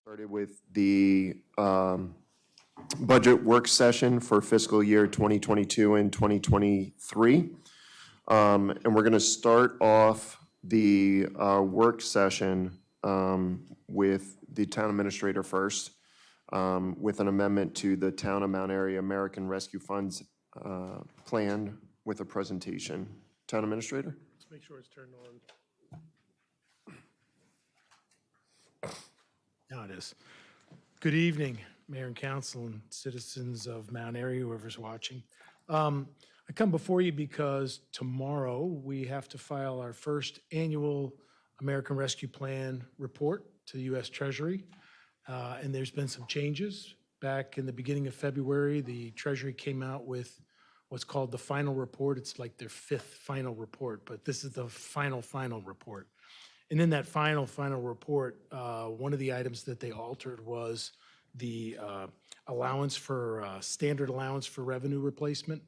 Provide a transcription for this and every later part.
Started with the budget work session for fiscal year 2022 and 2023. And we're going to start off the work session with the town administrator first, with an amendment to the Town of Mount Airy American Rescue Funds plan with a presentation. Town administrator? Let's make sure it's turned on. Now it is. Good evening, Mayor and Council and citizens of Mount Airy, whoever's watching. I come before you because tomorrow we have to file our first annual American Rescue Plan report to the U.S. Treasury. And there's been some changes. Back in the beginning of February, the Treasury came out with what's called the final report. It's like their fifth final report, but this is the final report. And in that final report, one of the items that they altered was the allowance for standard allowance for revenue replacement.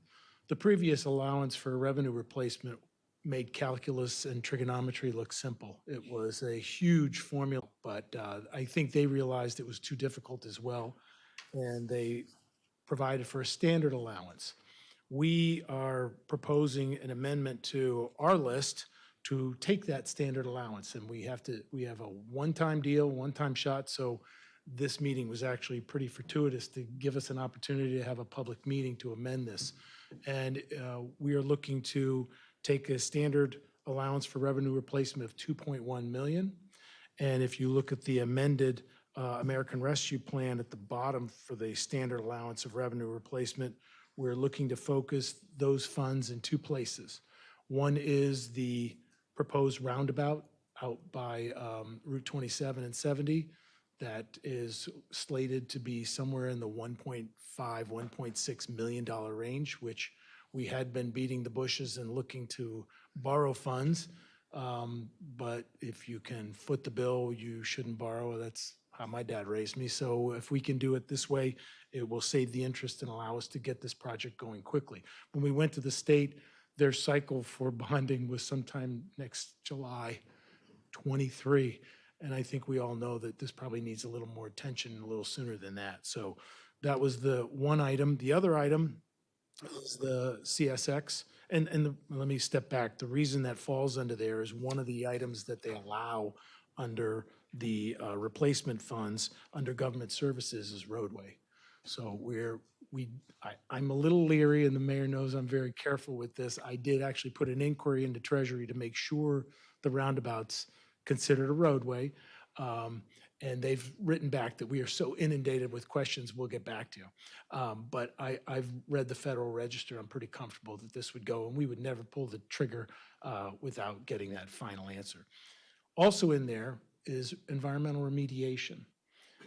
The previous allowance for revenue replacement made calculus and trigonometry look simple. It was a huge formula, but I think they realized it was too difficult as well, and they provided for a standard allowance. We are proposing an amendment to our list to take that standard allowance, and we have a one-time deal, one-time shot, so this meeting was actually pretty fortuitous to give us an opportunity to have a public meeting to amend this. And we are looking to take a standard allowance for revenue replacement of $2.1 million. And if you look at the amended American Rescue Plan at the bottom for the standard allowance of revenue replacement, we're looking to focus those funds in two places. One is the proposed roundabout out by Route 27 and 70 that is slated to be somewhere in the $1.5, $1.6 million range, which we had been beating the bushes and looking to borrow funds. But if you can foot the bill, you shouldn't borrow. That's how my dad raised me. So if we can do it this way, it will save the interest and allow us to get this project going quickly. When we went to the state, their cycle for bonding was sometime next July 23. And I think we all know that this probably needs a little more attention a little sooner than that. So that was the one item. The other item is the CSX. Let me step back. The reason that falls under there is one of the items that they allow under the replacement funds under government services is roadway. So I'm a little leery, and the mayor knows I'm very careful with this. I did actually put an inquiry into Treasury to make sure the roundabout's considered a roadway. And they've written back that we are so inundated with questions, we'll get back to you. But I've read the Federal Register. I'm pretty comfortable that this would go, and we would never pull the trigger without getting that final answer. Also in there is environmental remediation.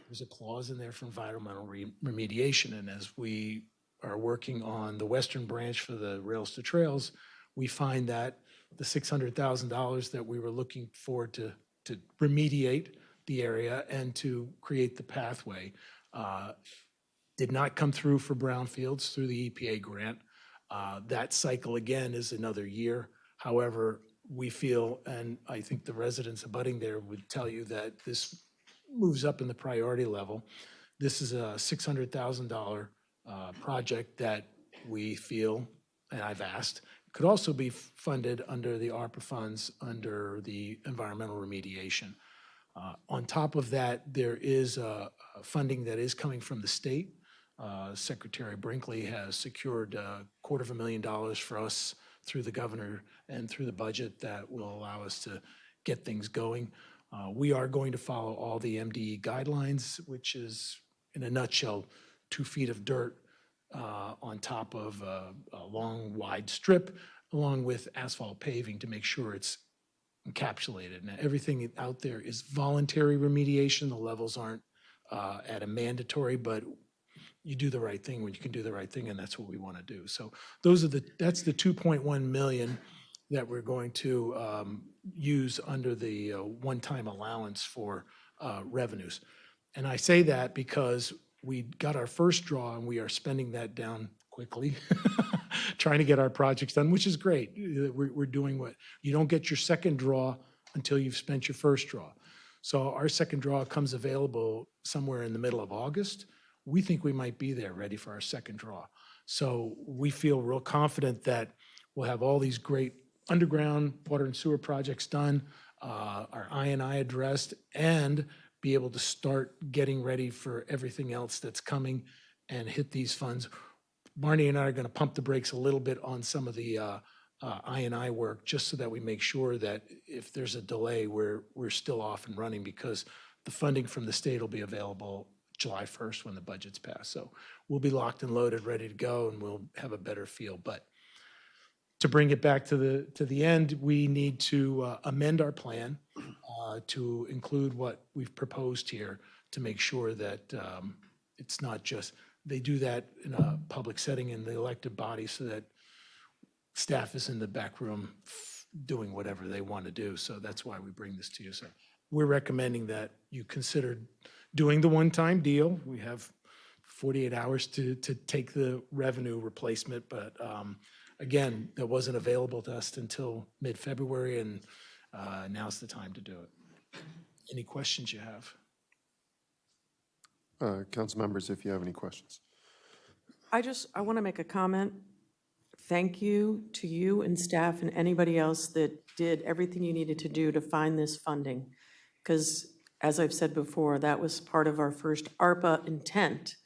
There's a clause in there for environmental remediation, and as we are working on the western branch for the Rails to Trails, we find that the $600,000 that we were looking for to remediate the area and to create the pathway did not come through for brownfields through the EPA grant. That cycle again is another year. However, we feel, and I think the residents abutting there would tell you that this moves up in the priority level. This is a $600,000 project that we feel, and I've asked, could also be funded under the ARPA funds under the environmental remediation. On top of that, there is funding that is coming from the state. Secretary Brinkley has secured $250,000 for us through the governor and through the budget that will allow us to get things going. We are going to follow all the MDE guidelines, which is, in a nutshell, 2 feet of dirt on top of a long, wide strip, along with asphalt paving to make sure it's encapsulated. Now, everything out there is voluntary remediation. The levels aren't at a mandatory, but you do the right thing when you can do the right thing, and that's what we want to do. So that's the $2.1 million that we're going to use under the one-time allowance for revenues. And I say that because we got our first draw and we are spending that down quickly, trying to get our projects done, which is great. We're doing what, you don't get your second draw until you've spent your first draw. So our second draw comes available somewhere in the middle of August. We think we might be there ready for our second draw. So we feel real confident that we'll have all these great underground water and sewer projects done, our I&I addressed, and be able to start getting ready for everything else that's coming and hit these funds. Marnie and I are going to pump the brakes a little bit on some of the I&I work, just so that we make sure that if there's a delay, we're still off and running, because the funding from the state will be available July 1st when the budget's passed. So we'll be locked and loaded, ready to go, and we'll have a better feel. But to bring it back to the end, we need to amend our plan to include what we've proposed here, to make sure that it's not just, they do that in a public setting in the elected body, so that staff is in the back room doing whatever they want to do. So that's why we bring this to you. So we're recommending that you consider doing the one-time deal. We have 48 hours to take the revenue replacement, but again, that wasn't available to us until mid-February, and now's the time to do it. Any questions you have? Council members, if you have any questions. I want to make a comment. Thank you to you and staff and anybody else that did everything you needed to do to find this funding. Because as I've said before, that was part of our first ARPA intent,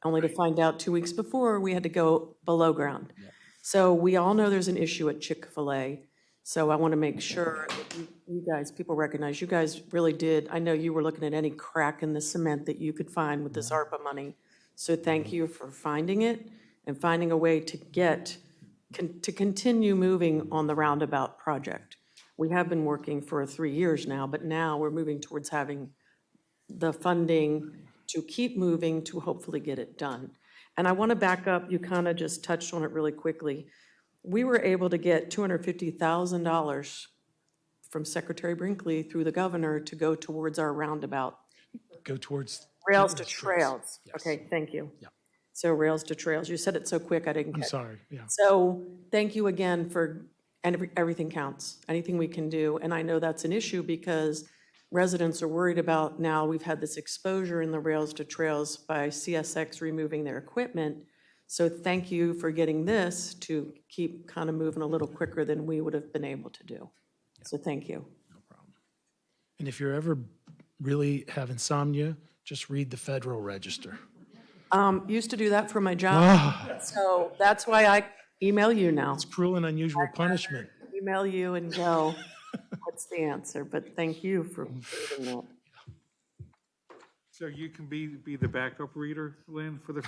only to find out 2 weeks before we had to go below ground. Yeah. So we all know there's an issue at Chick-fil-A. So I want to make sure that you guys, people recognize, you guys really did. I know you were looking at any crack in the cement that you could find with this ARPA money. So thank you for finding it and finding a way to continue moving on the roundabout project. We have been working for 3 years now, but now we're moving towards having the funding to keep moving to hopefully get it done. And I want to back up, you kind of just touched on it really quickly. We were able to get $250,000 from Secretary Brinkley through the governor to go towards our roundabout. Go towards Rails to trails. Yes. Okay, thank you. Yeah. So rails to trails. You said it so quick, I didn't I'm catch. sorry, yeah. So thank you again for, and everything counts, anything we can do. And I know that's an issue because residents are worried about, now we've had this exposure in the rails to trails by CSX removing their equipment. So thank you for getting this to keep kind of moving a little quicker than we would have been able to do. Yeah. So thank you. No problem. And if you're ever really have insomnia, just read the Federal Register. Used to do that for my job. So that's why I email you now. It's cruel and unusual punishment. Email you and go, what's the answer? But thank you for doing that. So you can be the backup reader, Lynn, for the.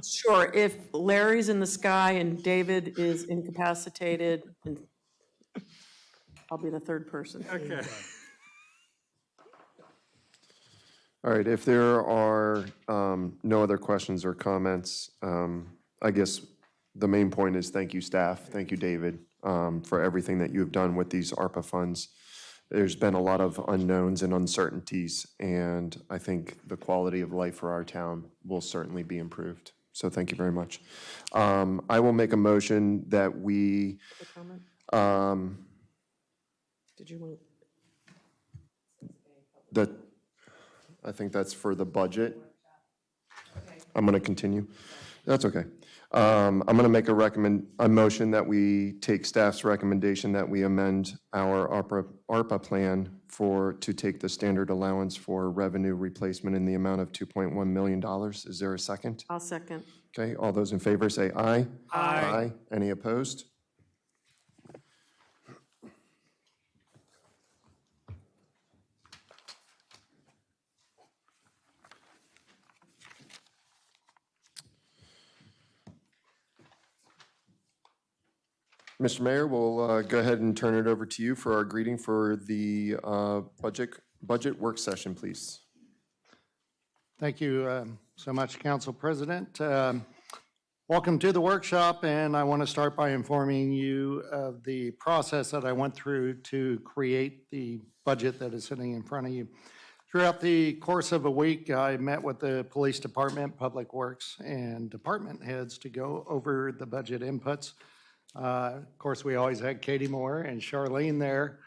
Sure, if Larry's in the sky and David is incapacitated, and I'll be the third person. Okay. All right, if there are no other questions or comments, I guess the main point is thank you, staff. Thank you, David, for everything that you have done with these ARPA funds. There's been a lot of unknowns and uncertainties, and I think the quality of life for our town will certainly be improved. So thank you very much. I will make a motion that we. Did you want? That. I think that's for the budget. I'm going to continue. That's okay. I'm going to make a motion that we take staff's recommendation that we amend our ARPA plan to take the standard allowance for revenue replacement in the amount of $2.1 million. Is there a second? I'll second. Okay, all those in favor say aye. Aye. Aye. Any opposed? Mr. Mayor, we'll go ahead and turn it over to you for our greeting for the budget work session, please. Thank you so much, Council President. Welcome to the workshop, and I want to start by informing you of the process that I went through to create the budget that is sitting in front of you. Throughout the course of a week, I met with the Police Department, Public Works, and department heads to go over the budget inputs. Of course, we always had Katie Moore and Charlene there.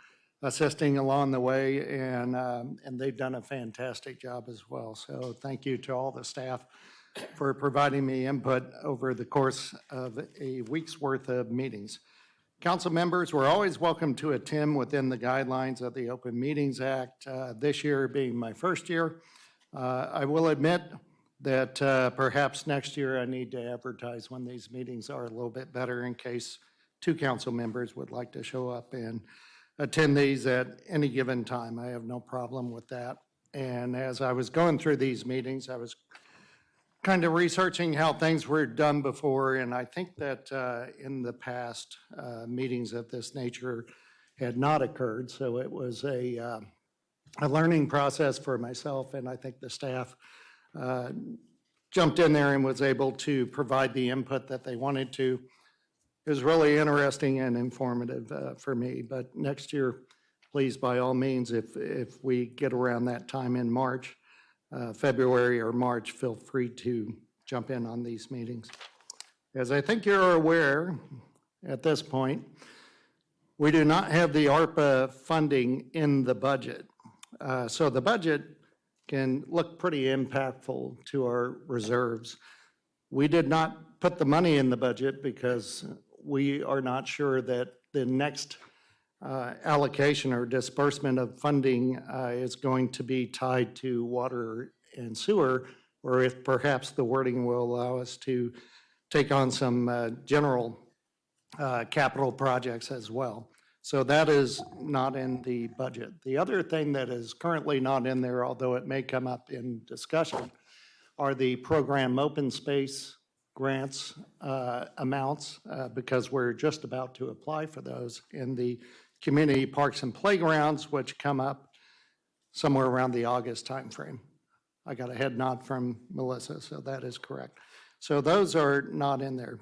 assisting along the way, and they've done a fantastic job as well. So thank you to all the staff for providing me input over the course of a week's worth of meetings. Council members were always welcome to attend within the guidelines of the Open Meetings Act. This year being my first year, I will admit that perhaps next year I need to advertise when these meetings are a little bit better in case 2 council members would like to show up and attend these at any given time. I have no problem with that. And as I was going through these meetings, I was kind of researching how things were done before, and I think that in the past, meetings of this nature had not occurred. So it was a learning process for myself, and I think the staff jumped in there and was able to provide the input that they wanted to. It was really interesting and informative for me. But next year, please, by all means, if we get around that time in March, February or March, feel free to jump in on these meetings. As I think you're aware at this point, we do not have the ARPA funding in the budget. So the budget can look pretty impactful to our reserves. We did not put the money in the budget because we are not sure that the next allocation or disbursement of funding is going to be tied to water and sewer, or if perhaps the wording will allow us to take on some general capital projects as well. So that is not in the budget. The other thing that is currently not in there, although it may come up in discussion, are the program open space grants amounts, because we're just about to apply for those in the community parks and playgrounds, which come up somewhere around the August timeframe. I got a head nod from Melissa, so that is correct. So those are not in there.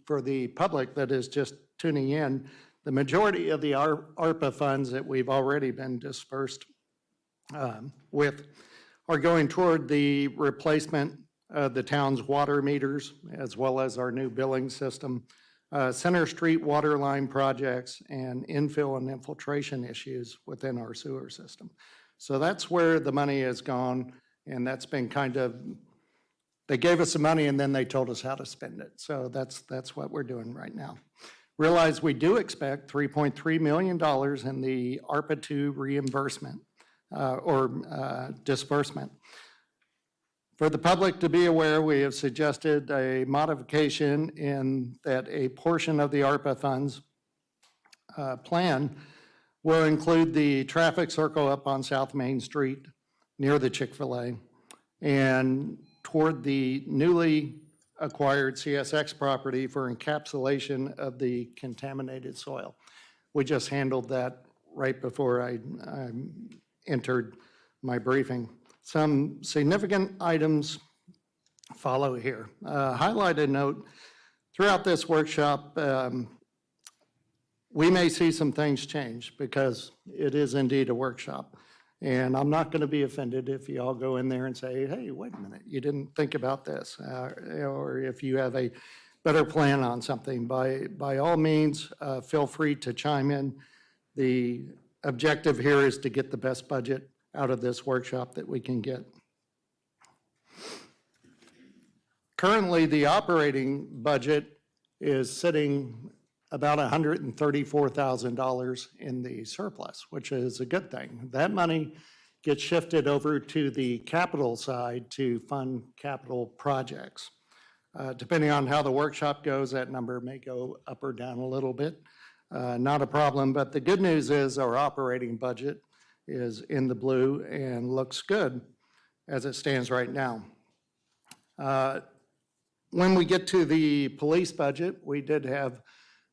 For the public that is just tuning in, the majority of the ARPA funds that we've already been dispersed with are going toward the replacement of the town's water meters, as well as our new billing system, Center Street water line projects, and infill and infiltration issues within our sewer system. So that's where the money has gone, and that's been kind of, they gave us the money and then they told us how to spend it. So that's what we're doing right now. Realize we do expect $3.3 million in the ARPA 2 reimbursement or disbursement. For the public to be aware, we have suggested a modification in that a portion of the ARPA funds plan will include the traffic circle up on South Main Street near the Chick-fil-A and toward the newly acquired CSX property for encapsulation of the contaminated soil. We just handled that right before I entered my briefing. Some significant items follow here. Highlighted note, throughout this workshop, we may see some things change because it is indeed a workshop. And I'm not going to be offended if you all go in there and say, hey, wait a minute, you didn't think about this. Or if you have a better plan on something, by all means, feel free to chime in. The objective here is to get the best budget out of this workshop that we can get. Currently, the operating budget is sitting about $134,000 in the surplus, which is a good thing. That money gets shifted over to the capital side to fund capital projects. Depending on how the workshop goes, that number may go up or down a little bit. Not a problem, but the good news is our operating budget is in the blue and looks good as it stands right now. When we get to the police budget, we did have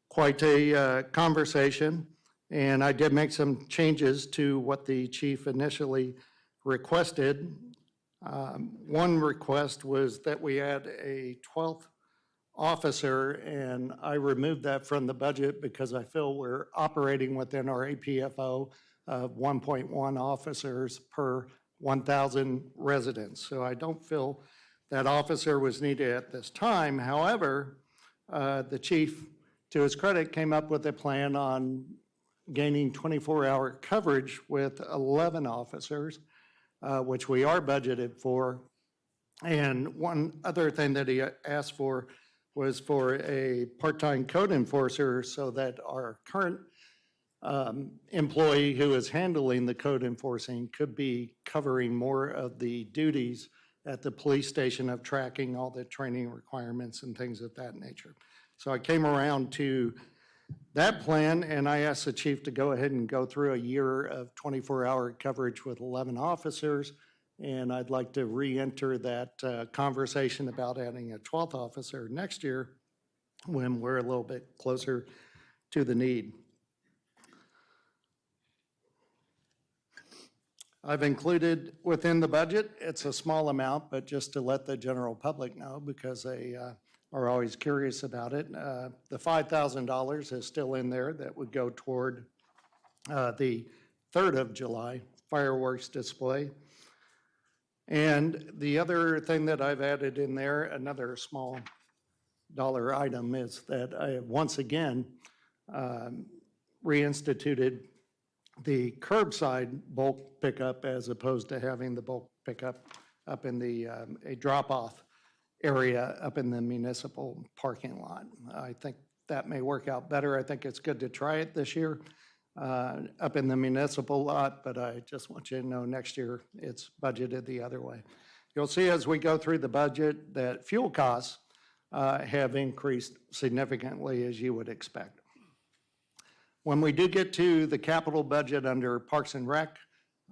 quite a conversation, and I did make some changes to what the chief initially requested. One request was that we add a 12th officer, and I removed that from the budget because I feel we're operating within our APFO of 1.1 officers per 1,000 residents. So I don't feel that officer was needed at this time. However, the chief, to his credit, came up with a plan on gaining 24-hour coverage with 11 officers, which we are budgeted for. And one other thing that he asked for was for a part-time code enforcer so that our current employee who is handling the code enforcing could be covering more of the duties at the police station of tracking all the training requirements and things of that nature. So I came around to that plan, and I asked the chief to go ahead and go through a year of 24-hour coverage with 11 officers, and I'd like to re-enter that conversation about adding a 12th officer next year when we're a little bit closer to the need. I've included within the budget, it's a small amount, but just to let the general public know because they are always curious about it. The $5,000 is still in there that would go toward the 3rd of July fireworks display. And the other thing that I've added in there, another small dollar item, is that I have once again reinstituted the curbside bulk pickup as opposed to having the bulk pickup up in the a drop-off area up in the municipal parking lot. I think that may work out better. I think it's good to try it this year up in the municipal lot, but I just want you to know next year it's budgeted the other way. You'll see as we go through the budget that fuel costs have increased significantly, as you would expect. When we do get to the capital budget under Parks and Rec,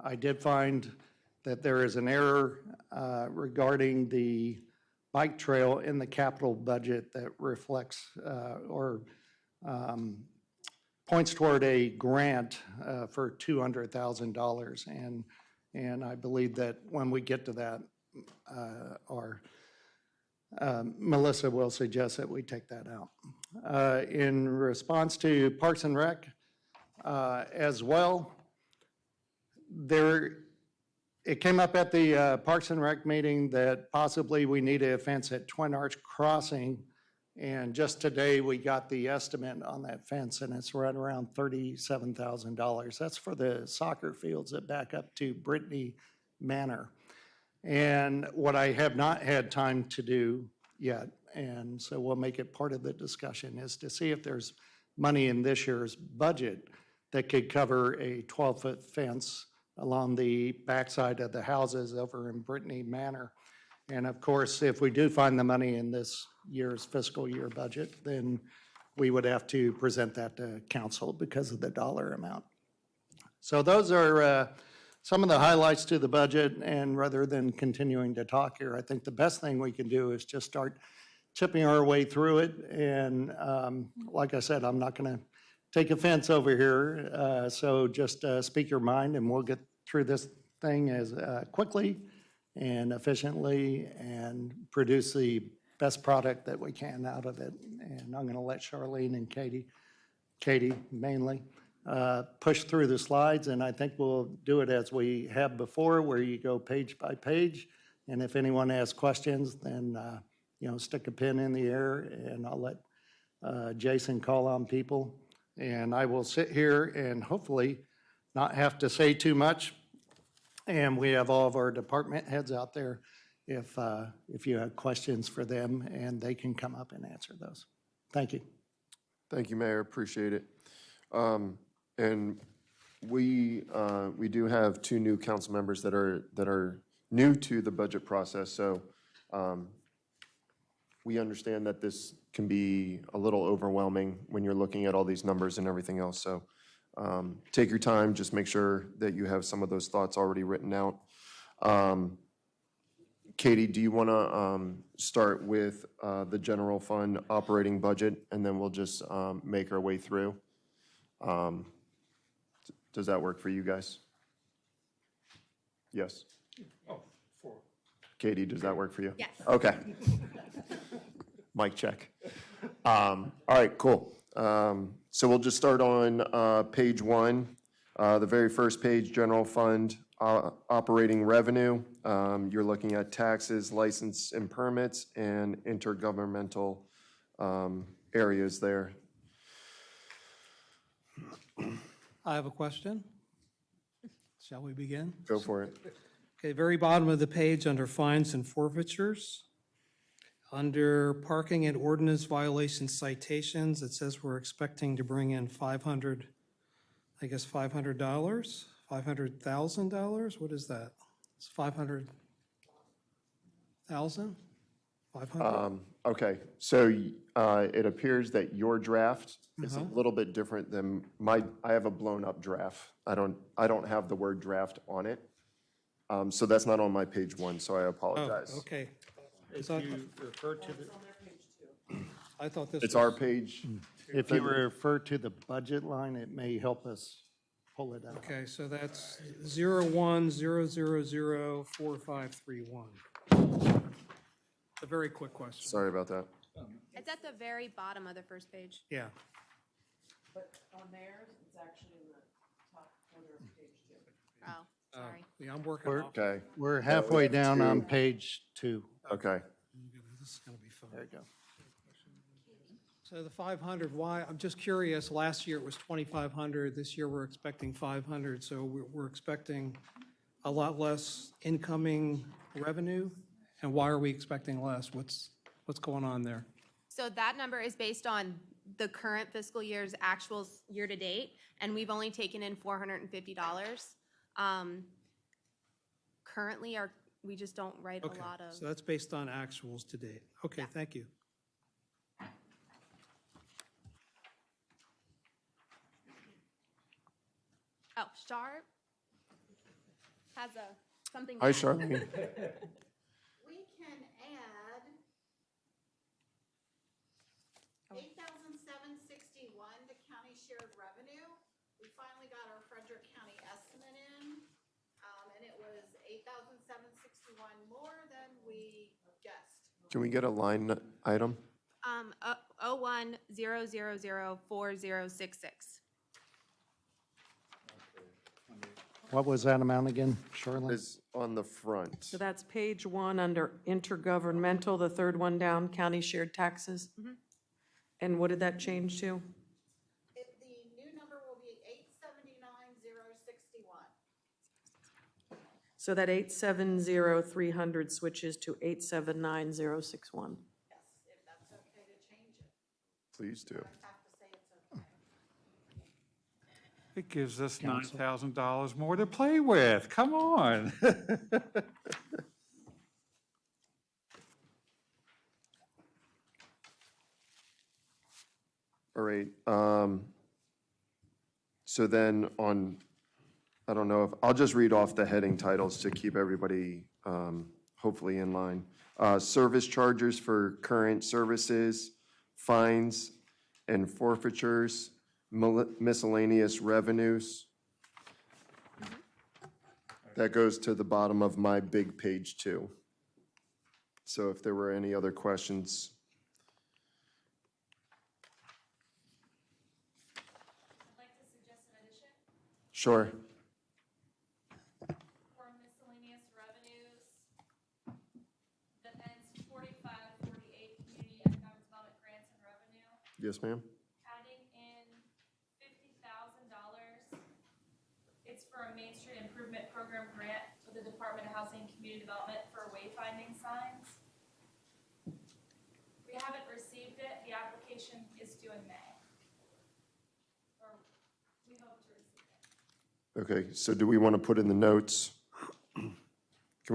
I did find that there is an error regarding the bike trail in the capital budget that reflects or points toward a grant for $200,000. And I believe that when we get to that, Melissa will suggest that we take that out. In response to Parks and Rec as well, it came up at the Parks and Rec meeting that possibly we need a fence at Twin Arch Crossing. And just today we got the estimate on that fence and it's right around $37,000. That's for the soccer fields that back up to Brittany Manor. And what I have not had time to do yet, and so we'll make it part of the discussion, is to see if there's money in this year's budget that could cover a 12-foot fence along the backside of the houses over in Brittany Manor. And of course, if we do find the money in this year's fiscal year budget, then we would have to present that to council because of the dollar amount. So those are some of the highlights to the budget, and rather than continuing to talk here, I think the best thing we can do is just start chipping our way through it. And like I said, I'm not going to take offense over here, so just speak your mind and we'll get through this thing as quickly and efficiently and produce the best product that we can out of it. And I'm going to let Charlene and Katie mainly, push through the slides, and I think we'll do it as we have before, where you go page by page, and if anyone has questions, then stick a pin in the air, and I'll let Jason call on people, and I will sit here and hopefully not have to say too much, and we have all of our department heads out there if you have questions for them, and they can come up and answer those. Thank you. Thank you, Mayor. Appreciate it. And we do have two new council members that are new to the budget process. So we understand that this can be a little overwhelming when you're looking at all these numbers and everything else. So take your time. Just make sure that you have some of those thoughts already written out. Katie, do you want to start with the general fund operating budget, and then we'll just make our way through? Does that work for you guys? Yes. Oh, 4. Katie, does that work for you? Yes. Okay. Mic check. All right, cool. So we'll just start on page 1. The very first page, general fund operating revenue. You're looking at taxes, license and permits, and intergovernmental areas there. I have a question. Shall we begin? Go for it. Okay, very bottom of the page, under fines and forfeitures. Under parking and ordinance violation citations, it says we're expecting to bring in $500, I guess $500, $500,000? What is that? It's 500,000? 500? Okay, so it appears that your draft is a little bit different than I have a blown-up draft. I don't have the word draft on it. So that's not on my page one, so I Oh, apologize. okay. If you refer to the, I thought this It's was, our page. if you refer to the budget line, it may help us pull it out. okay, so that's 01000453 A very quick question. Sorry about that. It's at the very bottom of the first page. Yeah, But on theirs, it's actually in the top corner of page 2. Oh, sorry. yeah, I'm working We're- off. Okay, We're halfway down on two. page 2. okay. This is going to be fun. There you go. So the 500, why, I'm just curious, last year it was 2,500, this year we're expecting 500, so we're expecting a lot less incoming revenue? And why are we expecting less? What's going on there? So that number is based on the current fiscal year's actuals year-to-date, and we've only taken in $450. Currently, we just don't write a Okay, lot of. so that's based on actuals to date. Okay, thank you. Oh, Sharp has something. Hi, Charlene. We can add $8,761 to county shared revenue. We finally got our Frederick County estimate in, and it was $8,761 more than we guessed. Can we get a line item? 01004066. What was that amount again, Charlotte? Is on the front. So that's page 1 under intergovernmental, the third one down, county shared taxes. And what did that change to? The new number will be $879,061. So that 870,300 switches to 879,061. Yes, if that's okay to change it. Please do. I have to say it's okay. It gives us $9,000 more to play with. Come on. All right, so then on, I don't know if, I'll just read off the heading titles to keep everybody hopefully in line. Service charges for current services, fines and forfeitures, miscellaneous revenues. That goes to the bottom of my big page 2. So if there were any other questions. I'd like to suggest an addition Sure. for miscellaneous revenues that ends 4548 community economic development grants and revenue, Yes, ma'am. adding in $50,000. It's for a Main Street Improvement Program grant with the Department of Housing and Community Development for wayfinding signs. We haven't received it. The application is due in May. Or we hope to receive it. Okay, so do we want to put in the notes? Can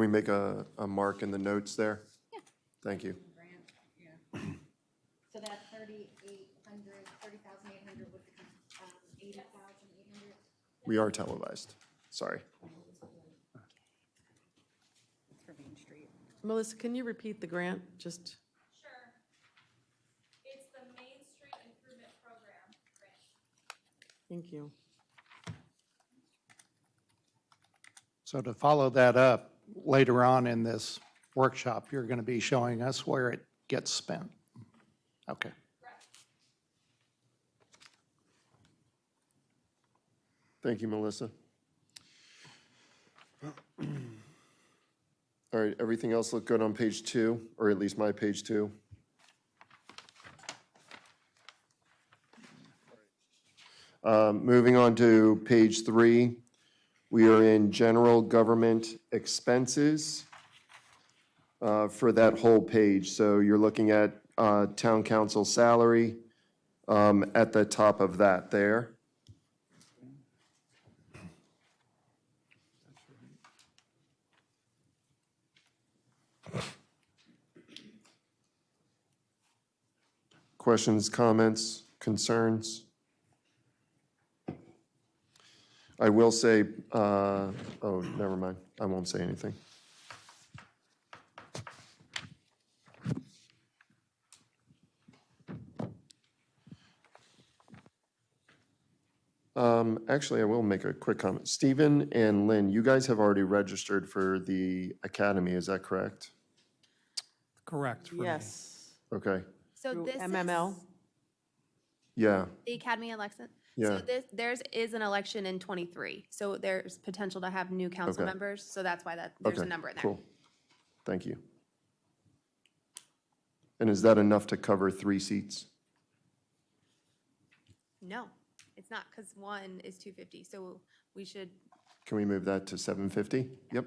we make a mark in the notes there? Yeah. Thank you. Grant, yeah. So that 30,800 with the, 80,800. We are televised. Sorry. For Main Street. Melissa, can you repeat the grant? Just, Sure. It's the Main Street Improvement Program grant. thank you. So to follow that up, later on in this workshop, you're going to be showing us where it gets spent. Okay. Thank you, Melissa. All right, everything else look good on page 2, or at least my page 2? Moving on to page 3, we are in general government expenses for that whole page. So you're looking at town council salary at the top of that there. Questions, comments, concerns? I will say, oh, never mind. I won't say anything. Actually, I will make a quick comment. Stephen and Lynn, you guys have already registered for the academy, is that correct? Correct for me. Yes. Okay, So Through this is MML? yeah, the Academy election. Yeah. So theirs is an election in '23. So there's potential to have new council Okay. members. So that's why there's a okay, number in there. cool. Thank you. And is that enough to cover 3 seats? No, it's not, because one is 250. So we should, Can we move that to 750? Yep.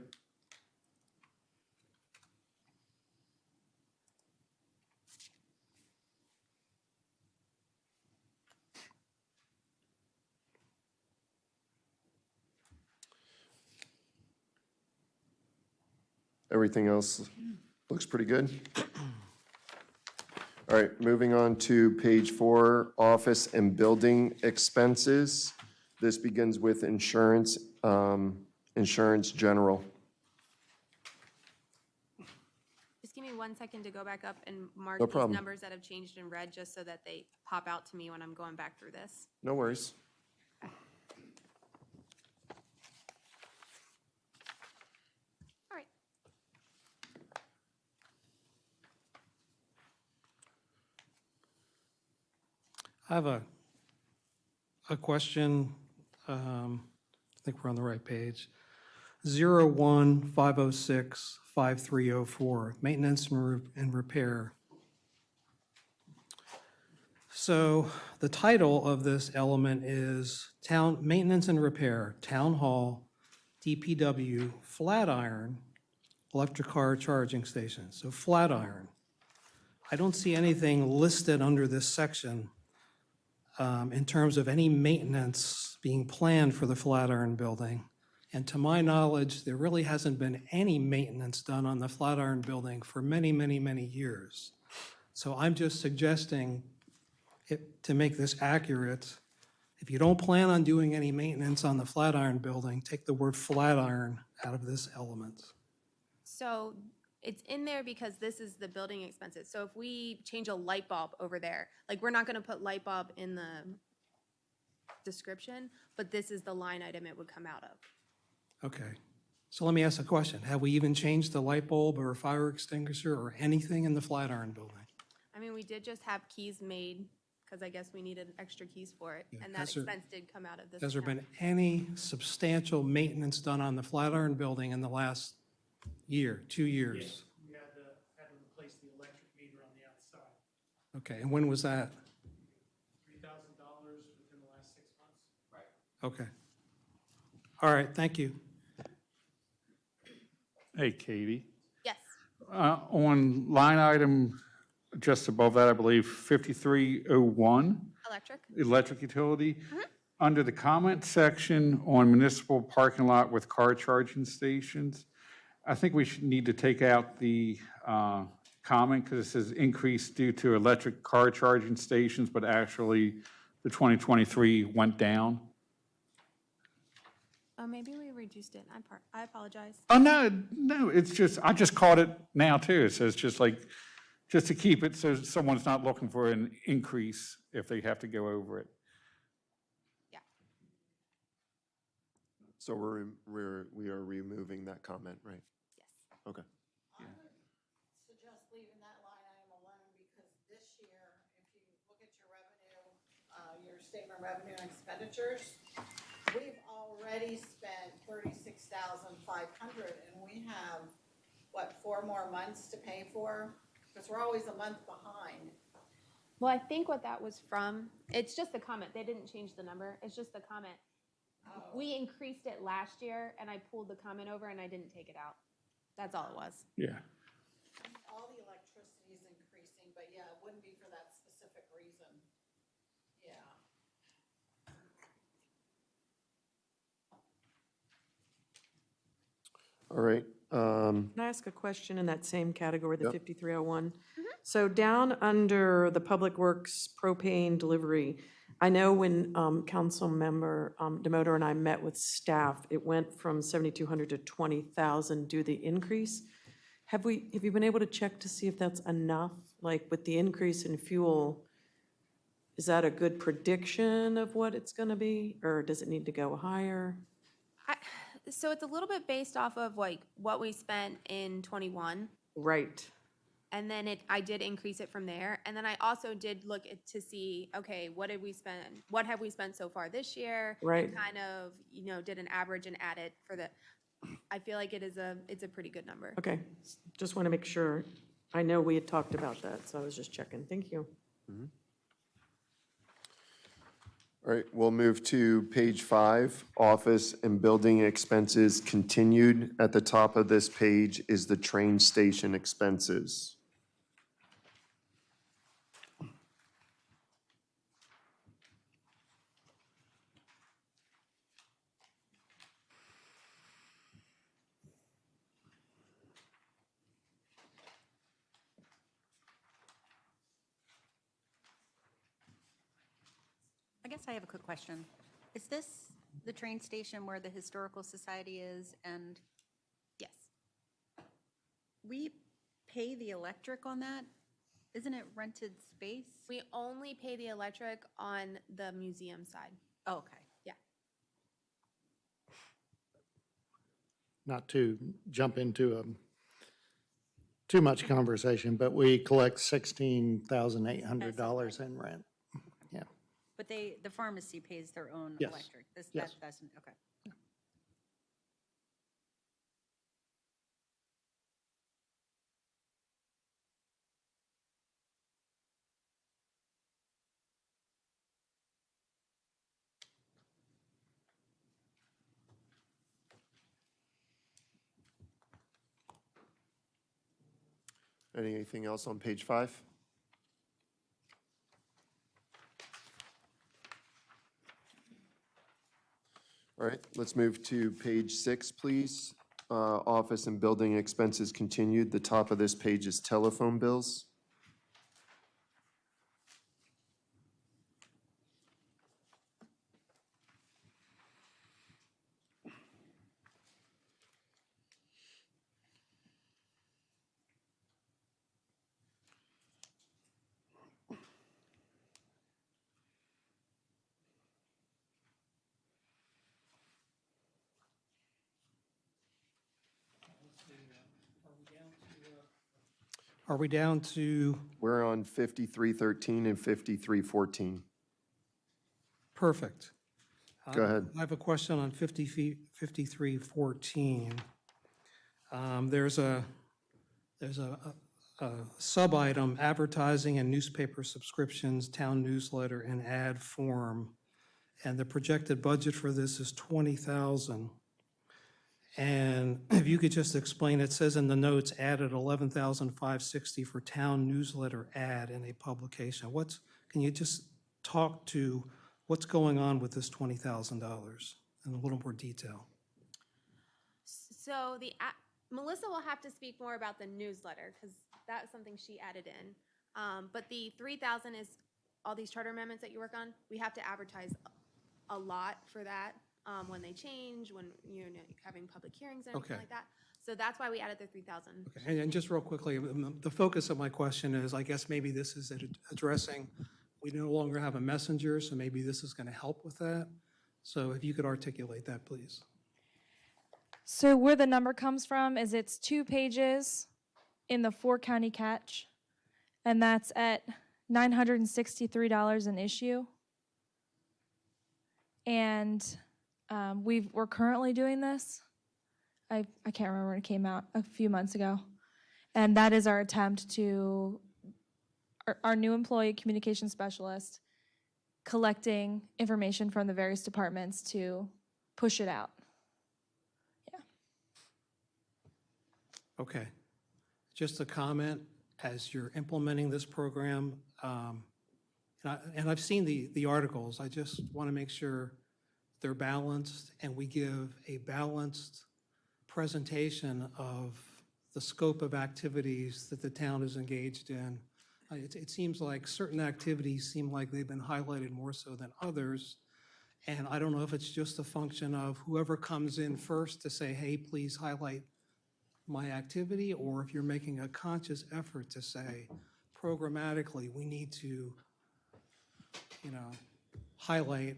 Everything else looks pretty good. All right, moving on to page 4, office and building expenses. This begins with insurance, insurance general. just give me 1 second to go back up and mark No these problem. numbers that have changed in red, just so that they pop out to me when I'm going back through this. No worries. All right. I have a question. I think we're on the right page. 01-506-5304, maintenance and repair. So the title of this element is Town Maintenance and Repair, Town Hall, DPW, Flatiron, electric car charging station. So Flatiron. I don't see anything listed under this section in terms of any maintenance being planned for the Flatiron building. And to my knowledge, there really hasn't been any maintenance done on the Flatiron building for many, many, many years. So I'm just suggesting, to make this accurate, if you don't plan on doing any maintenance on the Flatiron building, take the word Flatiron out of this element. So it's in there because this is the building expenses. So if we change a light bulb over there, like, we're not gonna put light bulb in the description, but this is the line item it would come out of. Okay. So let me ask a question. Have we even changed the light bulb or fire extinguisher or anything in the Flatiron building? I mean, we did just have keys made, because I guess we needed extra keys for it, Yeah, and that has there- expense did come out of this Has there account. been any substantial maintenance done on the Flatiron building in the last year, 2 years? We had to replace the electric meter on the outside. Okay, and when was that? $3,000 within the last 6 months. Okay. All right, thank you. Hey, Katie. Yes, On line item just above that, I believe 5301, electric. electric utility. Under the comment section on municipal parking lot with car charging stations, I think we should need to take out the comment because it says increase due to electric car charging stations, but actually the 2023 went down. Oh, maybe we reduced it. I apologize. Oh, no, it's just, I just caught it now too. It says just to keep it so someone's not looking for an increase if they have to go over it. Yeah. So we are removing that comment, right? Yes. Okay. I would suggest leaving that line item alone, because this year, if you look at your revenue, your statement of revenue and expenditures, we've already spent $36,500, and we have, what, 4 more months to pay for? Because we're always a month behind. Well, I think what that was from, it's just the comment. They didn't change the number. It's just the comment. We increased it last year, and I pulled the comment over, and I didn't take it out. That's all it was. Yeah. All the electricity is increasing, but yeah, it wouldn't be for that specific reason. Yeah. All right. Can I ask a question in that same category, the Yep. 5301? So down under the Public Works propane delivery, I know when Councilmember Demoter and I met with staff, it went from 7,200 to 20,000 due to the increase. Have you been able to check to see if that's enough? Like with the increase in fuel, is that a good prediction of what it's going to be? Or does it need to go higher? So it's a little bit based off of like what we spent in '21. Right. And then I did increase it from there. And then I also did look to see, okay, what did we spend? What have we spent so far this year? Right. And kind of, did an average and added for the, I feel like it's a pretty good number. Okay, just want to make sure. I know we had talked about that, so I was just checking. Thank you. All right, we'll move to page 5, office and building expenses continued. At the top of this page is the train station expenses. I guess I have a quick question. Is this the train station where the Historical Society is, and Yes. we pay the electric on that? Isn't it rented space? We only pay the electric on the museum side. Oh, okay. Yeah. Not to jump into too much conversation, but we collect $16,800 in rent. Yeah. But the pharmacy pays their own Yes. electric? Yes. That's, okay. Anything else on page 5? All right, let's move to page 6, please. Office and building expenses continued. The top of this page is telephone bills. Are we down to, We're on 5313 and 5314. perfect. Go ahead. I have a question on 5314. There's a sub-item, advertising and newspaper subscriptions, town newsletter, and ad form. And the projected budget for this is 20,000. And if you could just explain, it says in the notes, added 11,560 for town newsletter ad in a publication. Can you just talk to what's going on with this $20,000 in a little more detail? So Melissa will have to speak more about the newsletter because that was something she added in. But the 3,000 is all these charter amendments that you work on. We have to advertise a lot for that when they change, when you're having public hearings and anything Okay. like that. So that's why we added the 3,000. Okay, and just real quickly, the focus of my question is, I guess maybe this is addressing, we no longer have a messenger, so maybe this is going to help with that. So if you could articulate that, please. So where the number comes from is it's 2 pages in the 4-county catch, and that's at $963 an issue. And we're currently doing this. I can't remember when it came out, a few months ago. And that is our attempt to our new employee communication specialist collecting information from the various departments to push it out. Okay. Just a comment, as you're implementing this program, and I've seen the articles, I just want to make sure they're balanced and we give a balanced presentation of the scope of activities that the town is engaged in. It seems like certain activities seem like they've been highlighted more so than others. And I don't know if it's just a function of whoever comes in first to say, hey, please highlight my activity, or if you're making a conscious effort to say, programmatically, we need to, highlight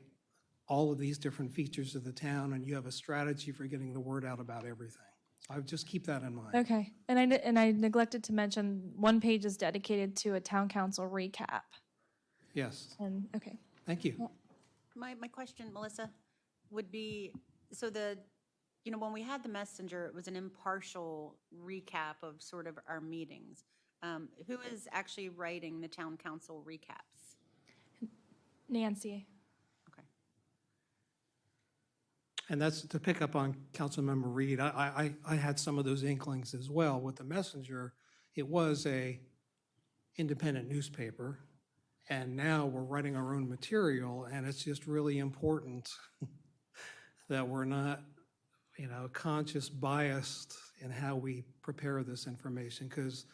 all of these different features of the town, and you have a strategy for getting the word out about everything. I would just keep that in mind. Okay, and I neglected to mention, one page is dedicated to a town council recap. Yes, And, okay. thank you. My question, Melissa, would be, so when we had the messenger, it was an impartial recap of sort of our meetings. Who is actually writing the town council recaps? Nancy. Okay. And that's to pick up on Councilmember Reed. I had some of those inklings as well. With the Messenger, it was a independent newspaper, and now we're writing our own material, and it's just really important that we're not, conscious biased in how we prepare this information, because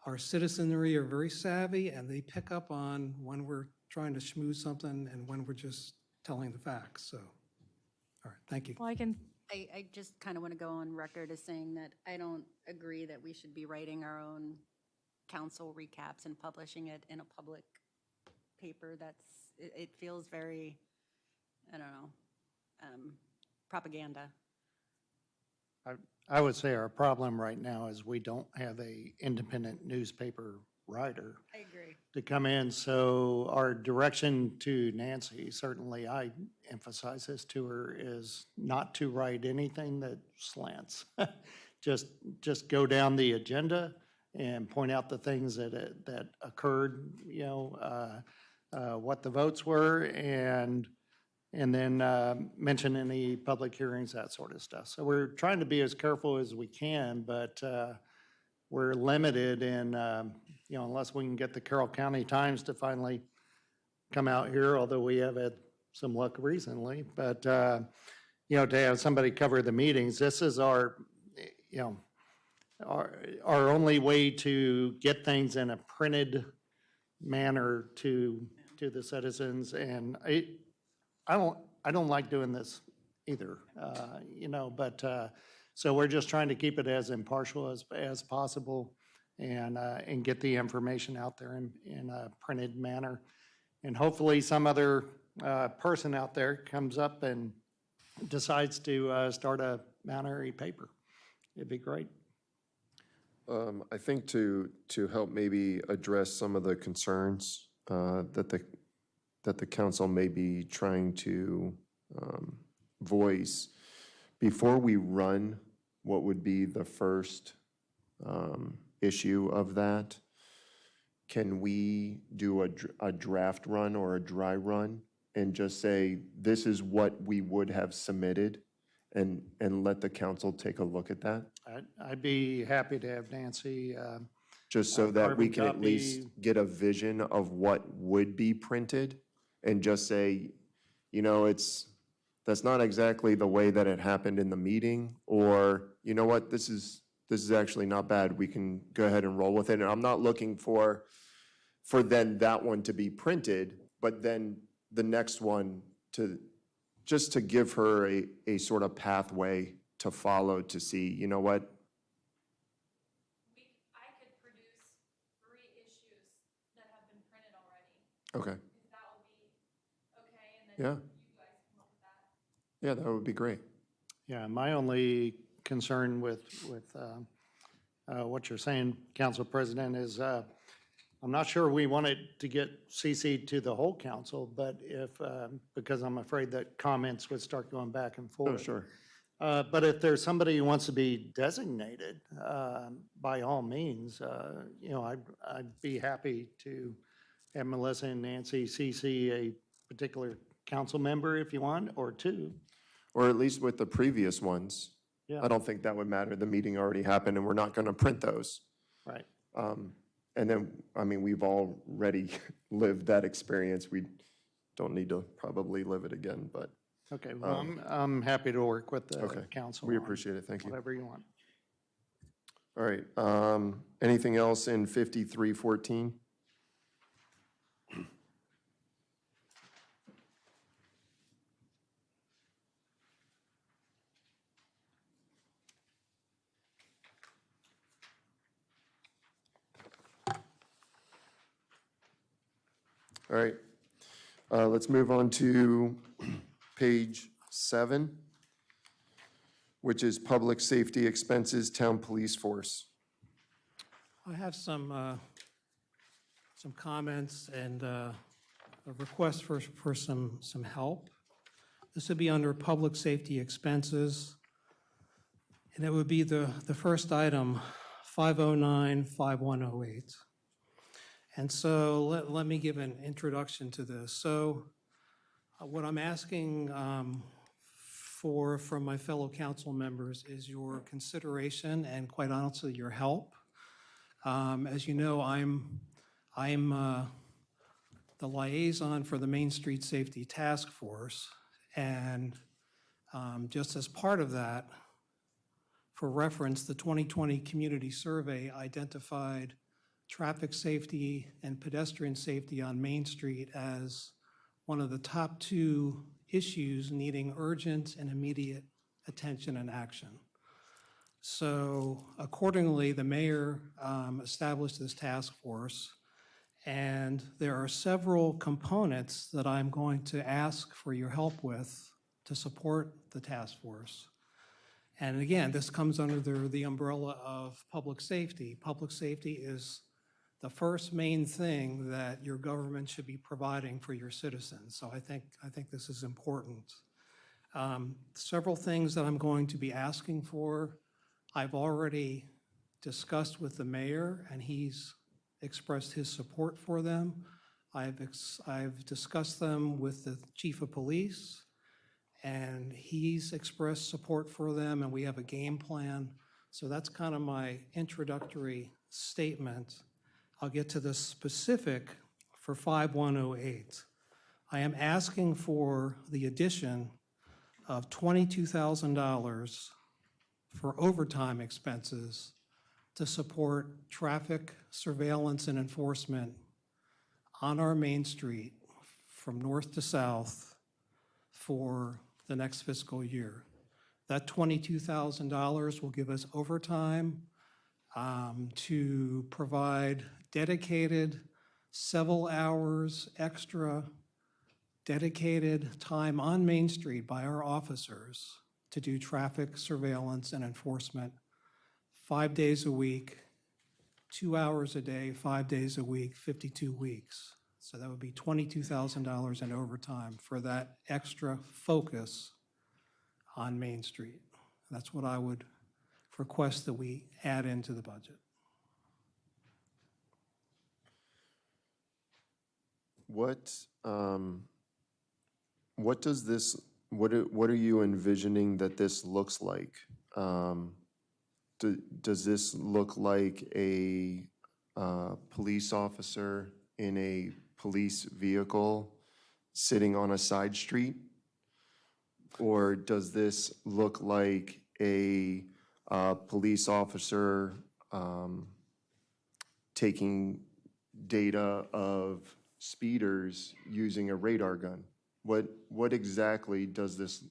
our citizenry are very savvy, and they pick up on when we're trying to schmooze something and when we're just telling the facts. So, all right, thank you. Well, I just kind of want to go on record as saying that I don't agree that we should be writing our own council recaps and publishing it in a public paper. It feels very, I don't know, propaganda. I would say our problem right now is we don't have a independent newspaper writer I agree. to come in. So our direction to Nancy, certainly I emphasize this to her, is not to write anything that slants. Just go down the agenda and point out the things that occurred, what the votes were, and then mention any public hearings, that sort of stuff. So we're trying to be as careful as we can, but we're limited in, unless we can get the Carroll County Times to finally come out here, although we have had some luck recently. But, to have somebody cover the meetings, this is our only way to get things in a printed manner to the citizens. And I don't like doing this either, but so we're just trying to keep it as impartial as possible and get the information out there in a printed manner. And hopefully some other person out there comes up and decides to start a Mount Airy paper. It'd be great. I think to help maybe address some of the concerns that the council may be trying to voice, before we run what would be the first issue of that, can we do a draft run or a dry run and just say, this is what we would have submitted, and let the council take a look at that? I'd be happy to have Nancy. Just so that we carbon can at least copy. get a vision of what would be printed, and just say, that's not exactly the way that it happened in the meeting, or, you know what, this is actually not bad, we can go ahead and roll with it. And I'm not looking for then that one to be printed, but then the next one just to give her a sort of pathway to follow, to see, you know what? I could produce 3 issues that have been printed already. Okay, If that will be okay, and then yeah, you guys come up with that. yeah, that would be great. Yeah, my only concern with what you're saying, Council President, is I'm not sure we want it to get CC'd to the whole council, but because I'm afraid that comments would start going back and forth. Oh, sure. But if there's somebody who wants to be designated, by all means, I'd be happy to have Melissa and Nancy CC a particular council member if you want, or two. Or at least with the previous ones. Yeah. I don't think that would matter. The meeting already happened and we're not going to print those. Right. And then, I mean, we've already lived that experience. We don't need to probably live it again, but Okay, well, I'm happy to work with the okay. council. We on appreciate it. Thank you. Whatever you want. All right. Anything else in 5314? All right, let's move on to page 7, which is Public Safety Expenses, Town Police Force. I have some comments and a request for some help. This would be under public safety expenses, and it would be the first item, 509-5108. And so let me give an introduction to this. So what I'm asking from my fellow council members is your consideration and, quite honestly, your help. As you know, I'm the liaison for the Main Street Safety Task Force, and just as part of that, for reference, the 2020 Community Survey identified traffic safety and pedestrian safety on Main Street as one of the top 2 issues needing urgent and immediate attention and action. So accordingly, the mayor established this task force, and there are several components that I'm going to ask for your help with to support the task force. And again, this comes under the umbrella of public safety. Public safety is the first main thing that your government should be providing for your citizens. So I think this is important. Several things that I'm going to be asking for, I've already discussed with the mayor, and he's expressed his support for them. I've discussed them with the chief of police, and he's expressed support for them, and we have a game plan. So that's kind of my introductory statement. I'll get to the specific for 5108. I am asking for the addition of $22,000 for overtime expenses to support traffic surveillance and enforcement on our Main Street from north to south for the next fiscal year. That $22,000 will give us overtime to provide dedicated several hours extra dedicated time on Main Street by our officers to do traffic surveillance and enforcement 5 days a week, 2 hours a day, 5 days a week, 52 weeks. So that would be $22,000 in overtime for that extra focus on Main Street. That's what I would request that we add into the budget. What does this, what are you envisioning that this looks like? Does this look like a police officer in a police vehicle sitting on a side street? Or does this look like a police officer taking data of speeders using a radar gun? What exactly does this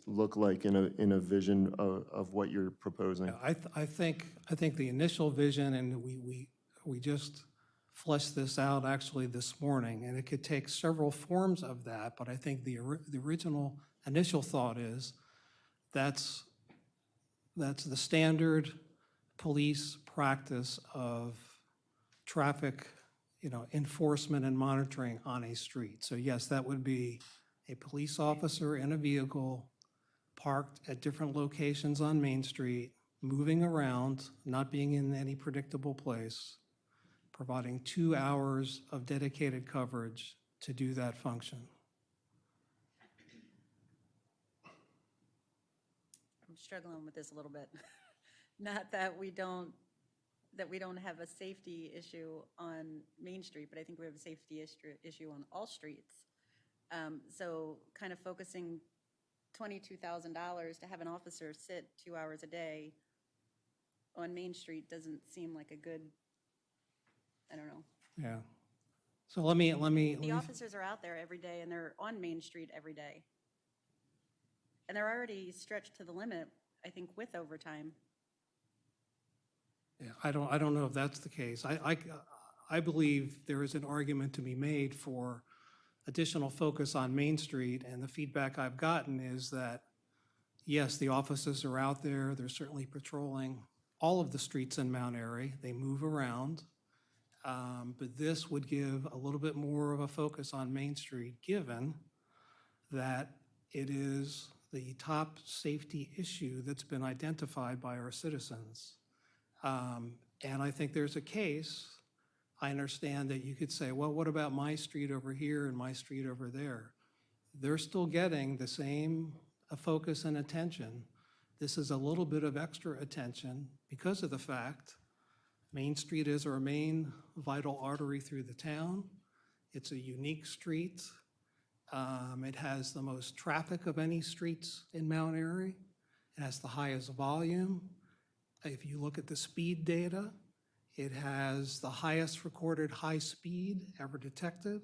look like in a vision of what you're proposing? I think the initial vision, and we just fleshed this out actually this morning, and it could take several forms of that, but I think the original initial thought is that's the standard police practice of traffic, enforcement and monitoring on a street. So yes, that would be a police officer in a vehicle parked at different locations on Main Street, moving around, not being in any predictable place, providing 2 hours of dedicated coverage to do that function. I'm struggling with this a little bit. Not that we don't have a safety issue on Main Street, but I think we have a safety issue on all streets. So kind of focusing $22,000 to have an officer sit 2 hours a day on Main Street doesn't seem like a good, I don't know. Yeah. So let me The officers are out there every day and they're on Main Street every day. And they're already stretched to the limit, I think, with overtime. Yeah, I don't know if that's the case. I believe there is an argument to be made for additional focus on Main Street, and the feedback I've gotten is that, yes, the officers are out there, they're certainly patrolling all of the streets in Mount Airy, they move around, but this would give a little bit more of a focus on Main Street, given that it is the top safety issue that's been identified by our citizens. And I think there's a case. I understand that you could say, well, what about my street over here and my street over there? They're still getting the same focus and attention. This is a little bit of extra attention because of the fact Main Street is our main vital artery through the town. It's a unique street. It has the most traffic of any streets in Mount Airy. It has the highest volume. If you look at the speed data, it has the highest recorded high speed ever detected.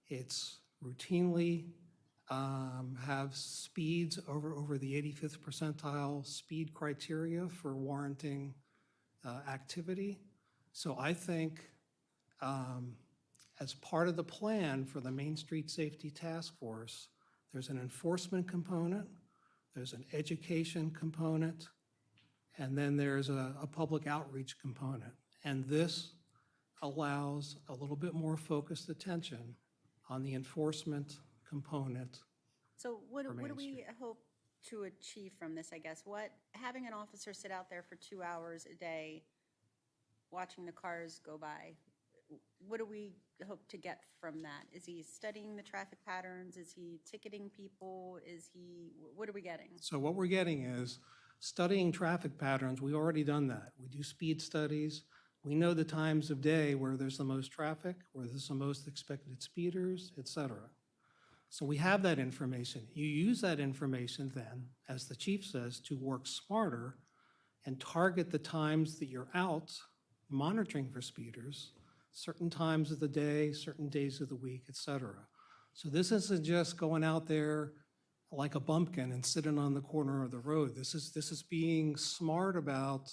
It's routinely have speeds over the 85th percentile speed criteria for warranting activity. So I think as part of the plan for the Main Street Safety Task Force, there's an enforcement component, there's an education component, and then there's a public outreach component. And this allows a little bit more focused attention on the enforcement component. So what For do Main we hope to achieve from this, I guess? Having an officer sit out there for 2 hours a day, watching the cars go by, what do we hope to get from that? Is he studying the traffic patterns? Is he ticketing people? What are we getting? So what we're getting is studying traffic patterns. We've already done that. We do speed studies. We know the times of day where there's the most traffic, where there's the most expected speeders, et cetera. So we have that information. You use that information then, as the chief says, to work smarter and target the times that you're out monitoring for speeders, certain times of the day, certain days of the week, et cetera. So this isn't just going out there like a bumpkin and sitting on the corner of the road. This is being smart about,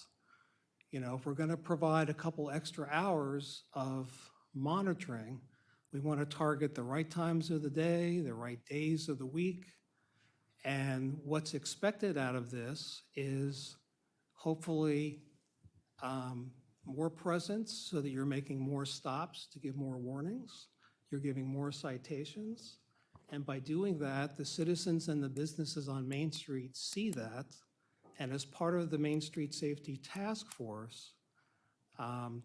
if we're going to provide a couple extra hours of monitoring, we want to target the right times of the day, the right days of the week. And what's expected out of this is hopefully more presence so that you're making more stops to give more warnings. You're giving more citations. And by doing that, the citizens and the businesses on Main Street see that. And as part of the Main Street Safety Task Force,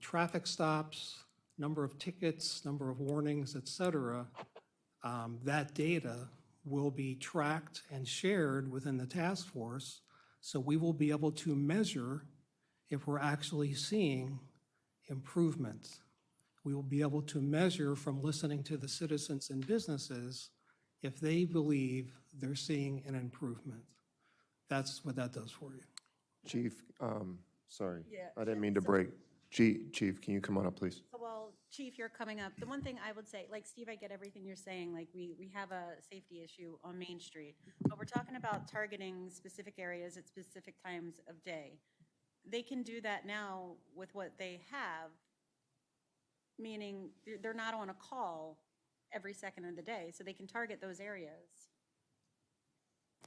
traffic stops, number of tickets, number of warnings, et cetera, that data will be tracked and shared within the task force. So we will be able to measure if we're actually seeing improvements. We will be able to measure from listening to the citizens and businesses if they believe they're seeing an improvement. That's what that does for you. Chief, sorry, Yeah, I didn't mean to break. Chief, can you come on up, please? Well, Chief, you're coming up. The one thing I would say, like, Steve, I get everything you're saying. Like, we have a safety issue on Main Street, but we're talking about targeting specific areas at specific times of day. They can do that now with what they have, meaning they're not on a call every second of the day, so they can target those areas.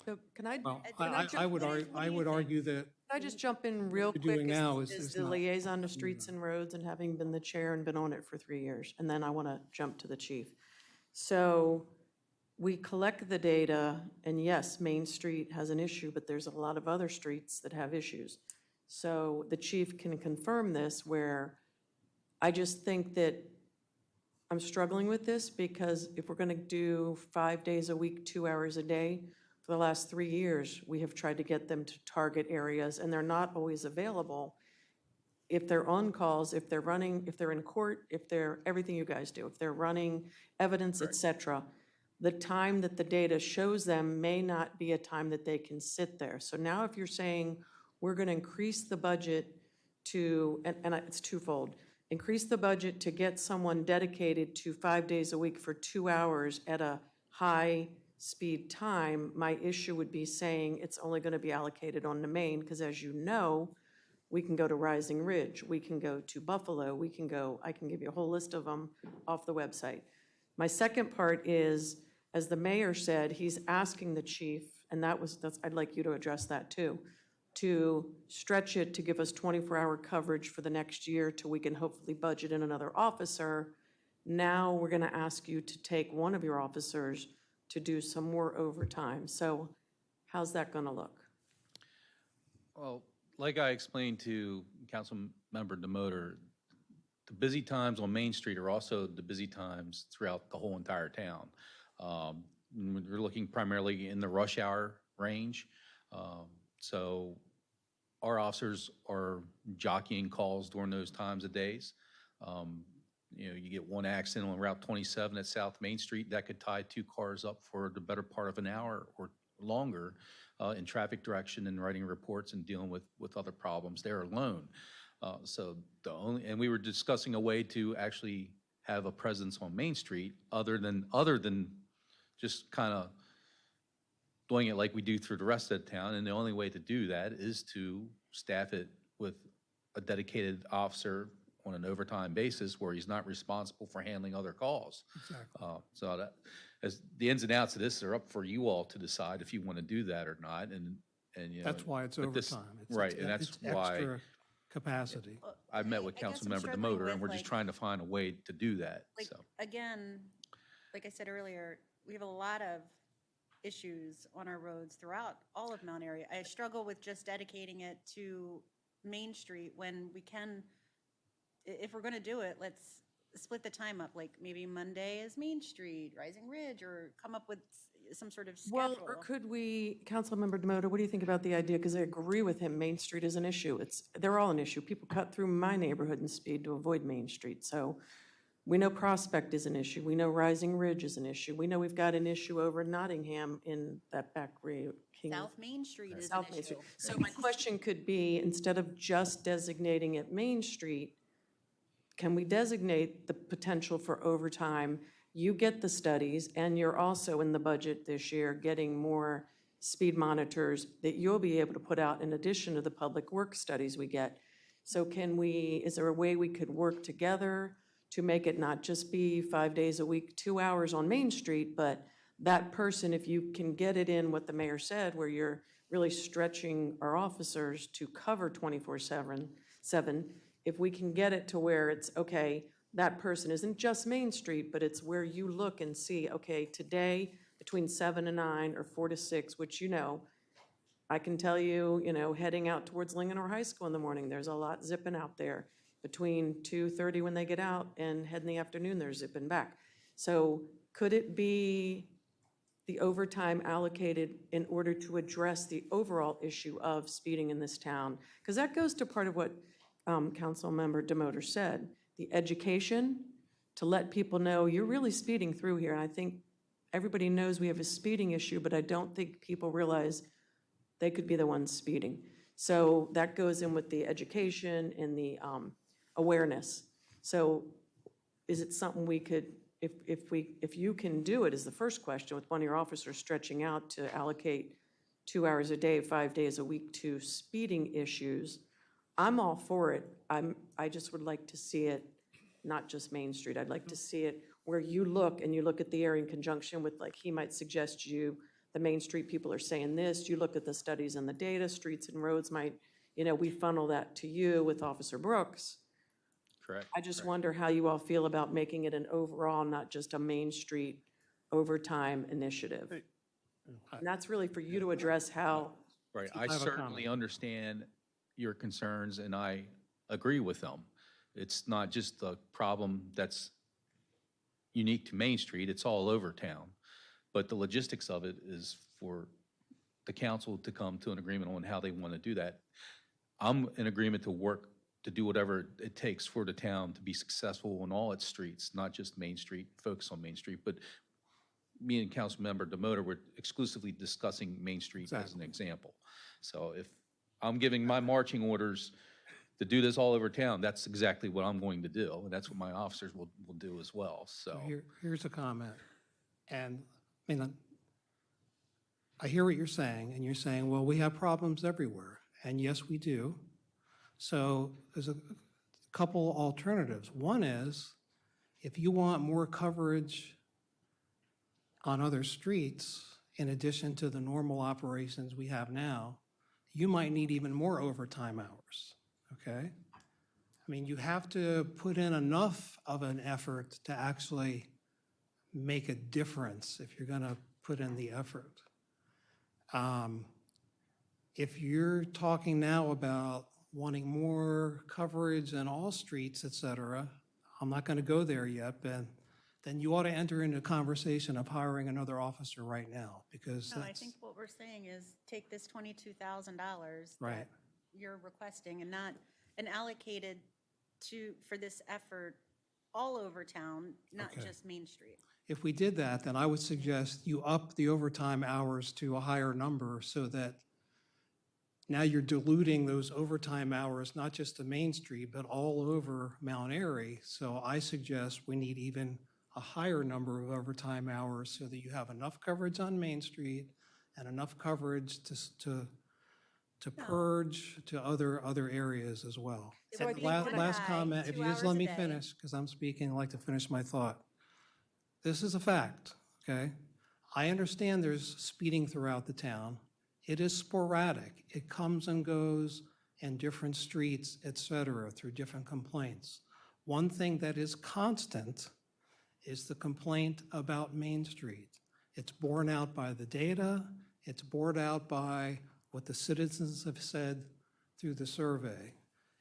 So can I, Well, can I I would argue that Can I just jump in real What you're quick doing now as is the not- liaison to streets and roads and having been the chair and been on it for 3 years? And then I want to jump to the chief. So we collect the data, and yes, Main Street has an issue, but there's a lot of other streets that have issues. So the chief can confirm this, where I just think that I'm struggling with this, because if we're gonna do 5 days a week, 2 hours a day, for the last 3 years, we have tried to get them to target areas, and they're not always available. If they're on calls, if they're running, if they're in court, if they're, everything you guys do, if they're running evidence, et cetera, the time that the data shows them may not be a time that they can sit there. So now if you're saying, we're gonna increase the budget to, and it's twofold, increase the budget to get someone dedicated to 5 days a week for 2 hours at a high-speed time, my issue would be saying it's only gonna be allocated on the main, because as you know, we can go to Rising Ridge, we can go to Buffalo, we can go, I can give you a whole list of them off the website. My second part is, as the mayor said, he's asking the chief, and that's, I'd like you to address that too, to stretch it to give us 24-hour coverage for the next year till we can hopefully budget in another officer. Now we're gonna ask you to take one of your officers to do some more overtime. So how's that gonna look? Well, like I explained to Councilmember Demoter, the busy times on Main Street are also the busy times throughout the whole entire town. We're looking primarily in the rush hour range. So our officers are jockeying calls during those times of days. You know, you get one accident on Route 27 at South Main Street, that could tie 2 cars up for the better part of an hour or longer in traffic direction and writing reports and dealing with other problems there alone. So and we were discussing a way to actually have a presence on Main Street other than just kind of doing it like we do through the rest of the town. And the only way to do that is to staff it with a dedicated officer on an overtime basis where he's not responsible for handling other calls. Exactly. So that, as the ins and outs of this are up for you all to decide if you want to do that or not. And you know, That's why it's but this- overtime. Right, and that's it's why extra capacity. I met with I guess I'm Councilmember struggling Demoter, and we're with, just like- trying to find a way to do that, Like, so. again, like I said earlier, we have a lot of issues on our roads throughout all of Mount Airy. I struggle with just dedicating it to Main Street when we can, if we're gonna do it, let's split the time up, like maybe Monday is Main Street, Rising Ridge, or come up with some sort of Well, schedule. or could we, Councilmember Demoto, what do you think about the idea? Because I agree with him, Main Street is an issue. They're all an issue. People cut through my neighborhood and speed to avoid Main Street. So we know Prospect is an issue. We know Rising Ridge is an issue. We know we've got an issue over in Nottingham in that back road. South Main Street is an South Main issue. Street. So my question could be, instead of just designating it Main Street, can we designate the potential for overtime? You get the studies, and you're also in the budget this year getting more speed monitors that you'll be able to put out in addition to the public works studies we get. So is there a way we could work together to make it not just be 5 days a week, 2 hours on Main Street, but that person, if you can get it in what the mayor said, where you're really stretching our officers to cover 24/7, if we can get it to where it's, okay, that person isn't just Main Street, but it's where you look and see, okay, today between 7 and 9 or 4 to 6, which I can tell you, heading out towards Linganore High School in the morning, there's a lot zipping out there. Between 2:30 when they get out and head in the afternoon, they're zipping back. So could it be the overtime allocated in order to address the overall issue of speeding in this town? Because that goes to part of what Councilmember Demoter said, the education, to let people know you're really speeding through here. And I think everybody knows we have a speeding issue, but I don't think people realize they could be the ones speeding. So that goes in with the education and the awareness. So is it something we could, if you can do it, is the first question, with one of your officers stretching out to allocate 2 hours a day, 5 days a week to speeding issues, I'm all for it. I just would like to see it, not just Main Street. I'd like to see it where you look at the area in conjunction with, like, he might suggest you, the Main Street people are saying this, you look at the studies and the data, streets and roads might, we funnel that to you with Officer Brooks. Correct. I just wonder how you all feel about making it an overall, not just a Main Street overtime initiative. And that's really for you to address how, Right, I have a certainly comment. understand your concerns, and I agree with them. It's not just a problem that's unique to Main Street, it's all over town. But the logistics of it is for the council to come to an agreement on how they want to do that. I'm in agreement to work, to do whatever it takes for the town to be successful on all its streets, not just Main Street, focus on Main Street, but me and Councilmember Demoter were exclusively discussing Main Street as an example. So if I'm giving my marching orders to do this all over town, that's exactly what I'm going to do, and that's what my officers will do as well, so. Here's a comment. And, I mean, I hear what you're saying, and you're saying, well, we have problems everywhere. And yes, we do. So there's a couple alternatives. One is, if you want more coverage on other streets, in addition to the normal operations we have now, you might need even more overtime hours, okay? I mean, you have to put in enough of an effort to actually make a difference if you're gonna put in the effort. If you're talking now about wanting more coverage in all streets, et cetera, I'm not gonna go there yet, but then you ought to enter into a conversation of hiring another officer right now, because No, I that's, think what we're saying is take this $22,000 Right. that you're requesting and allocate it for this effort all over town, not Okay. just Main Street. if we did that, then I would suggest you up the overtime hours to a higher number so that now you're diluting those overtime hours, not just to Main Street, but all over Mount Airy. So I suggest we need even a higher number of overtime hours so that you have enough coverage on Main Street and enough coverage to purge to other areas as well. So I And think last, one last guy, comment, if 2 you just hours let a me day. finish, because I'm speaking, I like to finish my thought. This is a fact, okay? I understand there's speeding throughout the town. It is sporadic. It comes and goes in different streets, et cetera, through different complaints. One thing that is constant is the complaint about Main Street. It's borne out by the data. It's borne out by what the citizens have said through the survey.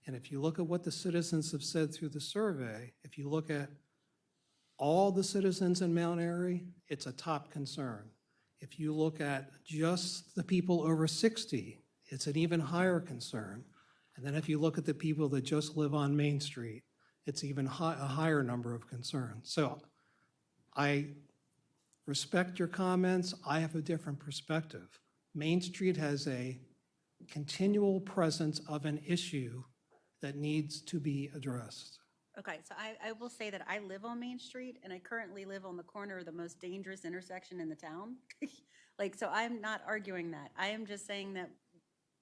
And if you look at what the citizens have said through the survey, if you look at all the citizens in Mount Airy, it's a top concern. If you look at just the people over 60, it's an even higher concern. And then if you look at the people that just live on Main Street, it's even a higher number of concerns. So I respect your comments. I have a different perspective. Main Street has a continual presence of an issue that needs to be addressed. Okay, so I will say that I live on Main Street, and I currently live on the corner of the most dangerous intersection in the town. Like, so I'm not arguing that. I am just saying that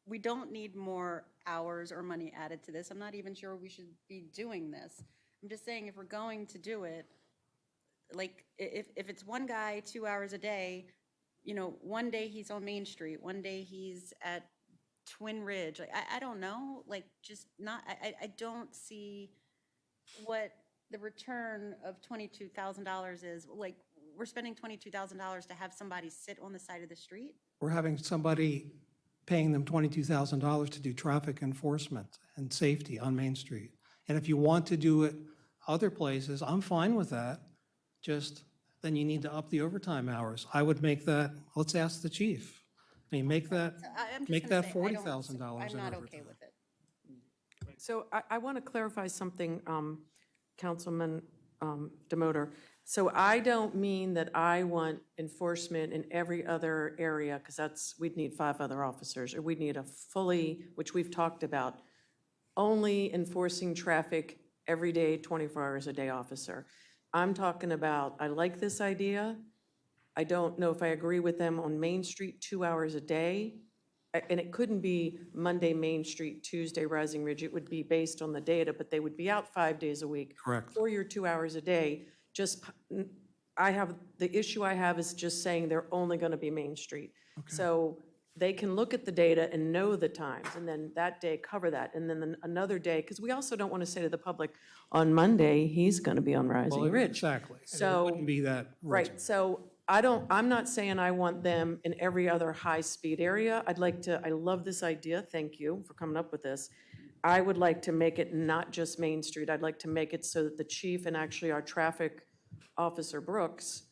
we don't need more hours or money added to this. I'm not even sure we should be doing this. I'm just saying if we're going to do it, like, if it's one guy, 2 hours a day, you know, one day he's on Main Street, one day he's at Twin Ridge, like, I don't know, like, just not, I don't see what the return of $22,000 is. Like, we're spending $22,000 to have somebody sit on the side of the street? We're having somebody paying them $22,000 to do traffic enforcement and safety on Main Street. And if you want to do it other places, I'm fine with that. Just then you need to up the overtime hours. I would make that, let's ask the chief. I mean, make that, I'm just make gonna that say, I don't- $40,000 I'm in not overtime. okay with it. so I want to clarify something, Councilman Demoter. So I don't mean that I want enforcement in every other area, because we'd need 5 other officers, or we'd need a fully, which we've talked about, only enforcing traffic every day, 24 hours a day officer. I'm talking about, I like this idea. I don't know if I agree with them on Main Street 2 hours a day. And it couldn't be Monday, Main Street, Tuesday, Rising Ridge. It would be based on the data, but they would be out 5 days a week. Correct. For your 2 hours a day. Just, the issue I have is just saying they're only going to be Main Street. So they can look at the data and know the times, and then that day cover that. And then another day, because we also don't want to say to the public, on Monday, he's going to be on Rising Well, Ridge. exactly. And it So. wouldn't be that rigid. Right, so I'm not saying I want them in every other high-speed area. I love this idea, thank you for coming up with this. I would like to make it not just Main Street. I'd like to make it so that the chief and actually our traffic officer Brooks,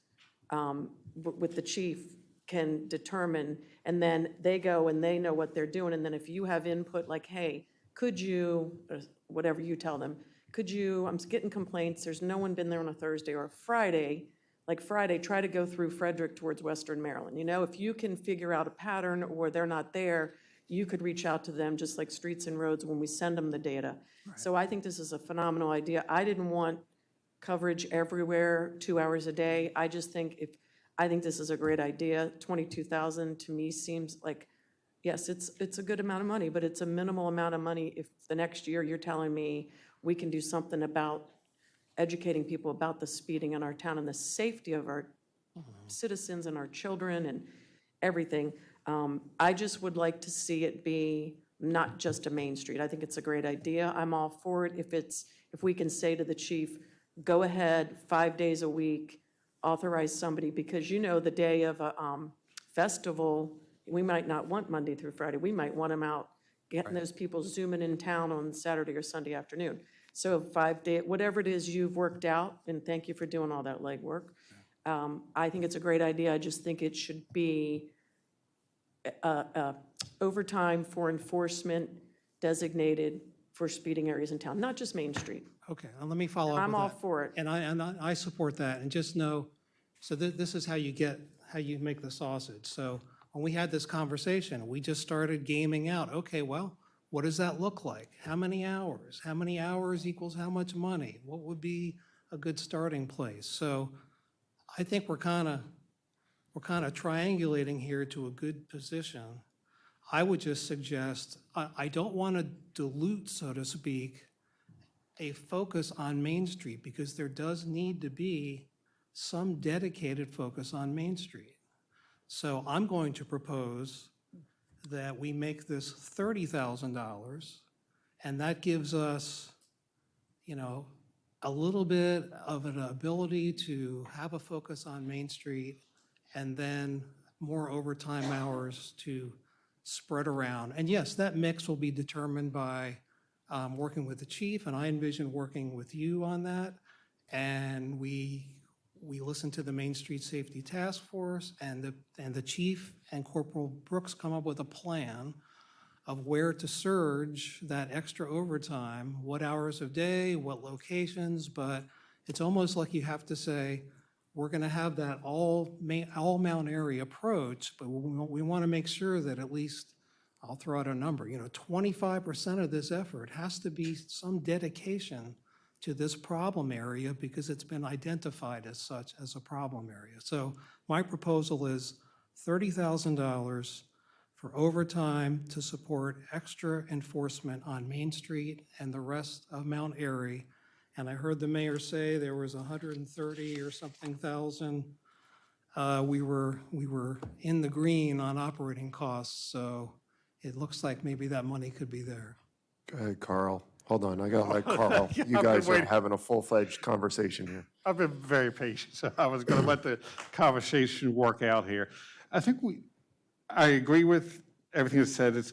with the chief, can determine, and then they go and they know what they're doing, and then if you have input like, hey, could you, or whatever you tell them, could you, I'm getting complaints, there's no one been there on a Thursday or a Friday, like Friday, try to go through Frederick towards Western Maryland. You know, if you can figure out a pattern or they're not there, you could reach out to them, just like Streets and Roads when we send them the data. So I think this is a phenomenal idea. I didn't want coverage everywhere, 2 hours a day. I just think I think this is a great idea. 22,000 to me seems like, yes, it's a good amount of money, but it's a minimal amount of money if the next year you're telling me we can do something about educating people about the speeding in our town and the safety of our citizens and our children and everything. I just would like to see it be not just a Main Street. I think it's a great idea. I'm all for it if we can say to the chief, go ahead, 5 days a week, authorize somebody, because you know the day of a festival, we might not want Monday through Friday. We might want them out getting those people zooming in town on Saturday or Sunday afternoon. So 5 day, whatever it is you've worked out, and thank you for doing all that legwork. I think it's a great idea. I just think it should be overtime for enforcement designated for speeding areas in town, not just Main Street. Okay, let me follow up with I'm that. all for it. And I support that, and just know, so this is how you make the sausage. So when we had this conversation, we just started gaming out, okay, well, what does that look like? How many hours? How many hours equals how much money? What would be a good starting place? So I think we're kind of triangulating here to a good position. I would just suggest, I don't want to dilute, so to speak, a focus on Main Street, because there does need to be some dedicated focus on Main Street. So I'm going to propose that we make this $30,000, and that gives us, you know, a little bit of an ability to have a focus on Main Street, and then more overtime hours to spread around. And yes, that mix will be determined by working with the chief, and I envision working with you on that. And we listen to the Main Street Safety Task Force, and the chief and Corporal Brooks come up with a plan of where to surge that extra overtime, what hours of day, what locations, but it's almost like you have to say, we're going to have that all Mount Airy approach, but we want to make sure that at least, I'll throw out a number, 25% of this effort has to be some dedication to this problem area because it's been identified as such as a problem area. So my proposal is $30,000 for overtime to support extra enforcement on Main Street and the rest of Mount Airy. And I heard the mayor say there was 130 or something thousand. We were in the green on operating costs, so it looks like maybe that money could be there. Go ahead, Carl. Hold on, I gotta let Carl. You guys are having a full-fledged conversation here. I've been very patient, so I was going to let the conversation work out here. I think I agree with everything that's said,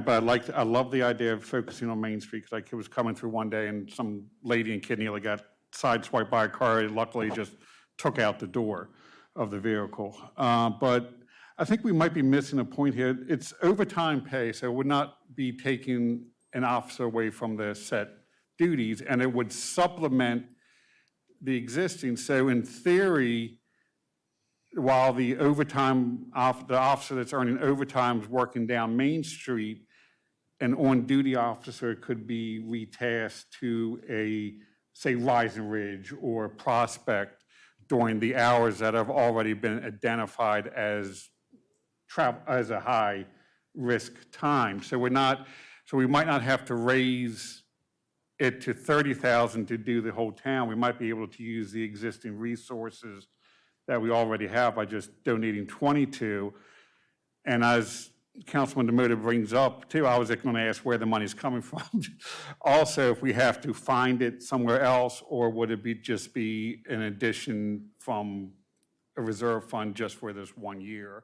but I love the idea of focusing on Main Street, because I was coming through one day and some lady in Kid Neely got sideswiped by a car, and luckily just took out the door of the vehicle. But I think we might be missing a point here. It's overtime pay, so it would not be taking an officer away from their set duties, and it would supplement the existing. So in theory, while the officer that's earning overtime is working down Main Street, an on-duty officer could be retasked to a, say, Rising Ridge or Prospect during the hours that have already been identified as a high-risk time. So we might not have to raise it to 30,000 to do the whole town. We might be able to use the existing resources that we already have by just donating 22. And as Councilman DeMotta brings up too, I was going to ask where the money's coming from. Also, if we have to find it somewhere else, or would it just be an addition from a reserve fund just for this 1 year.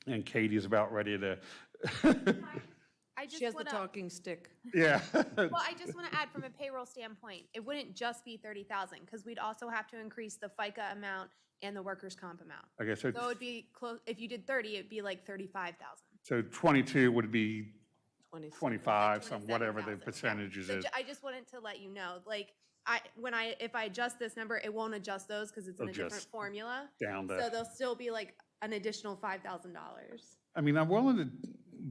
And Katie's about ready to, I just She has the wanna- talking stick. yeah. Well, I just want to add from a payroll standpoint, it wouldn't just be 30,000 because we'd also have to increase the FICA amount and the workers' comp amount. Okay, so, So it'd be close, if you did 30, it'd be like 35,000. so 22 would be 27. 25, some, whatever the 27,000, yeah. percentages So is. I just wanted to let you know, like, if I adjust this number, it won't adjust those because it's in a It'll different just formula. down to- So they'll still be like an additional $5,000. I mean, I'm willing to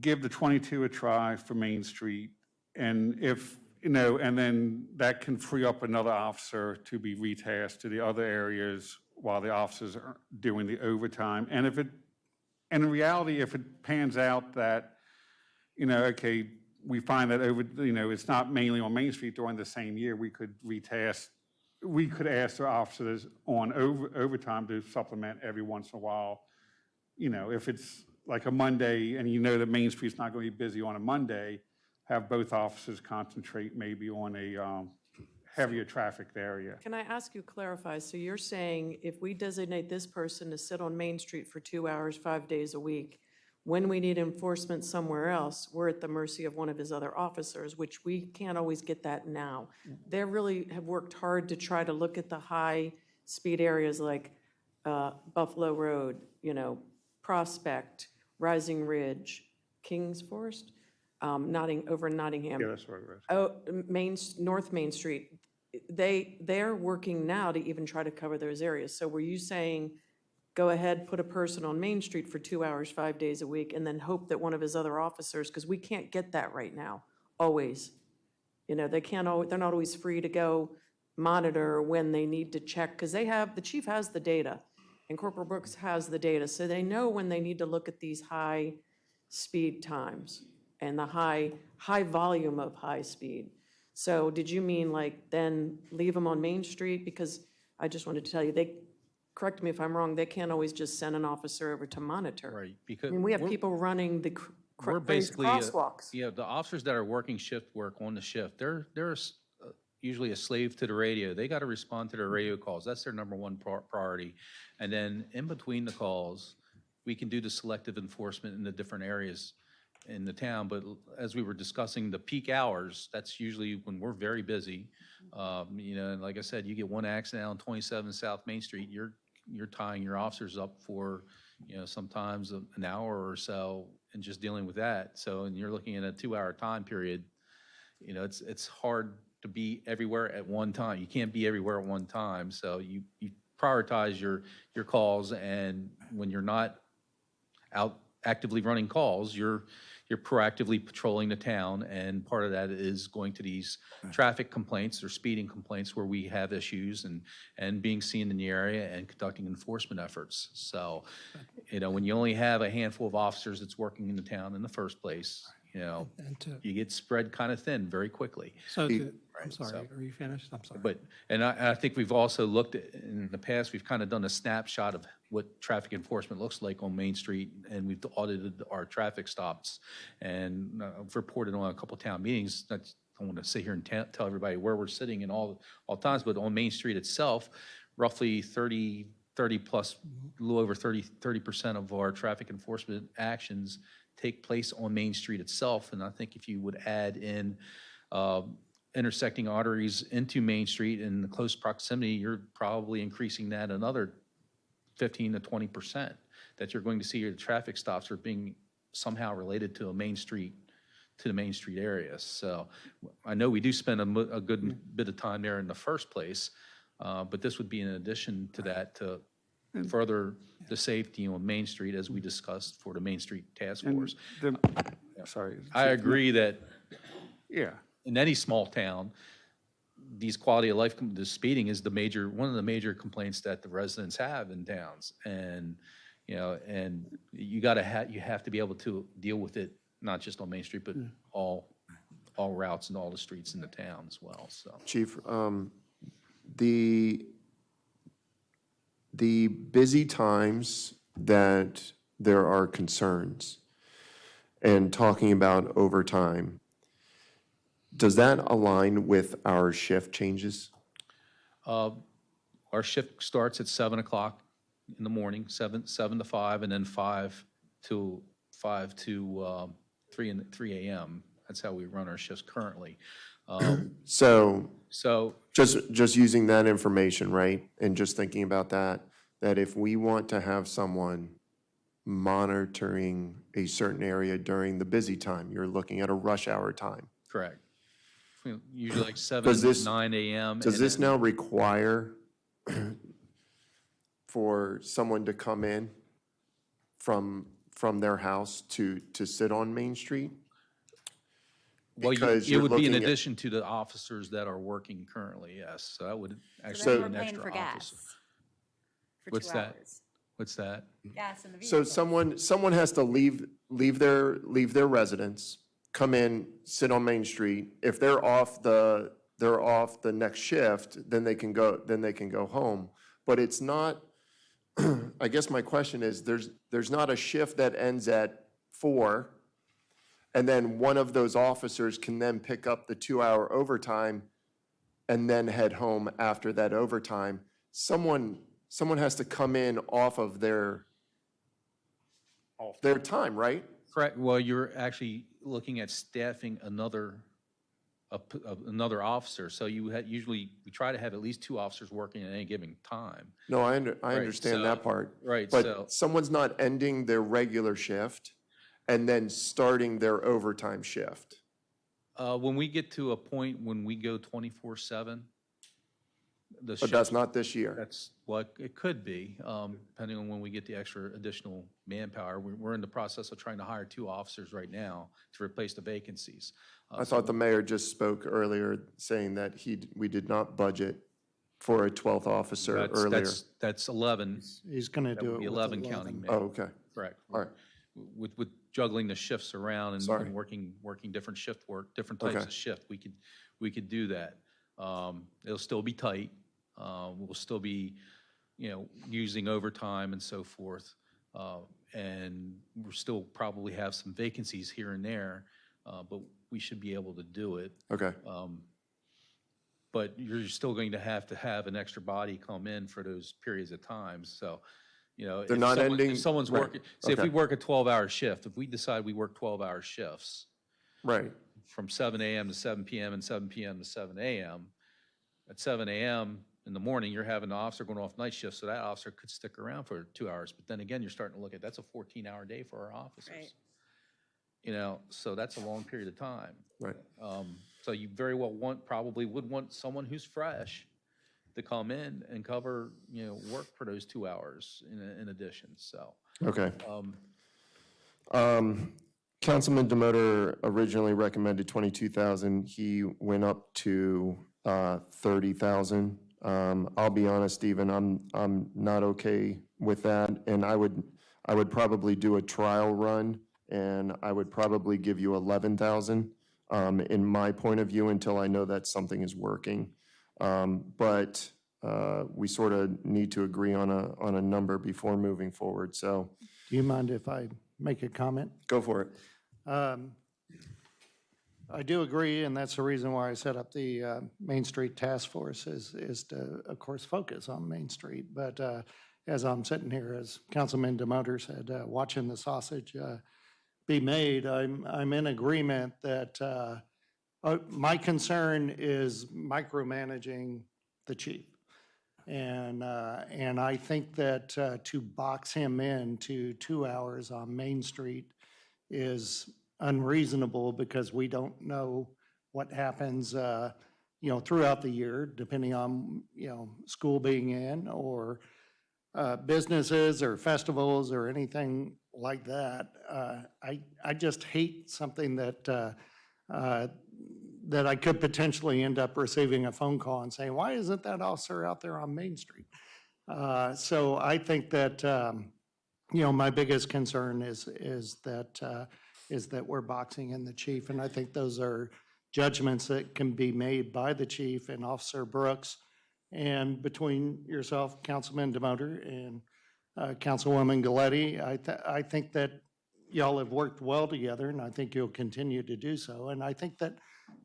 give the 22 a try for Main Street, and if, you know, and then that can free up another officer to be retasked to the other areas while the officers are doing the overtime. And if it, and in reality, if it pans out that, you know, okay, we find that it's not mainly on Main Street during the same year, we could retask, we could ask the officers on overtime to supplement every once in a while. You know, if it's like a Monday and you know that Main Street's not going to be busy on a Monday, have both officers concentrate maybe on a heavier trafficked area. Can I ask you to clarify? So you're saying if we designate this person to sit on Main Street for 2 hours, 5 days a week, when we need enforcement somewhere else, we're at the mercy of one of his other officers, which we can't always get that now. They really have worked hard to try to look at the high-speed areas like Buffalo Road, you know, Prospect, Rising Ridge, Kings Forest, over in Nottingham. Yeah, that's what it was. North Main Street. They're working now to even try to cover those areas. So were you saying, go ahead, put a person on Main Street for 2 hours, 5 days a week, and then hope that one of his other officers, because we can't get that right now, always. You know, they're not always free to go monitor when they need to check, because the chief has the data, and Corporal Brooks has the data, so they know when they need to look at these high speed times and the high volume of high speed. So did you mean like then leave them on Main Street? Because I just wanted to tell you, correct me if I'm wrong, they can't always just send an officer over to monitor. Right, I because. mean, we have we're- people running the We're these basically, crosswalks. yeah, the officers that are working shift work on the shift, they're usually a slave to the radio. They got to respond to their radio calls. That's their number one priority. And then in between the calls, we can do the selective enforcement in the different areas in the town. But as we were discussing the peak hours, that's usually when we're very busy. You know, and like I said, you get one accident on 27 South Main Street, you're tying your officers up for, you know, sometimes an hour or so and just dealing with that. So, and you're looking at a 2-hour time period, you know, it's hard to be everywhere at one time. You can't be everywhere at one time. So you prioritize your calls, and when you're not out actively running calls, you're proactively patrolling the town, and part of that is going to these traffic complaints or speeding complaints where we have issues and being seen in the area and conducting enforcement efforts. So, you know, when you only have a handful of officers that's working in the town in the first place, you know, you get spread kind of thin very quickly. So, I'm Right, sorry, so- are you finished? I'm sorry. But, and I think we've also looked at, in the past, we've kind of done a snapshot of what traffic enforcement looks like on Main Street, and we've audited our traffic stops, and I've reported on a couple town meetings. I don't want to sit here and tell everybody where we're sitting in all times, but on Main Street itself, roughly 30 plus, a little over 30% of our traffic enforcement actions take place on Main Street itself. And I think if you would add in intersecting arteries into Main Street in the close proximity, you're probably increasing that another 15 to 20%, that you're going to see your traffic stops are being somehow related to the Main Street area. So I know we do spend a good bit of time there in the first place, but this would be in addition to that to further the safety on Main Street, as we discussed for the Main Street Task Force. Sorry. I agree that Yeah. in any small town, these quality of life, the speeding is one of the major complaints that the residents have in towns. And, you know, and you have to be able to deal with it, not just on Main Street, but all routes and all the streets in the town as well, so. Chief, the busy times that there are concerns and talking about overtime, does that align with our shift changes? Our shift starts at 7 o'clock in the morning, 7 to 5, and then 5 to 3 a.m. That's how we run our shifts currently. So So, just using that information, right, and just thinking about that if we want to have someone monitoring a certain area during the busy time, you're looking at a rush hour time. correct. Usually like 7 Does to this- 9 a.m. Does and this then- now require for someone to come in from their house to sit on Main Street? Well, Because it you're would be in looking at- addition to the officers that are working currently, yes. So that would So actually then be we're an paying extra for officer. gas for What's 2 that? hours. What's that? Gas in the So vehicle. someone has to leave their residence, come in, sit on Main Street. If they're off the next shift, then they can go home. But it's not, I guess my question is, there's not a shift that ends at 4, and then one of those officers can then pick up the 2-hour overtime and then head home after that overtime. Someone has to come in off of their time, right? Correct. Well, you're actually looking at staffing another officer. So usually, we try to have at least 2 officers working at any given time. No, I understand that so- part. right, so- But someone's not ending their regular shift and then starting their overtime shift. When we get to a point when we go 24/7, the But that's shift, not this year. that's what it could be, depending on when we get the extra additional manpower. We're in the process of trying to hire 2 officers right now to replace the vacancies. I thought the mayor just spoke earlier saying that we did not budget for a 12th officer earlier. That's 11. He's going to That do would it be with 11 counting me. Oh, okay. Correct. All right. With juggling the shifts around Sorry. and working different shift work, different types Okay. of shift, we could do that. It'll still be tight. We'll still be, using overtime and so forth. And we'll still probably have some vacancies here and there, but we should be able to do it. Okay. But you're still going to have an extra body come in for those periods of time, so, They're if not ending- if someone's right, working, say if we okay. work a 12-hour shift, if we decide we work 12-hour shifts Right. from 7 a.m. to 7 p.m. and 7 p.m. to 7 a.m., at 7 a.m. in the morning, you're having an officer going off night shift, so that officer could stick around for 2 hours. But then again, you're starting to look at, that's a 14-hour day for our officers. Right. So that's a long period of time. Right. So you very well probably would want someone who's fresh to come in and cover, work for those 2 hours in addition, so. Okay. Councilman Demoter originally recommended 22,000. He went up to 30,000. I'll be honest, Stephen, I'm not okay with that, and I would probably do a trial run, and I would probably give you 11,000 in my point of view until I know that something is working. But we sort of need to agree on a number before moving forward. So Do you mind if I make a comment? go for it. I do agree, and that's the reason why I set up the Main Street Task Force is to, of course, focus on Main Street. But as I'm sitting here, as Councilman Demoter said, watching the sausage be made, I'm in agreement that my concern is micromanaging the chief. And I think that to box him in to 2 hours on Main Street is unreasonable because we don't know what happens, throughout the year, depending on, school being in or businesses or festivals or anything like that. I just hate something that I could potentially end up receiving a phone call and saying, why isn't that officer out there on Main Street? So I think that, my biggest concern is that we're boxing in the chief. And I think those are judgments that can be made by the chief and Officer Brooks. And between yourself, Councilman Demoter, and Councilwoman Galletti, I think that y'all have worked well together, and I think you'll continue to do so. And I think that,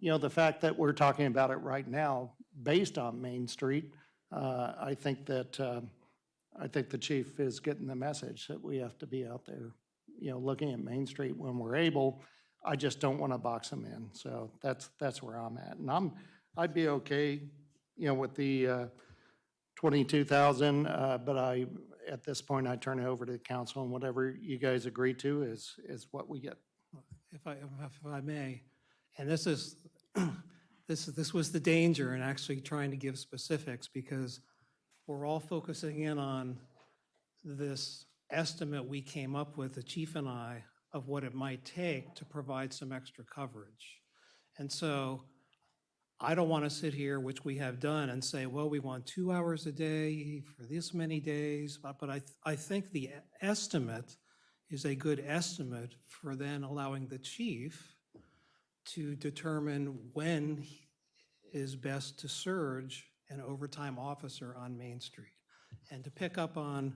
the fact that we're talking about it right now, based on Main Street, I think that I think the chief is getting the message that we have to be out there, looking at Main Street when we're able. I just don't want to box them in. So that's where I'm at. And I'd be okay, with the 22,000, but at this point, I turn it over to the council, and whatever you guys agree to is what we get. If I may, and this is, this was the danger in actually trying to give specifics, because we're all focusing in on this estimate we came up with, the chief and I, of what it might take to provide some extra coverage. And so I don't want to sit here, which we have done, and say, well, we want 2 hours a day for this many days. But I think the estimate is a good estimate for then allowing the chief to determine when is best to surge an overtime officer on Main Street. And to pick up on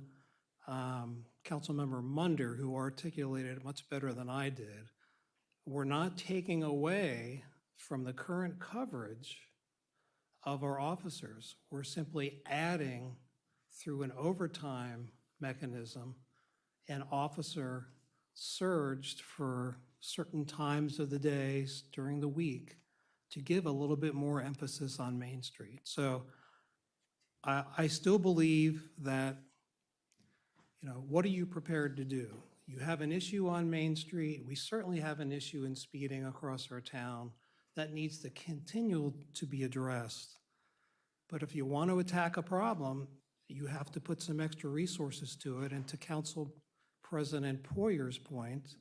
Councilmember Munder, who articulated it much better than I did, we're not taking away from the current coverage of our officers. We're simply adding, through an overtime mechanism, an officer surged for certain times of the days during the week to give a little bit more emphasis on Main Street. So I still believe that, what are you prepared to do? You have an issue on Main Street. We certainly have an issue in speeding across our town that needs to continue to be addressed. But if you want to attack a problem, you have to put some extra resources to it. And to Council President Poyer's point,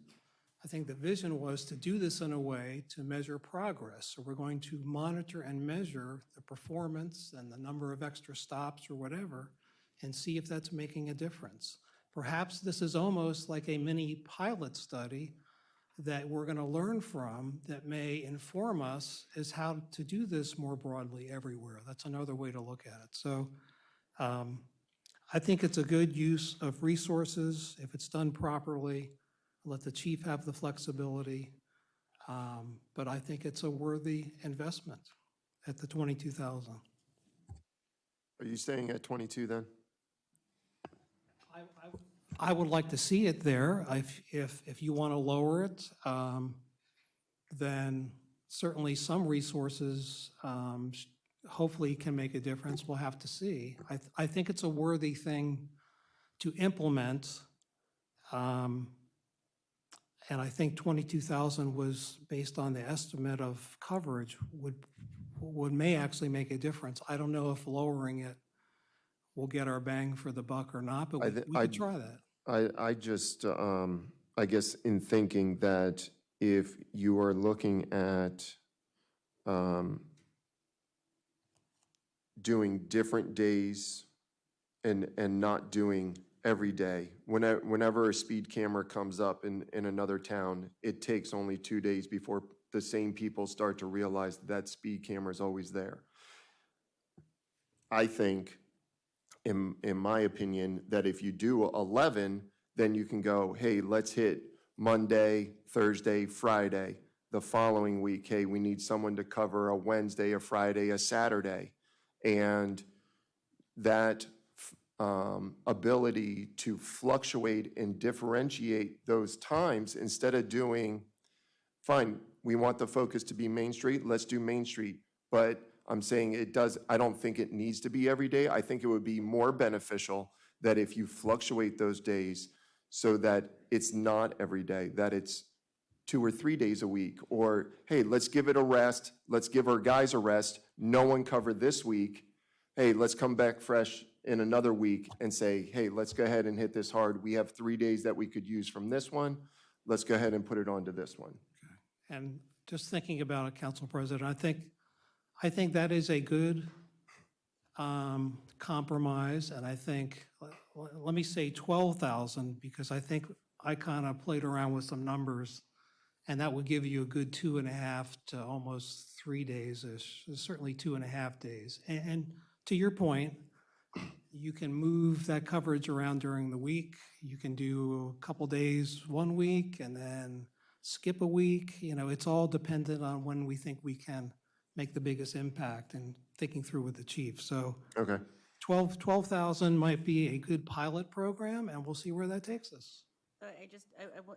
I think the vision was to do this in a way to measure progress. So we're going to monitor and measure the performance and the number of extra stops or whatever, and see if that's making a difference. Perhaps this is almost like a mini pilot study that we're going to learn from that may inform us as how to do this more broadly everywhere. That's another way to look at it. So I think it's a good use of resources if it's done properly. Let the chief have the flexibility. But I think it's a worthy investment at the 22,000. Are you staying at 22 then? I would like to see it there. If you want to lower it, then certainly some resources hopefully can make a difference. We'll have to see. I think it's a worthy thing to implement. And I think 22,000 was based on the estimate of coverage may actually make a difference. I don't know if lowering it will get our bang for the buck or not, but we could try that. I just, I guess in thinking that if you are looking at doing different days and not doing every day, whenever a speed camera comes up in another town, it takes only 2 days before the same people start to realize that speed camera is always there. I think, in my opinion, that if you do 11, then you can go, hey, let's hit Monday, Thursday, Friday. The following week, hey, we need someone to cover a Wednesday, a Friday, a Saturday. And that ability to fluctuate and differentiate those times instead of doing, fine, we want the focus to be Main Street, let's do Main Street. But I'm saying I don't think it needs to be every day. I think it would be more beneficial that if you fluctuate those days so that it's not every day, that it's 2 or 3 days a week, or hey, let's give it a rest. Let's give our guys a rest. No one covered this week. Hey, let's come back fresh in another week and say, hey, let's go ahead and hit this hard. We have 3 days that we could use from this one. Let's go ahead and put it onto this one. Okay. And just thinking about it, Council President, I think that is a good compromise, and I think, let me say 12,000, because I think I kind of played around with some numbers, and that would give you a good 2.5 to almost 3 days-ish, certainly 2.5 days. And to your point, you can move that coverage around during the week. You can do a couple days 1 week and then skip a week. It's all dependent on when we think we can make the biggest impact and thinking through with the chief. So Okay. 12,000 might be a good pilot program, and we'll see where that takes us. But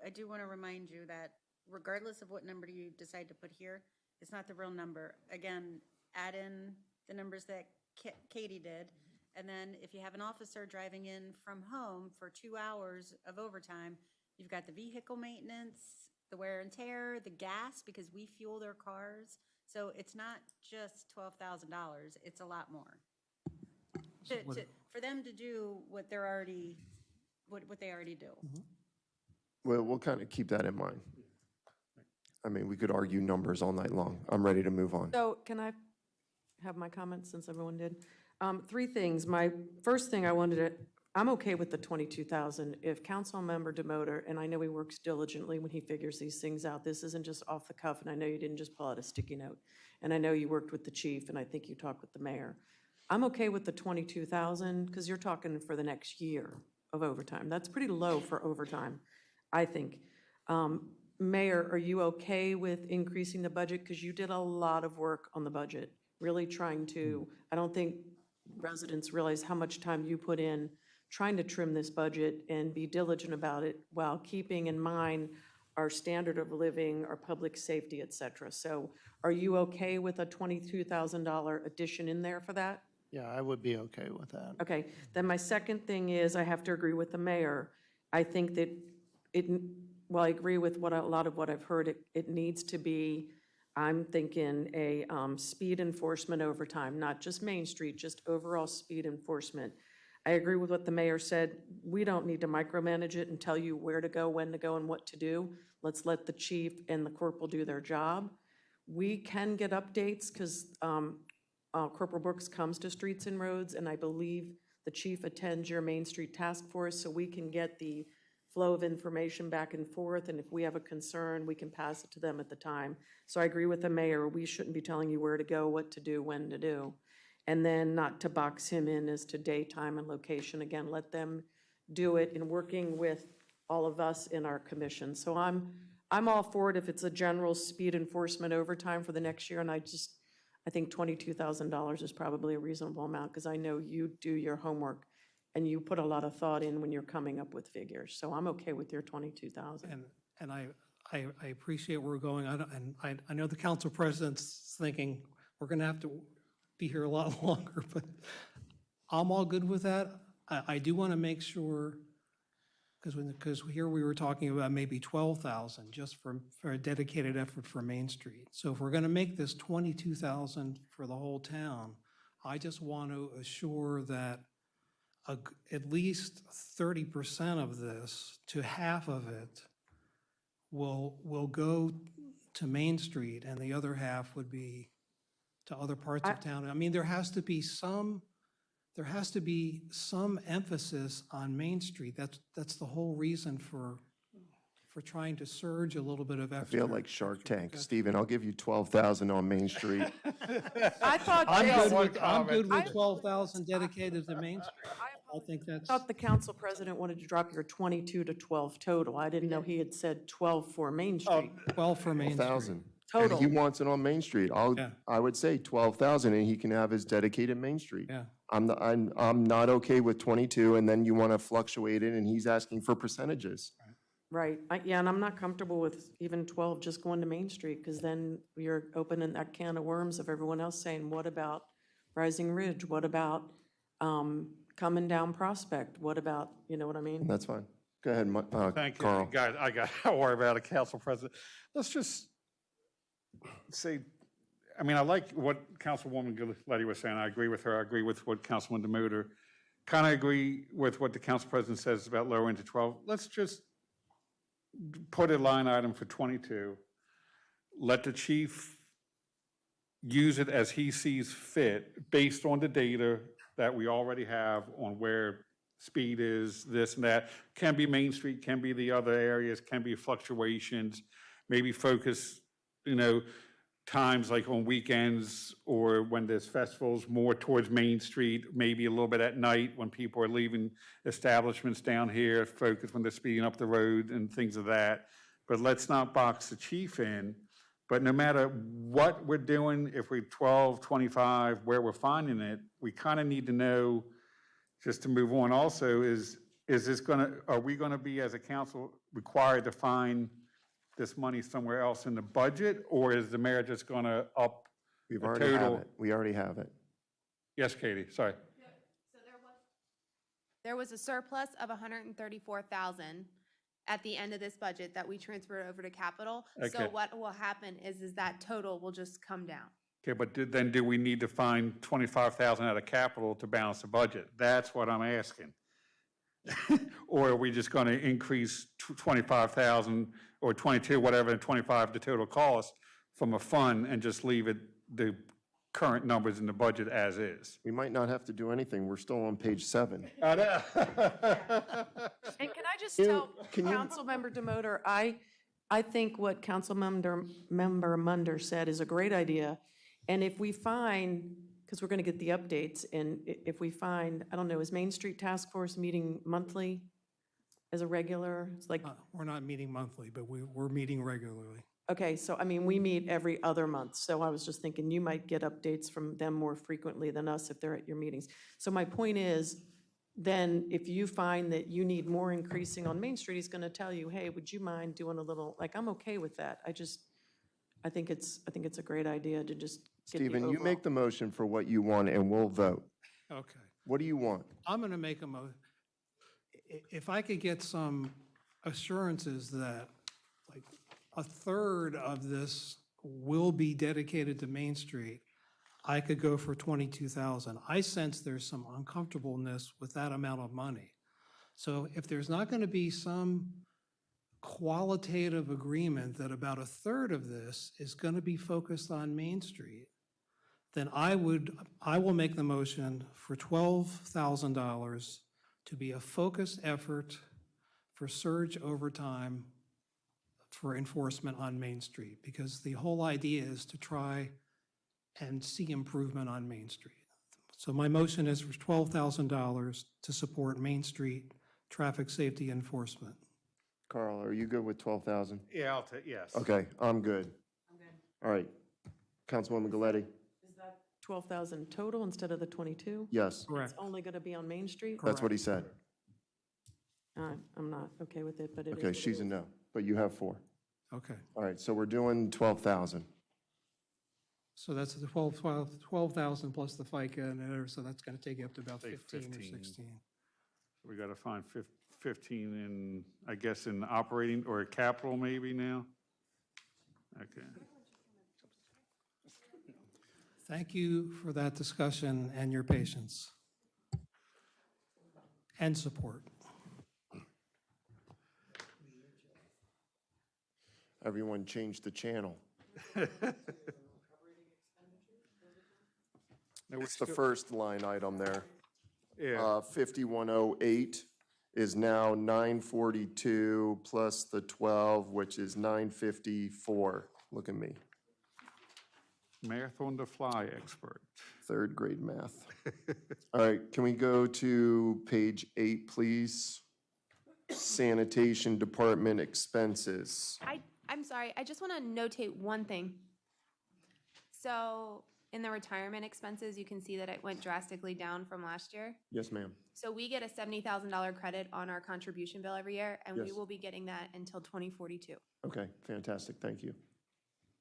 I do want to remind you that regardless of what number you decide to put here, it's not the real number. Again, add in the numbers that Katie did, and then if you have an officer driving in from home for 2 hours of overtime, you've got the vehicle maintenance, the wear and tear, the gas, because we fuel their cars. So it's not just $12,000, it's a lot more. For them to do what they're already, what they already do. Well, we'll kind of keep that in mind. I mean, we could argue numbers all night long. I'm ready to move on. So can I have my comments since everyone did? 3 things. My first thing I'm okay with the 22,000. If Councilmember Demoter, and I know he works diligently when he figures these things out, this isn't just off the cuff, and I know you didn't just pull out a sticky note. And I know you worked with the chief, and I think you talked with the mayor. I'm okay with the 22,000 because you're talking for the next year of overtime. That's pretty low for overtime, I think. Mayor, are you okay with increasing the budget? Because you did a lot of work on the budget, really trying to, I don't think residents realize how much time you put in trying to trim this budget and be diligent about it while keeping in mind our standard of living, our public safety, et cetera. So are you okay with a $22,000 addition in there for that? Yeah, I would be okay with that. Okay, then my second thing is, I have to agree with the mayor. I think that I agree with a lot of what I've heard, it needs to be, I'm thinking a speed enforcement overtime, not just Main Street, just overall speed enforcement. I agree with what the mayor said. We don't need to micromanage it and tell you where to go, when to go, and what to do. Let's let the chief and the corporal do their job. We can get updates because Corporal Brooks comes to Streets and Roads, and I believe the chief attends your Main Street Task Force, so we can get the flow of information back and forth, and if we have a concern, we can pass it to them at the time. So I agree with the mayor, we shouldn't be telling you where to go, what to do, when to do. And then not to box him in as to daytime and location. Again, let them do it in working with all of us in our commission. So I'm all for it if it's a general speed enforcement overtime for the next year, and I think $22,000 is probably a reasonable amount, because I know you do your homework and you put a lot of thought in when you're coming up with figures. So I'm okay with your 22,000. And I appreciate where we're going. I know the council president's thinking, we're going to have to be here a lot longer, but I'm all good with that. I do want to make sure, because here we were talking about maybe 12,000 just for a dedicated effort for Main Street. So if we're going to make this 22,000 for the whole town, I just want to assure that at least 30% of this to half of it will go to Main Street, and the other half would be to other parts of town. I mean, there has to be some emphasis on Main Street. That's the whole reason for trying to surge a little bit of I extra. feel like Shark Tank. Stephen, I'll give you 12,000 on Main Street. I thought I'm good with 12,000 dedicated to Main Street. I think that's. I thought the council president wanted to drop your 22 to 12 total. I didn't know he had said 12 for Main Street. 12 for Main Street. 12,000. Total. And he wants it on Main Street. I would say 12,000, and he can have his dedicated Main Street. Yeah. I'm not okay with 22, and then you want to fluctuate it, and he's asking for percentages. Right, yeah, and I'm not comfortable with even 12 just going to Main Street, because then you're opening that can of worms of everyone else saying, what about Rising Ridge? What about coming down Prospect? What about, you know what I mean? That's fine. Go ahead, Thank you. Carl. I got to worry about a council president. Let's just say, I mean, I like what Councilwoman Galetti was saying. I agree with her. I agree with what Councilman Demoter. Kind of agree with what the council president says about lowering to 12. Let's just put a line item for 22. Let the chief use it as he sees fit based on the data that we already have on where speed is, this and that. Can be Main Street, can be the other areas, can be fluctuations. Maybe focus, times like on weekends or when there's festivals more towards Main Street, maybe a little bit at night when people are leaving establishments down here, focus when they're speeding up the road and things of that. But let's not box the chief in. But no matter what we're doing, if we're 12, 25, where we're finding it, we kind of need to know just to move on also, is this are we gonna be, as a council, required to find this money somewhere else in the budget, or is the mayor just gonna up We've the already have total? it. We already have it. Yes, Katie, sorry. So there was a surplus of 134,000 at the end of this budget that we transferred over to capital. So Okay. what will happen is that total will just come down. Okay, but then do we need to find 25,000 out of capital to balance the budget? That's what I'm asking. Or are we just going to increase 25,000 or 22, whatever, and 25 the total cost from a fund and just leave it, the current numbers in the budget as is? We might not have to do anything. We're still on page 7. And can I just tell Councilmember Demoter, I think what Councilmember Munder said is a great idea. And if we find, because we're going to get the updates, and if we find, I don't know, is Main Street Task Force meeting monthly as a regular? It's like, We're not meeting monthly, but we're meeting regularly. okay, so I mean, we meet every other month. So I was just thinking you might get updates from them more frequently than us if they're at your meetings. So my point is, then if you find that you need more increasing on Main Street, he's going to tell you, hey, would you mind doing a little, like, I'm okay with that. I think it's a great idea to just get the Stephen, you overall. make the motion for what you want, and we'll vote. Okay. What do you want? I'm going to make if I could get some assurances that like a third of this will be dedicated to Main Street, I could go for 22,000. I sense there's some uncomfortableness with that amount of money. So if there's not going to be some qualitative agreement that about a third of this is going to be focused on Main Street, then I will make the motion for $12,000 to be a focused effort for surge overtime for enforcement on Main Street, because the whole idea is to try and see improvement on Main Street. So my motion is for $12,000 to support Main Street traffic safety enforcement. Carl, are you good with 12,000? Yeah, I'll take, yes. Okay, I'm good. All right. Councilwoman Galetti? Is that 12,000 total instead of the 22? Yes, Correct. It's only going to be on Main Street? that's what he said. I'm not okay with it, but it is. Okay, what it she's a is. no, but you have 4. Okay. All right, so we're doing 12,000. So that's the 12,000 plus the FICA and everything, so that's going to take you up to about Say 15 or 15. 16. We got to find 15 in, I guess, in operating or capital maybe now? Okay. Thank you for that discussion and your patience and support. Everyone change the channel. It's the first line item there. Yeah, 5108 is now 942 plus the 12, which is 954. Look at me, math on the fly expert. 3rd grade math. All right, can we go to page 8, please? Sanitation Department expenses. I'm sorry, I just want to notate one thing. So in the retirement expenses, you can see that it went drastically down from last year. Yes, ma'am. So we get a $70,000 credit on our contribution bill every year, and we Yes. will be getting that until 2042. Okay, fantastic, thank you.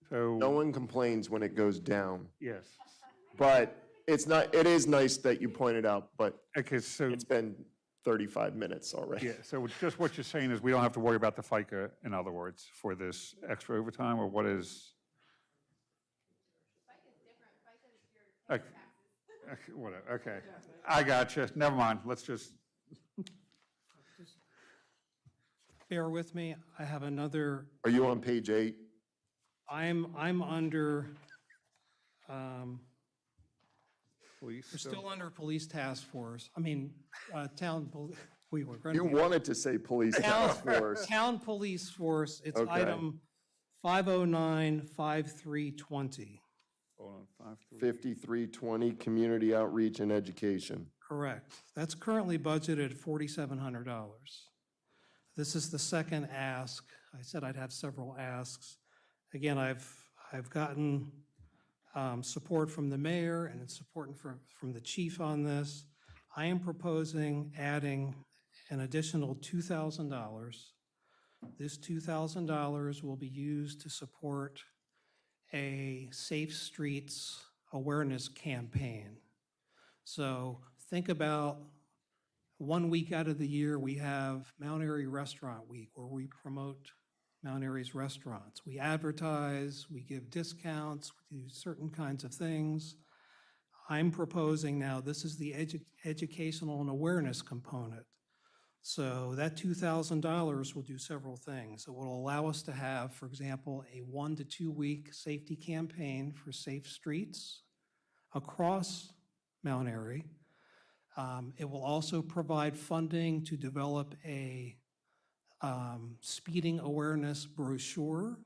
So, No one complains when it goes down, yes. but it is nice that you pointed out, but Okay, so, it's been 35 minutes already. yeah, so just what you're saying is we don't have to worry about the FICA, in other words, for this extra overtime, or what is? Okay, whatever, okay. I got you. Never mind. Let's just, Bear with me, I have another, Are you on page 8? I'm under, police. we're still under police task force, town, we were going You to. wanted to say police task force. Town police force, it's Okay. item 509-5320. Hold on, 5, 3. 5320, community outreach and education. Correct. That's currently budgeted at $4,700. This is the second ask. I said I'd have several asks. Again, I've gotten support from the mayor and support from the chief on this. I am proposing adding an additional $2,000. This $2,000 will be used to support a Safe Streets awareness campaign. So think about 1 week out of the year, we have Mount Airy Restaurant Week, where we promote Mount Airy's restaurants. We advertise, we give discounts, we do certain kinds of things. I'm proposing now, this is the educational and awareness component. So that $2,000 will do several things. It will allow us to have, for example, a 1 to 2 week safety campaign for safe streets across Mount Airy. It will also provide funding to develop a speeding awareness brochure.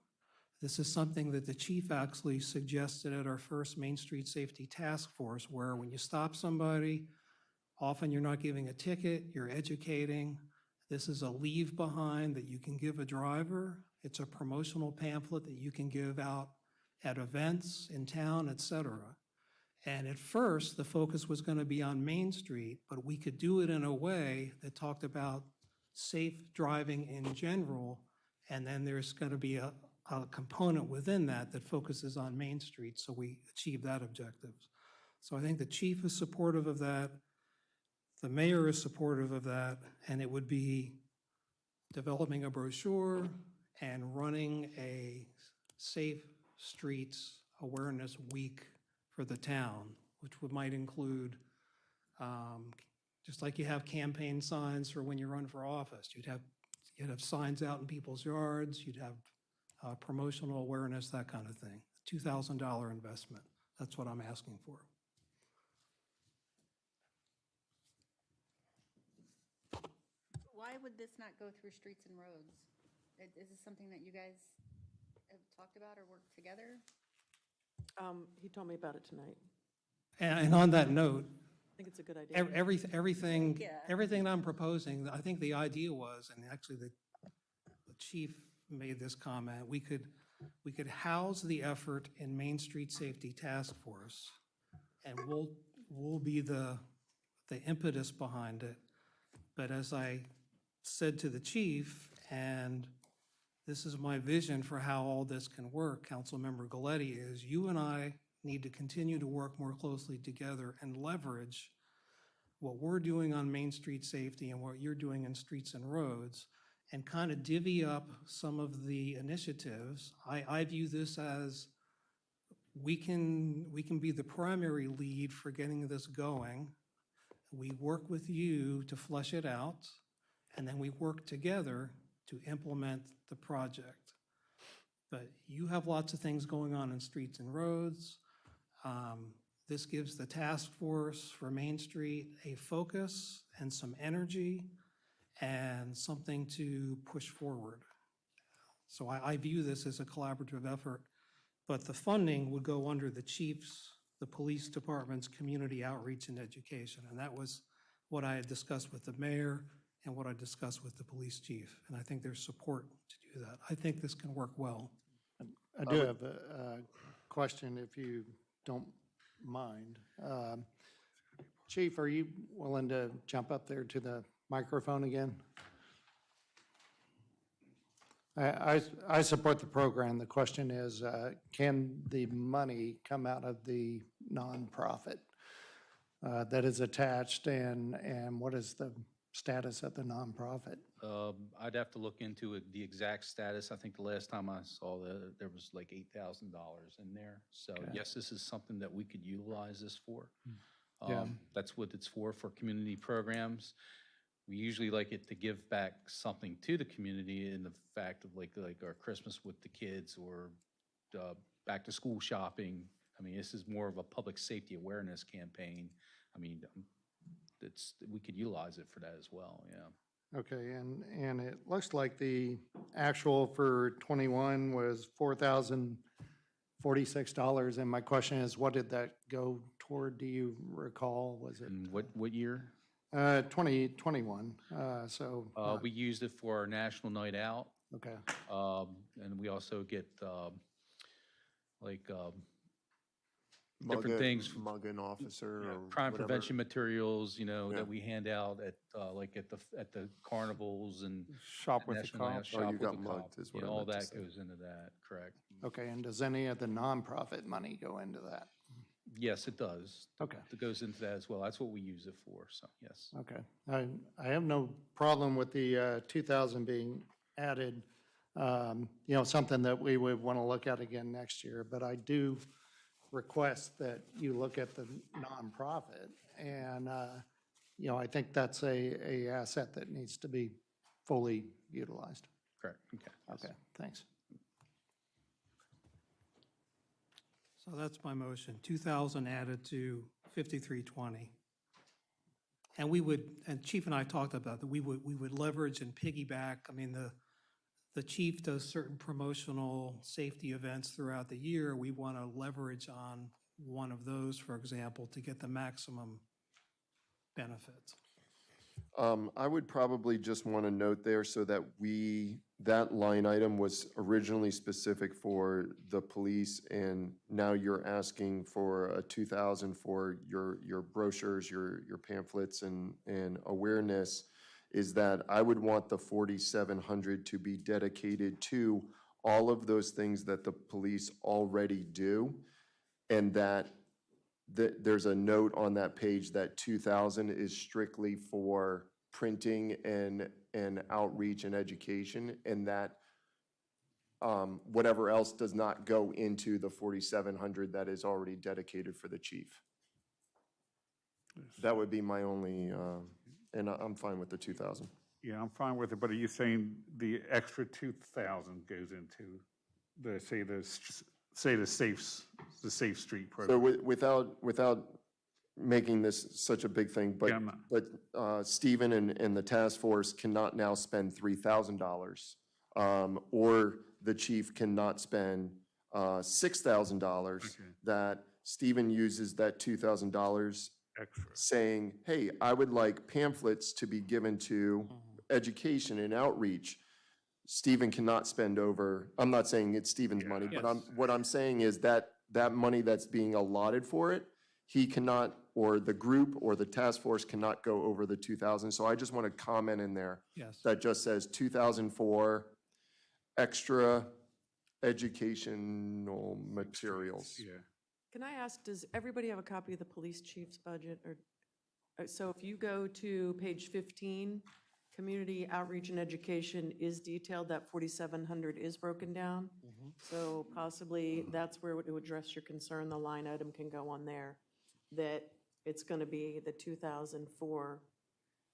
This is something that the chief actually suggested at our first Main Street Safety Task Force, where when you stop somebody, often you're not giving a ticket, you're educating. This is a leave behind that you can give a driver. It's a promotional pamphlet that you can give out at events in town, et cetera. And at first, the focus was going to be on Main Street, but we could do it in a way that talked about safe driving in general, and then there's going to be a component within that that focuses on Main Street, so we achieve that objective. So I think the chief is supportive of that, the mayor is supportive of that, and it would be developing a brochure and running a Safe Streets Awareness Week for the town, which might include, just like you have campaign signs for when you run for office, you'd have signs out in people's yards, you'd have promotional awareness, that kind of thing. $2,000 investment, that's what I'm asking for. Why would this not go through streets and roads? Is this something that you guys have talked about or worked together? He told me about it tonight. And on that note, I think it's a good idea. everything Yeah. I'm proposing, I think the idea was, and actually the chief made this comment, we could house the effort in Main Street Safety Task Force, and we'll be the impetus behind it. But as I said to the chief, and this is my vision for how all this can work, Councilmember Galletti, is you and I need to continue to work more closely together and leverage what we're doing on Main Street safety and what you're doing in streets and roads, and kind of divvy up some of the initiatives. I view this as we can be the primary lead for getting this going. We work with you to flesh it out, and then we work together to implement the project. But you have lots of things going on in streets and roads. This gives the task force for Main Street a focus and some energy and something to push forward. So I view this as a collaborative effort, but the funding would go under the chief's, the police department's community outreach and education. And that was what I had discussed with the mayor and what I discussed with the police chief. And I think there's support to do that. I think this can work well. I do have a question, if you don't mind. Chief, are you willing to jump up there to the microphone again? I support the program. The question is, can the money come out of the nonprofit that is attached, and what is the status of the nonprofit? I'd have to look into it, the exact status. I think the last time I saw there was like $8,000 in there. So yes, this is something that we could utilize this for. That's what it's for community programs. We usually like it to give back something to the community in the fact of like our Christmas with the kids or back to school shopping. I mean, this is more of a public safety awareness campaign. I mean, we could utilize it for that as well, yeah. Okay, and it looks like the actual for 21 was $4,046, and my question is, what did that go toward? Do you recall? Was it? And what year? 2021, so. We used it for our National Night Out. Okay. And we also get different things. Mug an officer or Crime whatever. prevention materials, you know, Yeah. that we hand out at, like at the carnivals and. Shop with the National Night Out cops. Oh, Shop you with got the mugged Cop. is You what know, I all meant to that say. goes into that, correct? Okay, and does any of the nonprofit money go into that? Yes, it does. Okay. It goes into that as well. That's what we use it for, so, yes. Okay. I have no problem with the 2,000 being added, something that we would want to look at again next year. But I do request that you look at the nonprofit. And, I think that's a asset that needs to be fully utilized. Correct, okay. yes. Okay, thanks. So that's my motion, 2,000 added to 5320. And we would, and Chief and I talked about that, we would leverage and piggyback. I mean, the chief does certain promotional safety events throughout the year. We want to leverage on one of those, for example, to get the maximum benefits. I would probably just want to note there so that that line item was originally specific for the police, and now you're asking for a 2,000 for your brochures, your pamphlets and awareness, is that I would want the 4,700 to be dedicated to all of those things that the police already do, and that there's a note on that page that 2,000 is strictly for printing and outreach and education, and that whatever else does not go into the 4,700 that is already dedicated for the chief. That would be my only, and I'm fine with the 2,000. Yeah, I'm fine with it, but are you saying the extra 2,000 goes into the safe street So program? without making this such a big thing, Yeah, I'm not- but Stephen and the task force cannot now spend $3,000, or the chief cannot spend $6,000. Okay. That Stephen uses that $2,000 Extra. saying, hey, I would like pamphlets to be given to education and outreach. Stephen cannot spend over, I'm not saying it's Stephen's money, but what I'm saying is that money that's being allotted for it, he cannot, or the group or the task force cannot go over the 2,000. So I just want to comment in there. Yes. That just says 2,000 for extra educational materials. Yeah. Can I ask, does everybody have a copy of the police chief's budget? Or so if you go to page 15, community outreach and education is detailed, that 4,700 is broken down. So possibly that's where it would address your concern, the line item can go on there, that it's going to be the 2,000 for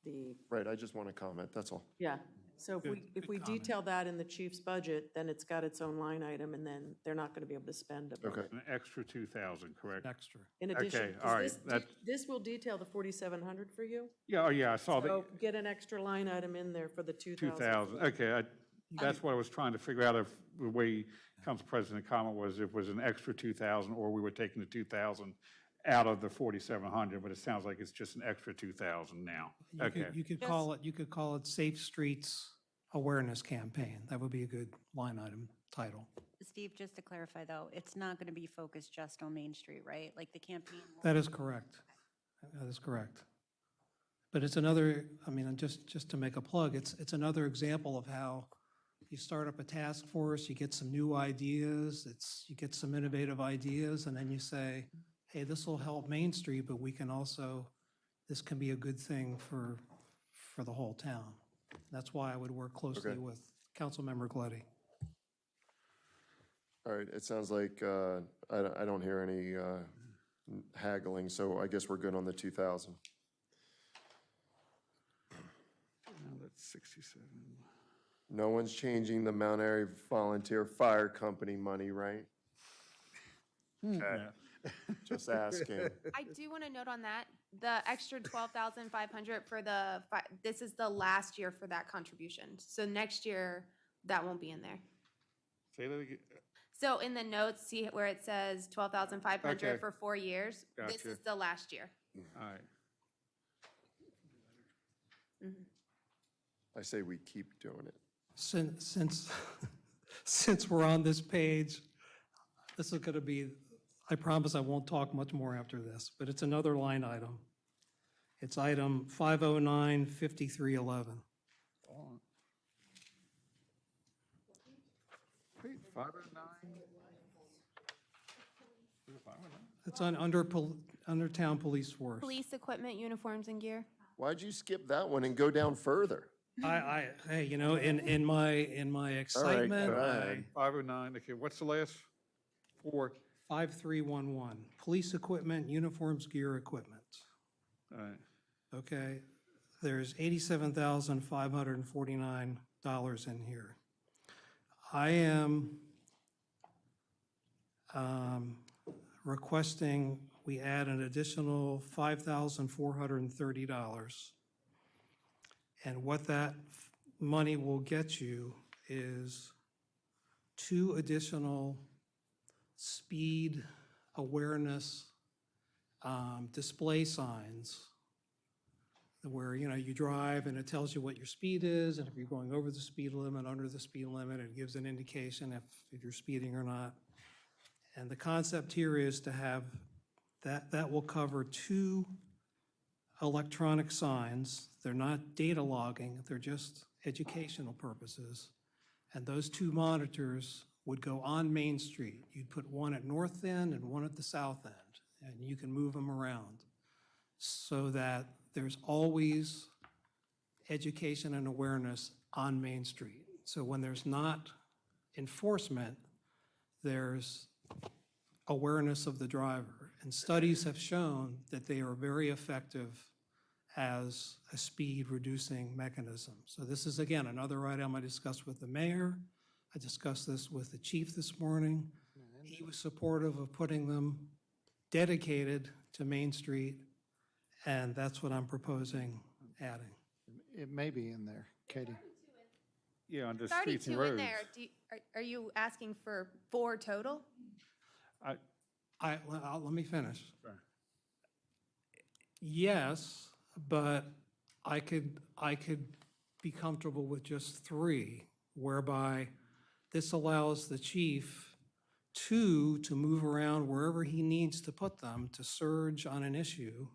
the, Right, I just want to comment, that's all. yeah. So if we detail that in the chief's budget, then it's got its own line item, and then they're not going to be able to spend above. Okay. An extra 2,000, correct? Extra. In addition, Okay, does all right, this will detail the 4,700 for you? Yeah, oh, yeah, I saw that. So get an extra line item in there for the 2,000. 2,000, okay, that's what I was trying to figure out, if the way Council President comment was, if it was an extra 2,000, or we were taking the 2,000 out of the 4,700, but it sounds like it's just an extra 2,000 now. Okay, You could call it Safe Streets Awareness Campaign. That would be a good line item title. Steve, just to clarify though, it's not going to be focused just on Main Street, right? Like the campaign. That is correct. That is correct. But it's another, I mean, just to make a plug, it's another example of how you start up a task force, you get some new ideas, you get some innovative ideas, and then you say, hey, this will help Main Street, but we can also, this can be a good thing for the whole town. That's why I would work closely Okay. with Councilmember Gleddy. All right, it sounds like I don't hear any haggling, so I guess we're good on the 2,000. now that's 67. No one's changing the Mount Airy Volunteer Fire Company money, right? Yeah. Just asking. I do want to note on that, the extra 12,500 for this is the last year for that contribution. So next year, that won't be in there. Say that again. So in the notes, see where it says 12,500 Okay. for 4 years? This Gotcha. is the last year. All right. I say we keep doing it. Since we're on this page, this is going to be I promise I won't talk much more after this, but it's another line item. It's item 509-5311. Wait, 509? It's under town police force. Police equipment, uniforms, and gear. Why'd you skip that one and go down further? Hey, you know, in my excitement, go ahead. 509, okay, what's the last four? 5311, police equipment, uniforms, gear, equipment. All right. Okay, there's $87,549 in here. I am requesting we add an additional $5,430. And what that money will get you is 2 additional speed awareness display signs where, you know, you drive and it tells you what your speed is, and if you're going over the speed limit, under the speed limit, it gives an indication if you're speeding or not. And the concept here is to have that will cover 2 electronic signs. They're not data logging, they're just educational purposes. And those 2 monitors would go on Main Street. You'd put one at north end and one at the south end, and you can move them around so that there's always education and awareness on Main Street. So when there's not enforcement, there's awareness of the driver. And studies have shown that they are very effective as a speed reducing mechanism. So this is, again, another item I discussed with the mayor. I discussed this with the chief this morning. He was supportive of putting them dedicated to Main Street, and that's what I'm proposing adding. It may be in there, Katie. Yeah, on the There's already streets and 2 in roads. there. Are you asking for 4 total? Let me finish. Sure. Yes, but I could be comfortable with just 3, whereby this allows the chief to move around wherever he needs to put them to surge on an issue.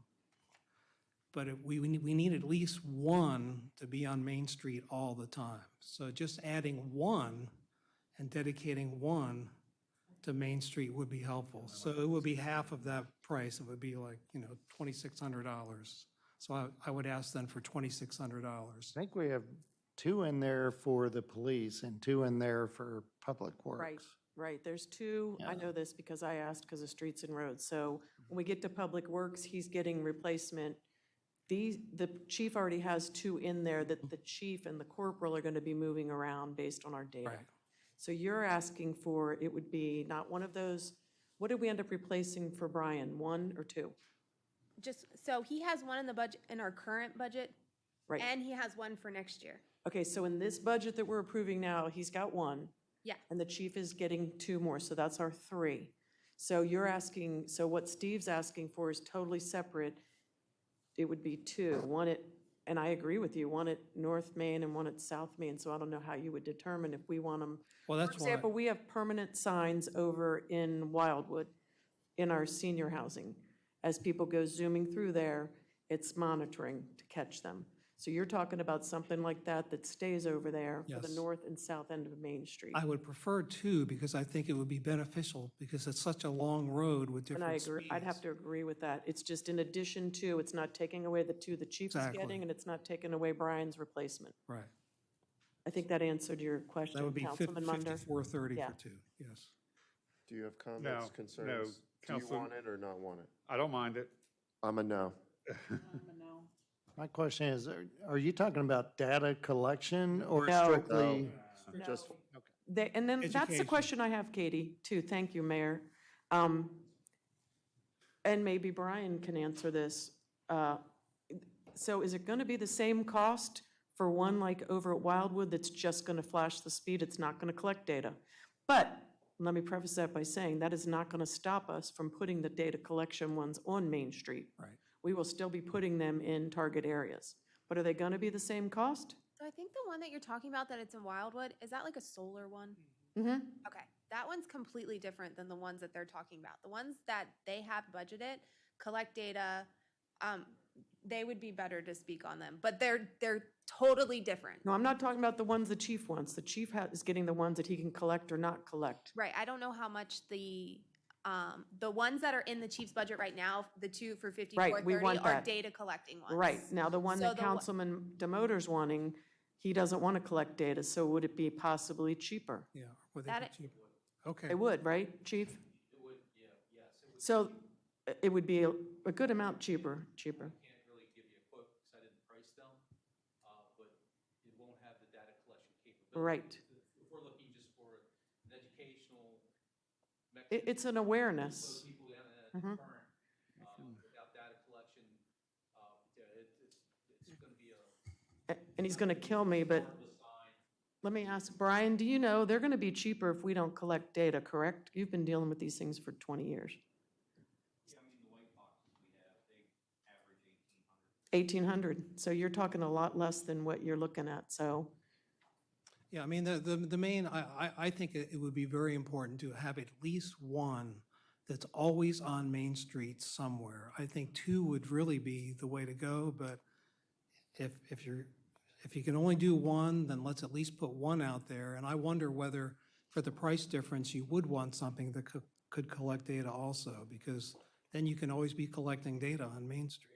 But we need at least 1 to be on Main Street all the time. So just adding 1 and dedicating 1 to Main Street would be helpful. So it would be half of that price. It would be like, you know, $2,600. So I would ask then for $2,600. I think we have 2 in there for the police and 2 in there for public works. Right, right. There's 2, I know this because I asked because of streets and roads. So when we get to Public Works, he's getting replacement. The chief already has 2 in there that the chief and the corporal are going to be moving around based on our data. Right. So you're asking for, it would be not one of those, what did we end up replacing for Brian, 1 or 2? Just, so he has 1 in the budget, in our current budget, Right. and he has 1 for next year. Okay, so in this budget that we're approving now, he's got 1. Yeah. And the chief is getting 2 more, so that's our 3. So you're asking, so what Steve's asking for is totally separate. It would be 2, 1 at, and I agree with you, 1 at North Main and 1 at South Main, so I don't know how you would determine if we want them. Well, For that's why, example, we have permanent signs over in Wildwood in our senior housing. As people go zooming through there, it's monitoring to catch them. So you're talking about something like that that stays over there for the Yes. north and south end of Main Street. I would prefer 2 because I think it would be beneficial because it's such a long road with And I different agree, I'd have speeds. to agree with that. It's just in addition to, it's not taking away the 2 the chief is Exactly. getting, and it's not taking away Brian's replacement. Right. I think that answered your That question, would be Councilman Munder. 5430 Yeah. for 2, yes. Do you have comments, No, concerns? no, Do you Councilman- want it or not want it? I don't mind it. I'm a no. My question is, are you talking about data collection or No. strictly? Just, And then that's the Education. question I have, Katie, too. Thank you, Mayor. And maybe Brian can answer this. So is it going to be the same cost for one like over at Wildwood that's just going to flash the speed? It's not going to collect data. But let me preface that by saying that is not going to stop us from putting the data collection ones on Main Street. Right. We will still be putting them in target areas. But are they going to be the same cost? So I think the one that you're talking about, that it's in Wildwood, is that like a solar one? Okay, that one's completely different than the ones that they're talking about. The ones that they have budgeted, collect data, they would be better to speak on them, but they're totally different. No, I'm not talking about the ones the chief wants. The chief is getting the ones that he can collect or not collect. Right, I don't know how much the ones that are in the chief's budget right now, the two for Right, 5430 we want are that. data collecting ones. Right, now the one So that the one- Councilman Demoter's wanting, he doesn't want to collect data, so would it be possibly cheaper? Yeah. Would they That be cheaper? Okay. It would, right, chief? It would, yeah, yes. So it would be a good amount cheaper. Can't really give you a quote because I didn't price them, but it won't have the data collection capability. Right. If we're looking just for an educational It's an awareness. those people in current, without data collection, it's going to be And he's going to kill me, but let me ask, Brian, do you know, they're going to be cheaper if we don't collect data, correct? You've been dealing with these things for 20 years. Yeah, I mean, the white boxes we have, they average 1,800, so you're talking a lot less than what you're looking at, so. Yeah, I mean, the main, I think it would be very important to have at least one that's always on Main Street somewhere. I think two would really be the way to go, but if you can only do one, then let's at least put one out there. And I wonder whether, for the price difference, you would want something that could collect data also, because then you can always be collecting data on Main Street.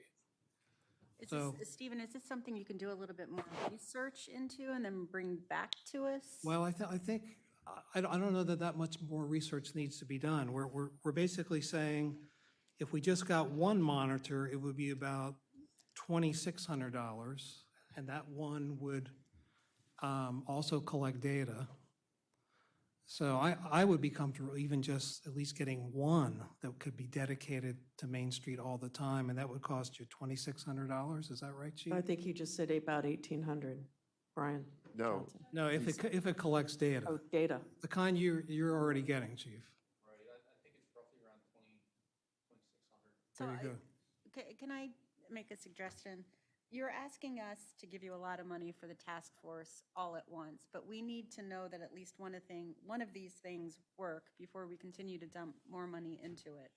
Stephen, is this something you can do a little bit more research into and then bring back to us? Well, I think, I don't know that much more research needs to be done. We're basically saying, if we just got one monitor, it would be about $2,600, and that one would also collect data. So I would be comfortable even just at least getting one that could be dedicated to Main Street all the time, and that would cost you $2,600. Is that right, Chief? I think he just said about 1,800, Brian. No, Johnson. No, if it collects data, Oh, data. the kind you're already getting, Chief. Right, I think it's roughly around 2,600. So There you go. Can I make a suggestion? You're asking us to give you a lot of money for the task force all at once, but we need to know that at least one of these things work before we continue to dump more money into it.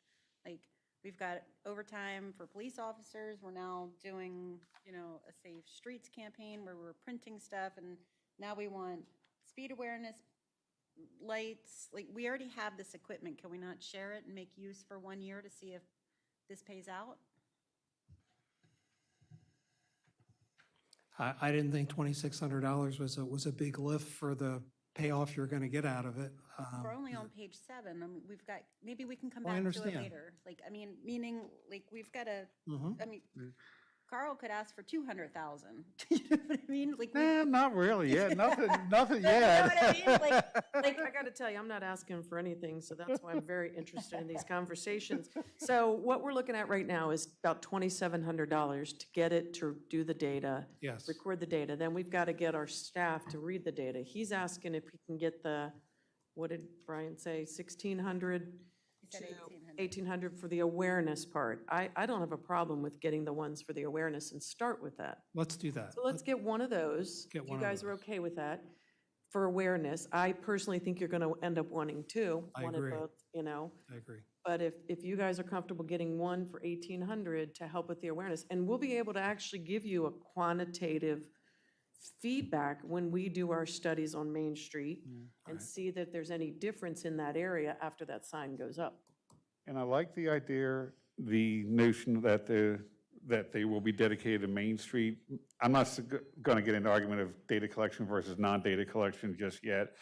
Like, we've got overtime for police officers, we're now doing, a Safe Streets campaign where we're printing stuff, and now we want speed awareness lights. Like, we already have this equipment, can we not share it and make use for 1 year to see if this pays out? I didn't think $2,600 was a big lift for the payoff you're going to get out of it. We're only on page 7. I mean, we've got, maybe we can come Well, I back to it understand. later. Like, I mean, meaning, like, we've got to, Mhm. I mean, Carl could ask for 200,000. You know what I mean? Like, Not really, yeah, nothing you know yet. what I mean? Like, I got to tell you, I'm not asking for anything, so that's why I'm very interested in these conversations. So what we're looking at right now is about $2,700 to get it to do the data. Yes. Record the data. Then we've got to get our staff to read the data. He's asking if he can get the, what did Brian say, 1,600? he said 1,800. 1,800 for the awareness part. I don't have a problem with getting the ones for the awareness and start with that. Let's do that. So let's get one of those. Get If one you of guys are those. okay with that, for awareness. I personally think you're going to end up wanting two. I one of agree. both, I agree. But if you guys are comfortable getting one for 1,800 to help with the awareness, and we'll be able to actually give you a quantitative feedback when we do our studies on Main Street and see that there's any difference in that area after that sign goes up. And I like the idea, the notion that they will be dedicated to Main Street. I'm not going to get into argument of data collection versus non-data collection just yet.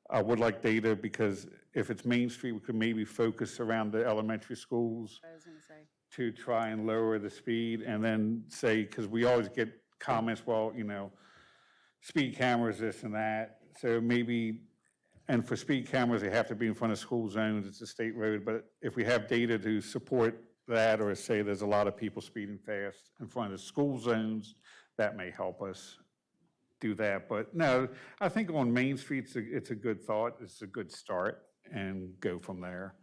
I would like data because if it's Main Street, we could maybe focus around the elementary schools I was going to say. to try and lower the speed and then say, because we always get comments, well, speed cameras, this and that. So maybe, and for speed cameras, they have to be in front of school zones, it's a state road, but if we have data to support that, or say there's a lot of people speeding fast in front of school zones, that may help us do that. But no, I think on Main Street, it's a good thought, it's a good start, and go from there.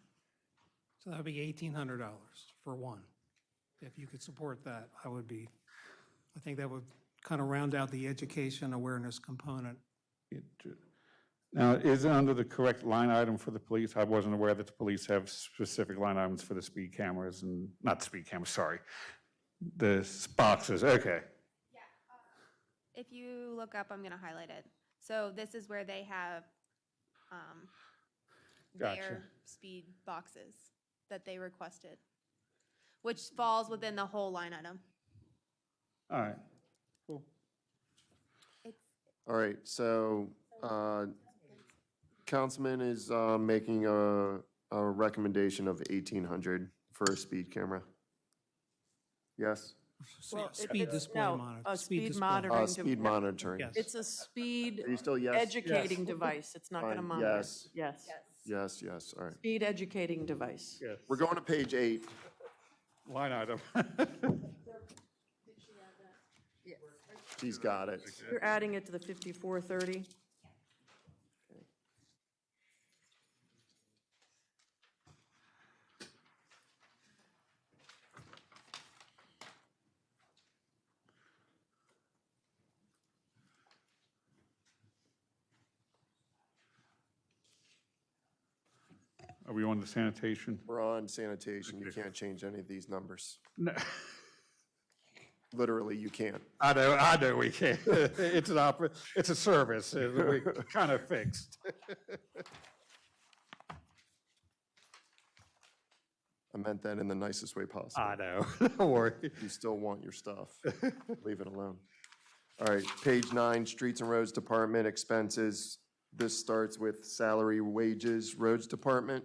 So that'd be $1,800 for one. If you could support that, I think that would kind of round out the education awareness component. Now, is it under the correct line item for the police? I wasn't aware that the police have specific line items for the speed cameras and, not speed cameras, sorry. The boxes, okay. If you look up, I'm gonna highlight it. So this is where they have, Gotcha. their speed boxes that they requested, which falls within the whole line item. All right. Cool. All right, so Councilman is making a recommendation of 1,800 for a speed camera. Yes? Speed display No, monitor. a speed display. monitoring. Speed monitoring. Yes. It's a speed Are you still yes? educating device. It's not going to Fine, monitor. yes. Yes. Yes, yes, all right. Speed educating device. Yes. We're going to page 8. Line item. She's got it. You're adding it to the 5430. Are we on the sanitation? We're on sanitation. You can't change any of these numbers. No. Literally, you can't. I know we can't. It's it's a service, we kind of fixed. I meant that in the nicest way possible. I know, don't worry. You still want your stuff. Leave it alone. All right, page 9, Streets and Roads Department expenses. This starts with salary, wages, Roads Department.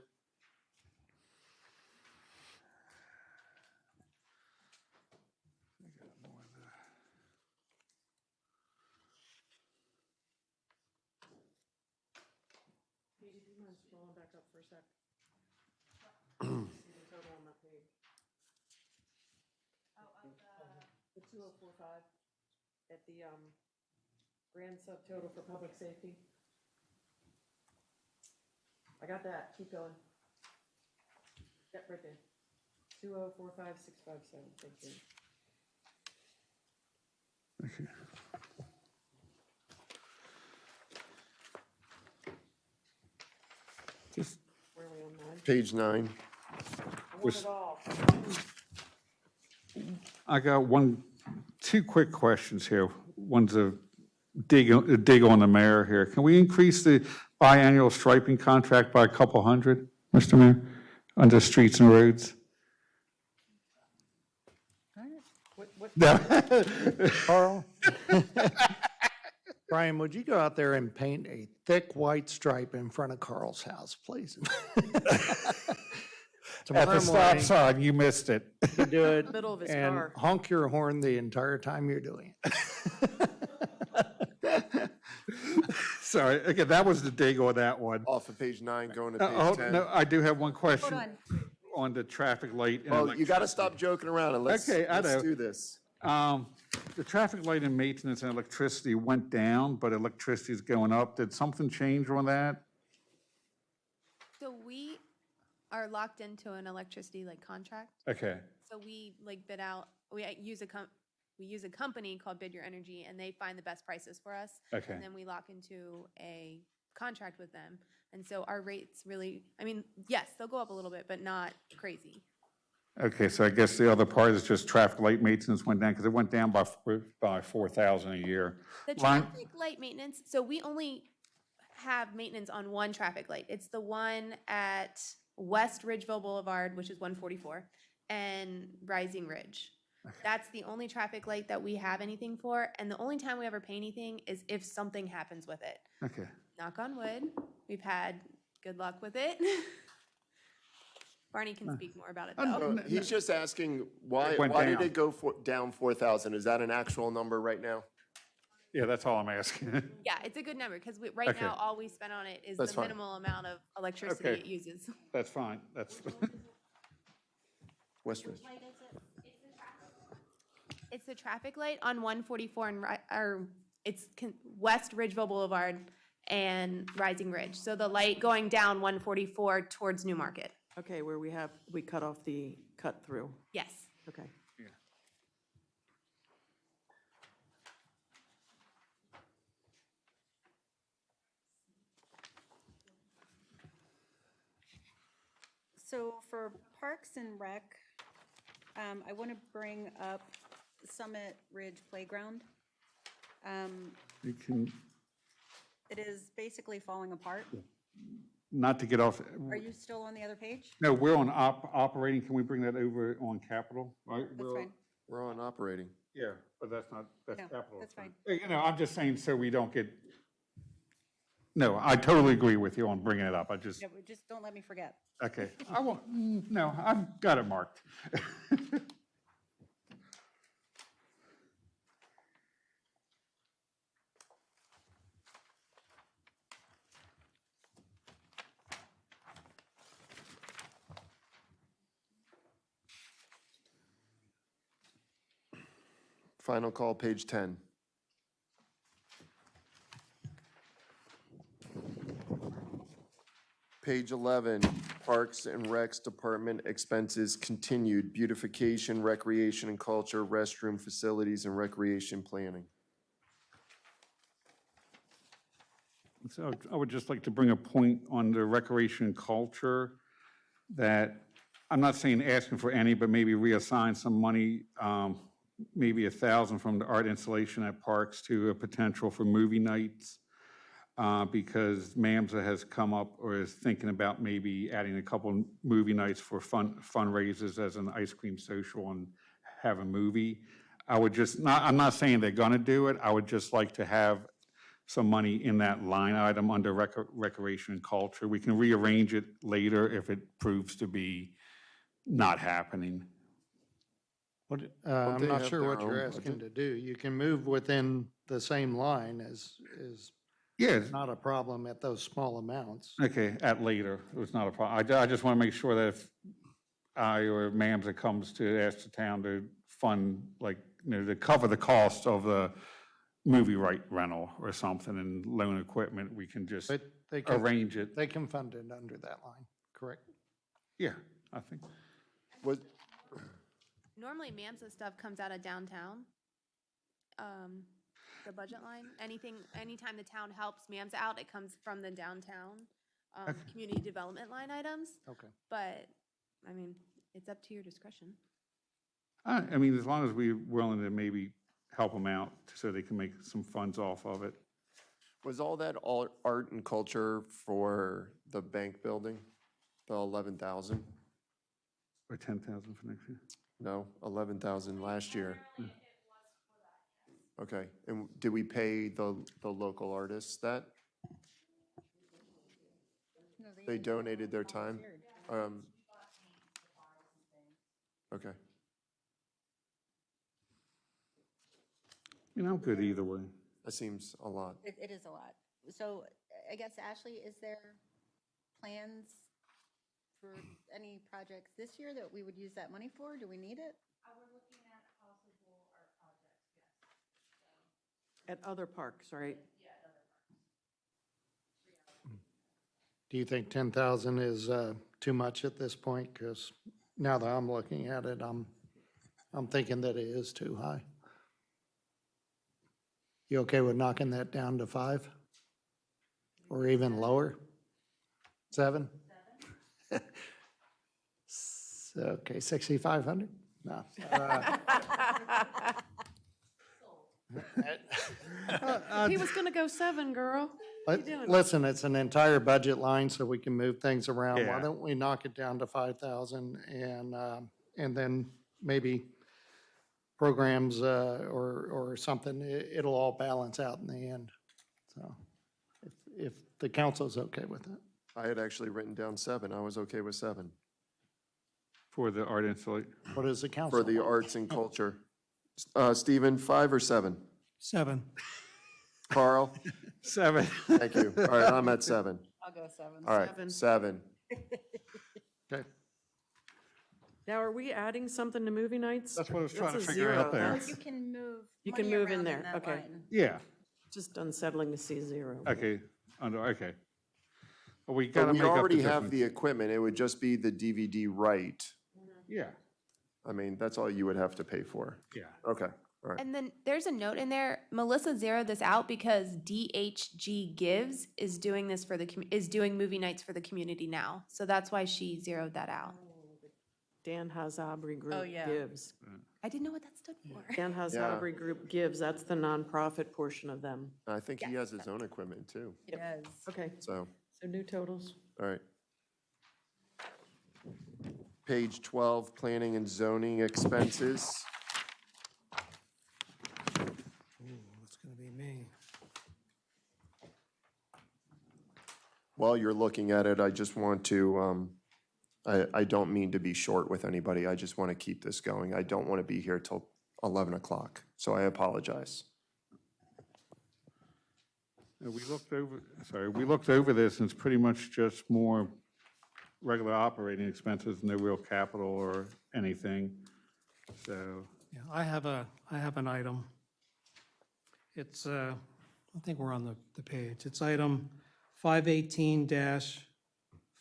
Scrolling back up for a sec. The 2045 at the grand subtotal for public safety. I got that. Keep going. Yep, right there. 2045657. Thank you. Just Where are we on 9? Page 9. I want it all. I got two quick questions here. One's a dig on the mayor here. Can we increase the biannual striping contract by a couple hundred, Mr. Mayor, under streets and roads? No. Carl? Brian, would you go out there and paint a thick white stripe in front of Carl's house, please? At Tomorrow the stop morning, sign, you missed it. you do it. Middle of his and car. honk your horn the entire time you're doing it. Sorry, again, that was the dig on that one. Off of page 9, going to Oh, page 10. no, I do have one Hold question on. on the traffic light. and Oh, you got to electricity. stop joking around and let's Okay, I know. do this. The traffic light and maintenance and electricity went down, but electricity is going up. Did something change on that? So we are locked into an electricity like contract. Okay, So we like bid out, we use a company called Bid Your Energy, and they find the best prices for us. okay. And then we lock into a contract with them. And so our rates really, I mean, yes, they'll go up a little bit, but not crazy. Okay, so I guess the other part is just traffic light maintenance went down, because it went down by 4,000 a year. The Line- traffic light maintenance, so we only have maintenance on one traffic light. It's the one at West Ridgeville Boulevard, which is 144, and Rising Ridge. That's the only traffic light that we have anything for, and the only time we ever pay anything is if something happens with it. Okay, Knock on wood, we've had good luck with it. Barney can speak more about it, though. So he's just asking, why It went did down. it go down 4,000? Is that an actual number right now? yeah, that's all I'm asking. Yeah, it's a good number, because right Okay. now, all we spend on it is That's the fine. minimal amount of electricity Okay. it uses. That's fine, that's, Westridge. It's the traffic light on 144 and, West Ridgeville Boulevard and Rising Ridge. So the light going down 144 towards New Market. Okay, where we cut off the cut through. Yes. Okay. So for Parks and Rec, I want to bring up Summit Ridge Playground. You can, It is basically falling apart. not to get off, Are you still on the other page? no, we're on operating. Can we bring that over on capital? Right? That's fine. We're on operating. Yeah, but that's not, that's No, capital. that's fine. You know, I'm just saying so we don't get, no, I totally agree with you on bringing it up. I just, Yeah, but just don't let me forget. okay. I won't, no, I've got it marked. Final call, page 10. Page 11, Parks and Recs Department expenses continued, beautification, recreation and culture, restroom facilities, and recreation planning. So I would just like to bring a point on the recreation and culture that I'm not saying asking for any, but maybe reassign some money, maybe 1,000 from the art installation at parks to a potential for movie nights. Because MAMSA has come up or is thinking about maybe adding a couple movie nights for fundraisers as an ice cream social and have a movie. I would just, I'm not saying they're gonna do it, I would just like to have some money in that line item under recreation and culture. We can rearrange it later if it proves to be not happening. I'm they not have sure their what you're own asking budget? to do. You can move within the same line is Yeah, not a problem at those small amounts. okay, at later, it was not a problem. I just want to make sure that if I or MAMSA comes to ask the town to fund, like, you know, to cover the cost of the movie right rental or something and loan equipment, we can just But they can, arrange it. they can fund it under that line, correct? Yeah, I think. Was, Normally, MAMSA stuff comes out of downtown, the budget line. Anytime the town helps MAMSA out, it comes from the downtown, community development line items. Okay. But, I mean, it's up to your discretion. I mean, as long as we're willing to maybe help them out so they can make some funds off of it. was all that all art and culture for the bank building, the 11,000? Or 10,000 for next year? No, 11,000 last year. Okay, and did we pay the local artists that? No, They donated their time? Okay. You know, I'm good either way. That seems a lot. It is a lot. So I guess, Ashley, is there plans for any projects this year that we would use that money for? Do we need it? At other parks, right? Do you think 10,000 is too much at this point? Because now that I'm looking at it, I'm thinking that it is too high. You okay with knocking that down to 5? Or even lower? 7? Okay, 6,500? No. He was gonna go 7, girl. Listen, it's an entire budget line, so we can move things around. Why Yeah. don't we knock it down to 5,000 and then maybe programs or something, it'll all balance out in the end. So if the council's okay with it. I had actually written down 7. I was okay with 7 For the art installation. What is the council? for the want? arts and culture. Stephen, 5 or 7? 7. Carl? 7. Thank you. All right, I'm at 7. I'll go 7. All right, 7. Okay. Now, are we adding something to movie nights? That's what I was trying to That's a figure out zero. there. That's You can move You can money move in around there, that okay. line. Yeah, just unsettling to see 0. okay, okay. Well, we But gotta we make up the already have the difference. equipment. It would just be the DVD right. Yeah, I mean, that's all you would have to pay for. yeah. Okay. And then there's a note in there, Melissa zeroed this out because DHG Gives is doing this for the, is doing movie nights for the community now. So that's why she zeroed that out. Dan Hazabri Group Oh, yeah. gives. I didn't know what that stood for. Dan Hazabri Group gives, that's the nonprofit portion of them. I think he has his own equipment too, Yes. Okay, so, so new totals. all right. Page 12, planning and zoning expenses. Ooh, it's gonna be me. While you're looking at it, I just want to, I don't mean to be short with anybody. I just want to keep this going. I don't want to be here till 11 o'clock, so I apologize. We looked over this, and it's pretty much just more regular operating expenses, no real capital or anything, so. Yeah, I have an item. It's, I think we're on the page. It's item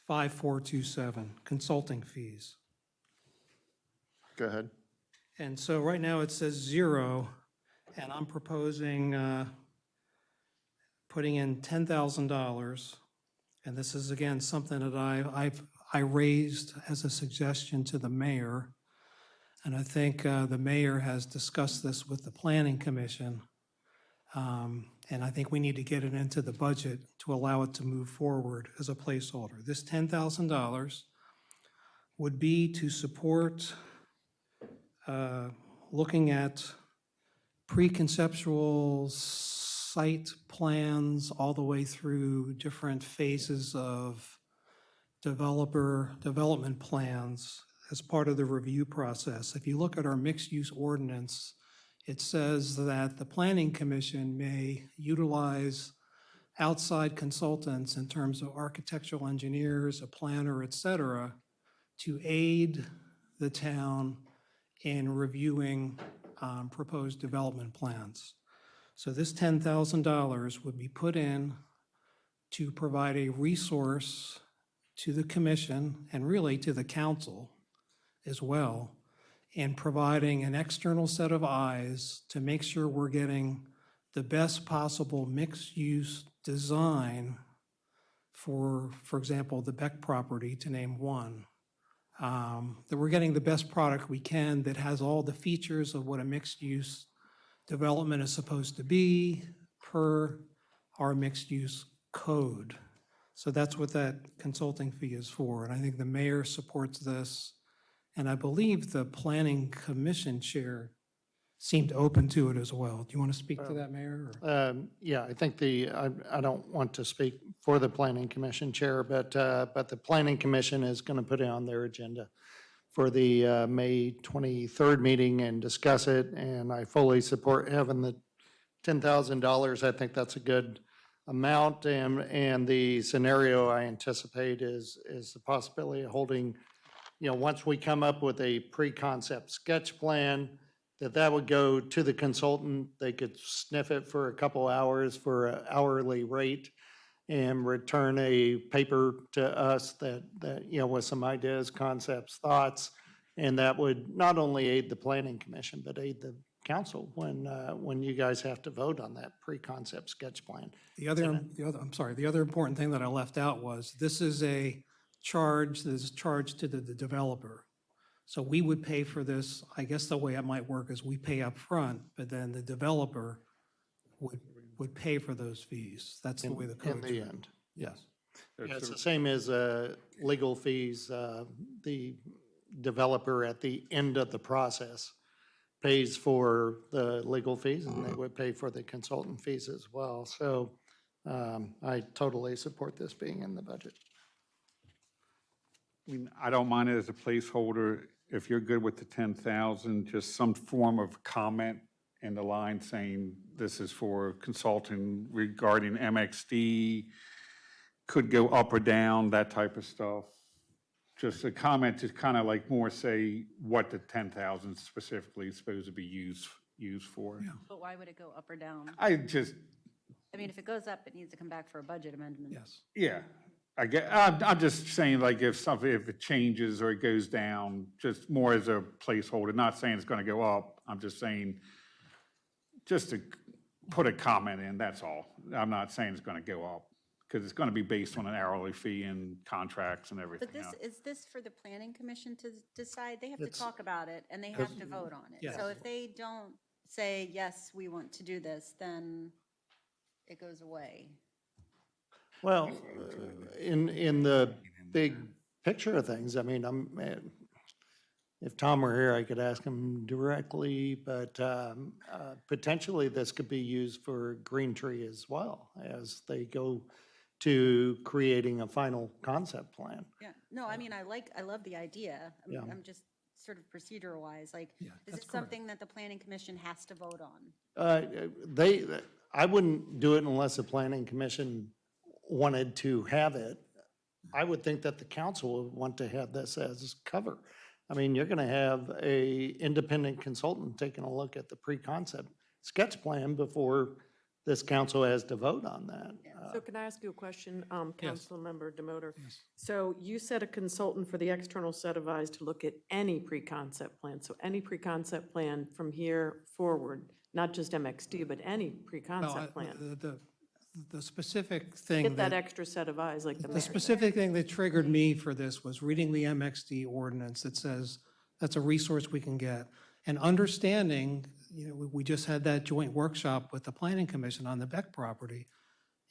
518-5427, consulting fees. Go ahead. And so right now it says 0, and I'm proposing putting in $10,000. And this is, again, something that I raised as a suggestion to the mayor. And I think the mayor has discussed this with the planning commission. And I think we need to get it into the budget to allow it to move forward as a placeholder. This $10,000 would be to support looking at pre-conceptual site plans all the way through different phases of development plans as part of the review process. If you look at our mixed-use ordinance, it says that the Planning Commission may utilize outside consultants in terms of architectural engineers, a planner, et cetera, to aid the town in reviewing proposed development plans. So this $10,000 would be put in to provide a resource to the commission and really to the council as well, in providing an external set of eyes to make sure we're getting the best possible mixed-use design for example, the Beck property, to name one. That we're getting the best product we can that has all the features of what a mixed-use development is supposed to be per our mixed-use code. So that's what that consulting fee is for, and I think the mayor supports this, and I believe the planning commission chair seemed open to it as well. Do you want to speak to that, Mayor? or- Yeah, I think I don't want to speak for the planning commission chair, but the planning commission is going to put it on their agenda for the May 23rd meeting and discuss it, and I fully support having the $10,000. I think that's a good amount, and the scenario I anticipate is the possibility of holding, once we come up with a pre-concept sketch plan, that would go to the consultant. They could sniff it for a couple hours for an hourly rate and return a paper to us that with some ideas, concepts, thoughts, and that would not only aid the planning commission, but aid the council when you guys have to vote on that pre-concept sketch plan. The other important thing that I left out was, this is a charge that is charged to the developer. So we would pay for this. I guess the way it might work is we pay up front, but then the developer would pay for those fees. That's the way the code. In the end, Yes. yeah, it's the same as legal fees. The developer at the end of the process pays for the legal fees, and they would pay for the consultant fees as well. So I totally support this being in the budget. I mean, I don't mind it as a placeholder. If you're good with the 10,000, just some form of comment in the line saying this is for consulting regarding MXD, could go up or down, that type of stuff. Just a comment to kind of like more say what the 10,000 specifically is supposed to be used for. But why would it go up or down? I mean, if it goes up, it needs to come back for a budget amendment. Yes. yeah, I'm just saying, like, if it changes or it goes down, just more as a placeholder, not saying it's going to go up. I'm just saying just to put a comment in, that's all. I'm not saying it's going to go up, because it's going to be based on an hourly fee and contracts and everything But else. is this for the planning commission to decide? They have to It's- talk about it and they have to vote on it. So Yes. if they don't say, yes, we want to do this, then it goes away. Well, in the big picture of things, I mean, if Tom were here, I could ask him directly, but potentially this could be used for Green Tree as well, as they go to creating a final concept plan. Yeah, no, I mean, I love the idea. Yeah. I'm just sort of procedure wise, like, is that's it something that the planning commission has to vote on? I wouldn't do it unless the planning commission wanted to have it. I would think that the council would want to have this as cover. I mean, you're gonna have a independent consultant taking a look at the pre-concept sketch plan before this council has to vote on that. So can I ask you a question, Councilmember Demoter? So you said a consultant for the external set of eyes to look at any pre-concept plan. So any pre-concept plan from here forward, not just MXD, but any pre-concept plan. The specific thing Get that that, extra set of eyes like the the mayor. specific thing that triggered me for this was reading the MXD ordinance that says that's a resource we can get. And understanding, we just had that joint workshop with the Planning Commission on the Beck property.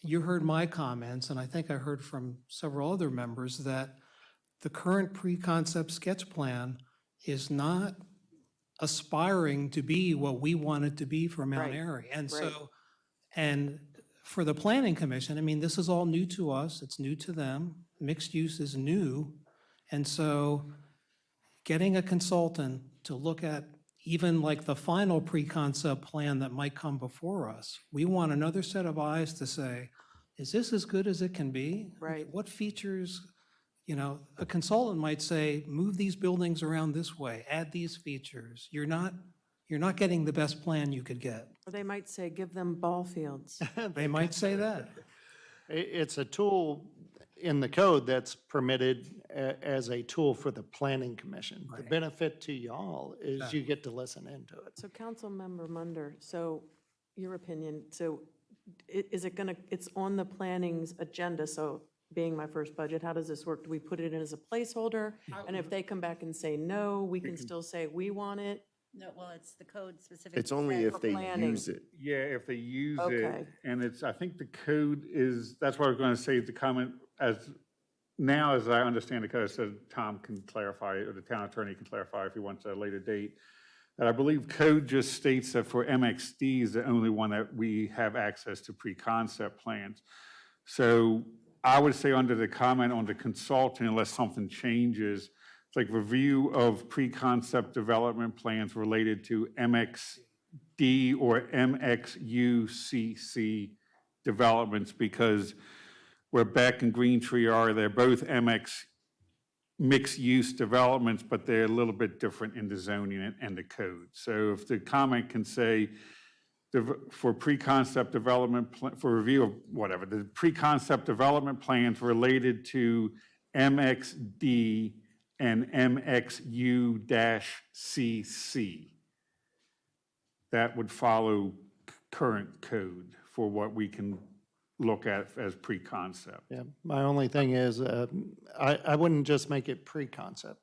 You heard my comments, and I think I heard from several other members, that the current pre-concept sketch plan is not aspiring to be what we want it to be for Mount Right, Airy. And right. so, and for the Planning Commission, I mean, this is all new to us, it's new to them, mixed use is new. And so getting a consultant to look at even like the final pre-concept plan that might come before us, we want another set of eyes to say, is this as good as it can be? Right. What features, a consultant might say, move these buildings around this way, add these features. You're not getting the best plan you could get. Or they might say, give them ball fields. They might say that. It's a tool in the code that's permitted as a tool for the planning commission. The benefit to y'all is you get to listen into it. So Councilmember Munder, so your opinion, so is it gonna, it's on the planning's agenda, so being my first budget, how does this work? Do we put it in as a placeholder? And if they come back and say no, we can still say we want it? No, well, it's the code specific. It's only if they planning. use it. Yeah, if they use it, Okay. and I think the code is, that's what I was going to say, the comment, as I understand the code, so Tom can clarify, or the town attorney can clarify if he wants at a later date, that I believe code just states that for MXD is the only one that we have access to pre-concept plans. So I would say under the comment on the consultant, unless something changes, it's like review of pre-concept development plans related to MXD or MXUCC developments, because where Beck and Green Tree are, they're both MX mixed-use developments, but they're a little bit different in the zoning and the code. So if the comment can say, for pre-concept development, for review of whatever, the pre-concept development plans related to MXD and MXU-CC. That would follow current code for what we can look at as pre-concept. Yeah, my only thing is, I wouldn't just make it pre-concept,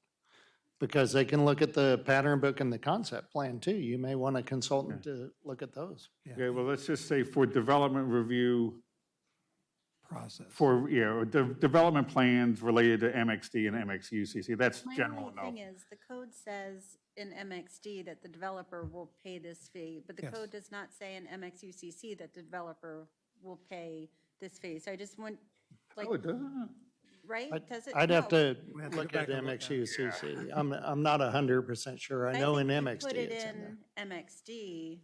because they can look at the pattern book and the concept plan too. You may want a consultant to look at those. Okay, well, let's just say for development review, Process. for, development plans related to MXD and MXUCC, that's My general only enough. thing is, the code says in MXD that the developer will pay this fee, but the Yes. code does not say in MXUCC that the developer will pay this fee. So I just want, like, Oh, it doesn't? right? Does it? I'd have No. to We have to go look back at and look at it. MXUCC. I'm not 100% sure. I know in think we MXD put it it's in there. in MXD.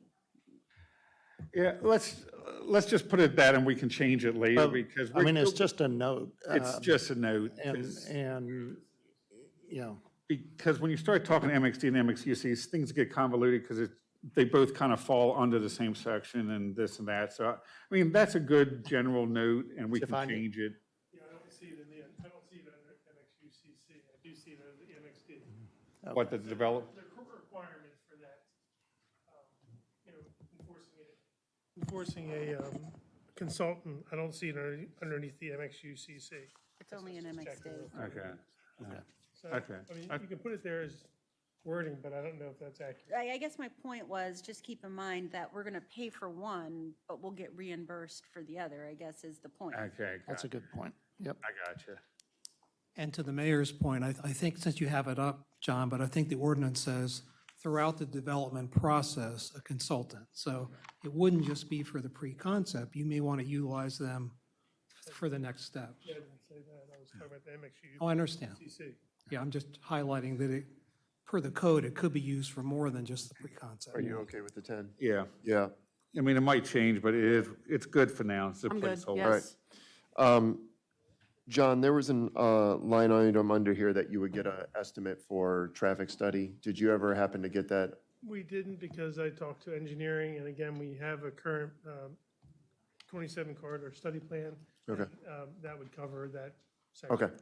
Yeah, let's just put it that, and we can change it later, Well, because. I mean, it's just a note. It's just a note. And, you know, Because when you start talking MXD and MXUC, things get convoluted because they both kind of fall under the same section and this and that. So, I mean, that's a good general note, and we can Define it. change it. Yeah, I don't see it I don't see it under MXUCC. I do see it under the MXD. What the develop, The requirement for that, enforcing it Enforcing a consultant, I don't see it underneath the MXUCC. It's only an MXD. Okay. So, Okay. I mean, you can put it there as wording, but I don't know if that's accurate. I guess my point was, just keep in mind that we're going to pay for one, but we'll get reimbursed for the other, I guess is the point. Okay, That's a good point. Yep. I got you. And to the mayor's point, I think since you have it up, John, but I think the ordinance says throughout the development process, a consultant. So it wouldn't just be for the pre-concept. You may want to utilize them for the next step. Yeah, I didn't say that. I was talking about the MXUCC. Oh, I understand. Yeah, I'm just highlighting that it, per the code, it could be used for more than just the pre-concept. Are you okay with the 10? Yeah. Yeah. I mean, it might change, but it's good for now. It's a I'm good, placeholder. yes. John, there was an line item under here that you would get an estimate for traffic study. Did you ever happen to get that? We didn't because I talked to engineering, and again, we have a current 27 corridor study plan. Okay. and, That would cover that section. Okay,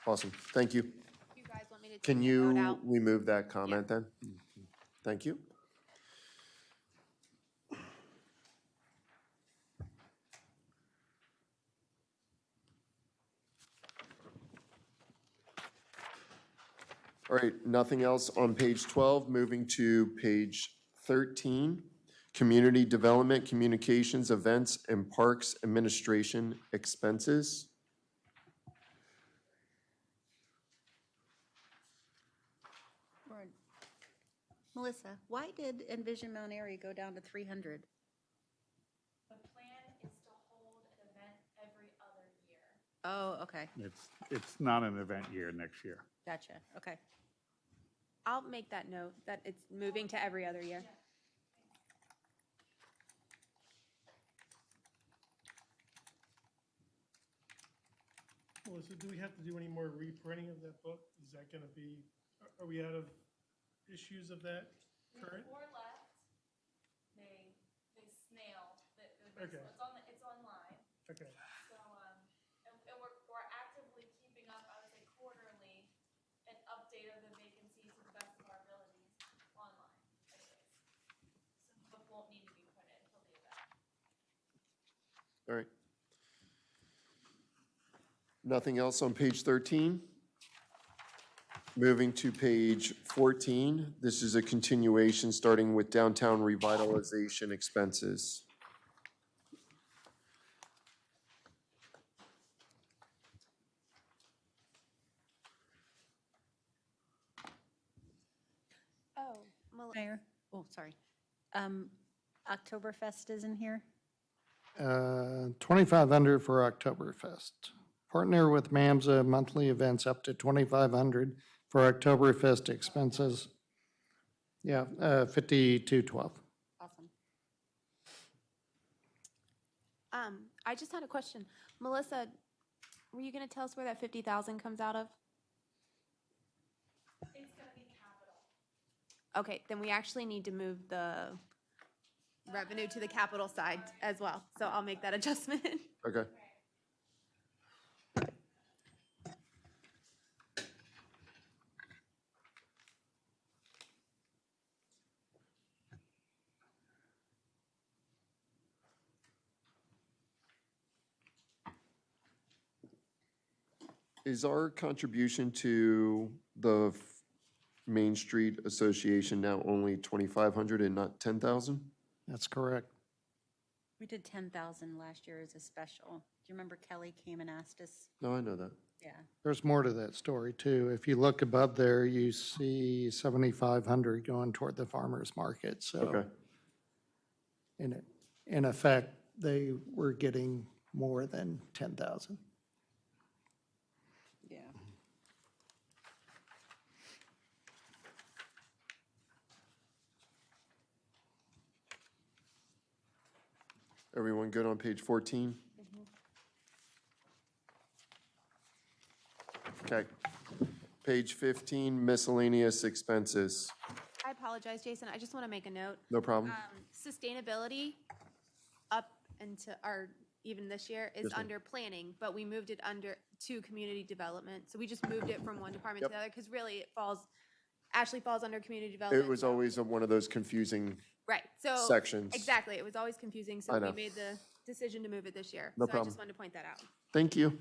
awesome, thank you. You guys want me to take Can the you note out? remove that comment then? Thank you. All right, nothing else on page 12, moving to page 13. Community Development, Communications, Events, and Parks Administration Expenses. Melissa, why did Envision Mount Airy go down to 300? The plan is to hold an event every other year. Oh, okay, It's not an event year next year. gotcha, okay. I'll make that note, that it's moving to every other year. Melissa, do we have to do any more reprinting of that book? Is that going to be, are we out of issues of that current? Four left. They snailed. Okay. It's online. Okay. So, and we're actively keeping up, I would say quarterly, an update of the vacancies to the best of our abilities online anyways. So the book won't need to be printed until the event. All right. Nothing else on page 13? Moving to page 14, this is a continuation starting with downtown revitalization expenses. Oh, Mayor, oh, sorry. Oktoberfest is in here? 2,500 for Oktoberfest. Partner with MAMSA monthly events up to 2,500 for Oktoberfest expenses. Yeah, 5212. Awesome. I just had a question. Melissa, were you gonna tell us where that 50,000 comes out of? It's gonna be capital. Okay, then we actually need to move the revenue to the capital side as well, so I'll make that adjustment. Okay. Is our contribution to the Main Street Association now only 2,500 and not 10,000? That's correct. We did 10,000 last year as a special. Do you remember Kelly came and asked us? No, I know that. Yeah. There's more to that story, too. If you look above there, you see 7,500 going toward the farmer's market. So Okay. in effect, they were getting more than 10,000. Yeah. Everyone good on page 14? Okay. Page 15, miscellaneous expenses. I apologize, Jason, I just wanna make a note. No problem? Sustainability up into, or even this year, is Yes, ma'am. under planning, but we moved it under to community development. So we just moved it from one department to the other, because really it falls, Ashley falls under community development. It was always one of those confusing Right, so. sections. Exactly, it was always confusing, so I we know. made the decision to move it this year. No So I problem. just wanted to point that out. Thank you.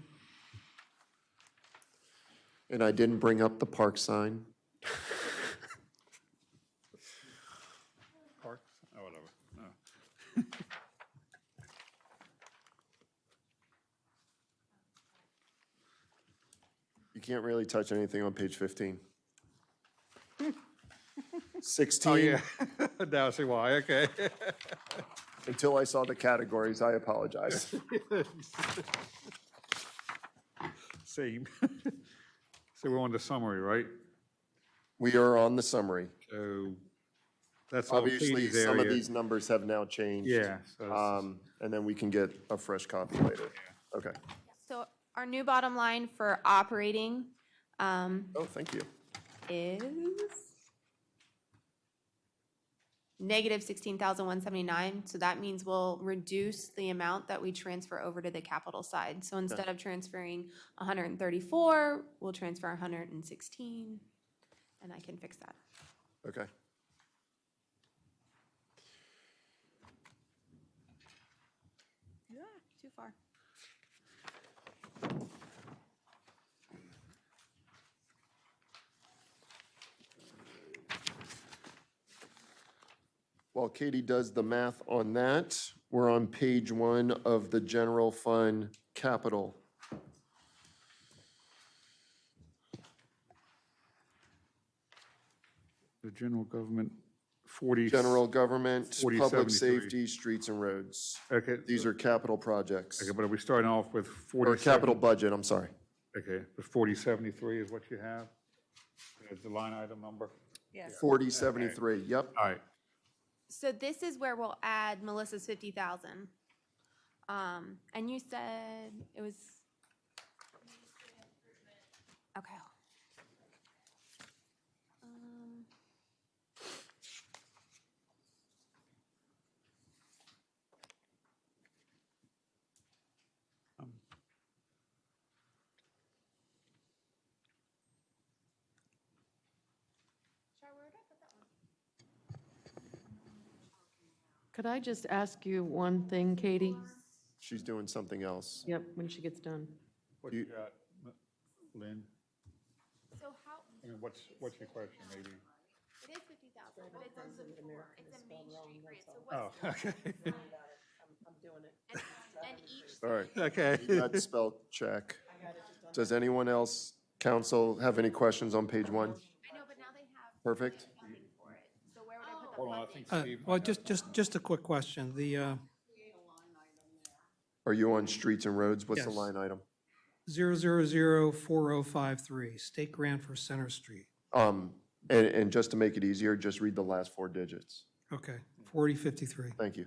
And I didn't bring up the park sign. Parks? Oh, whatever. No. You can't really touch anything on page 15. Oh, 16, yeah. Now I see why, okay. until I saw the categories, I apologize. Same. So we're on the summary, right? We are on the summary. So that's all Obviously, Katie's some of area. these numbers have now changed. Yeah, so it's- And then we can get a fresh copy later. Okay. So our new bottom line for operating Oh, thank you. is negative 16,179. So that means we'll reduce the amount that we transfer over to the capital side. So instead of transferring 134, we'll transfer 116, and I can fix that. Okay. Too far. While Katie does the math on that, we're on page 1 of the general fund capital. The general government, 40. General government, public 4073. safety, streets and roads. Okay. These are capital projects. Okay, but are we starting off with Or 47? capital budget, I'm sorry. Okay, the 4073 is what you have? Is the line item number? Yes. 4073, yep. All right. So this is where we'll add Melissa's 50,000. And you said it was. Okay. Could I just ask you one thing, Katie? She's doing something else. Yep, when she gets done. What you got, Lynn? So how, I mean, what's your question, maybe? it is 50,000, but it's on the, it's a Main Street grant, so Oh, what's, okay. I'm doing it. and each, All right. Okay. You got spell check. Does anyone else, council, have any questions on page 1? I know, but now they have. Perfect. funding for it. So where would I put the Hold on, I funding? think Steve. Well, just a quick question. Are you on streets and roads? What's the Yes. line item? 0004053, state grant for Center Street. And just to make it easier, just read the last 4 digits. Okay, 4053. Thank you.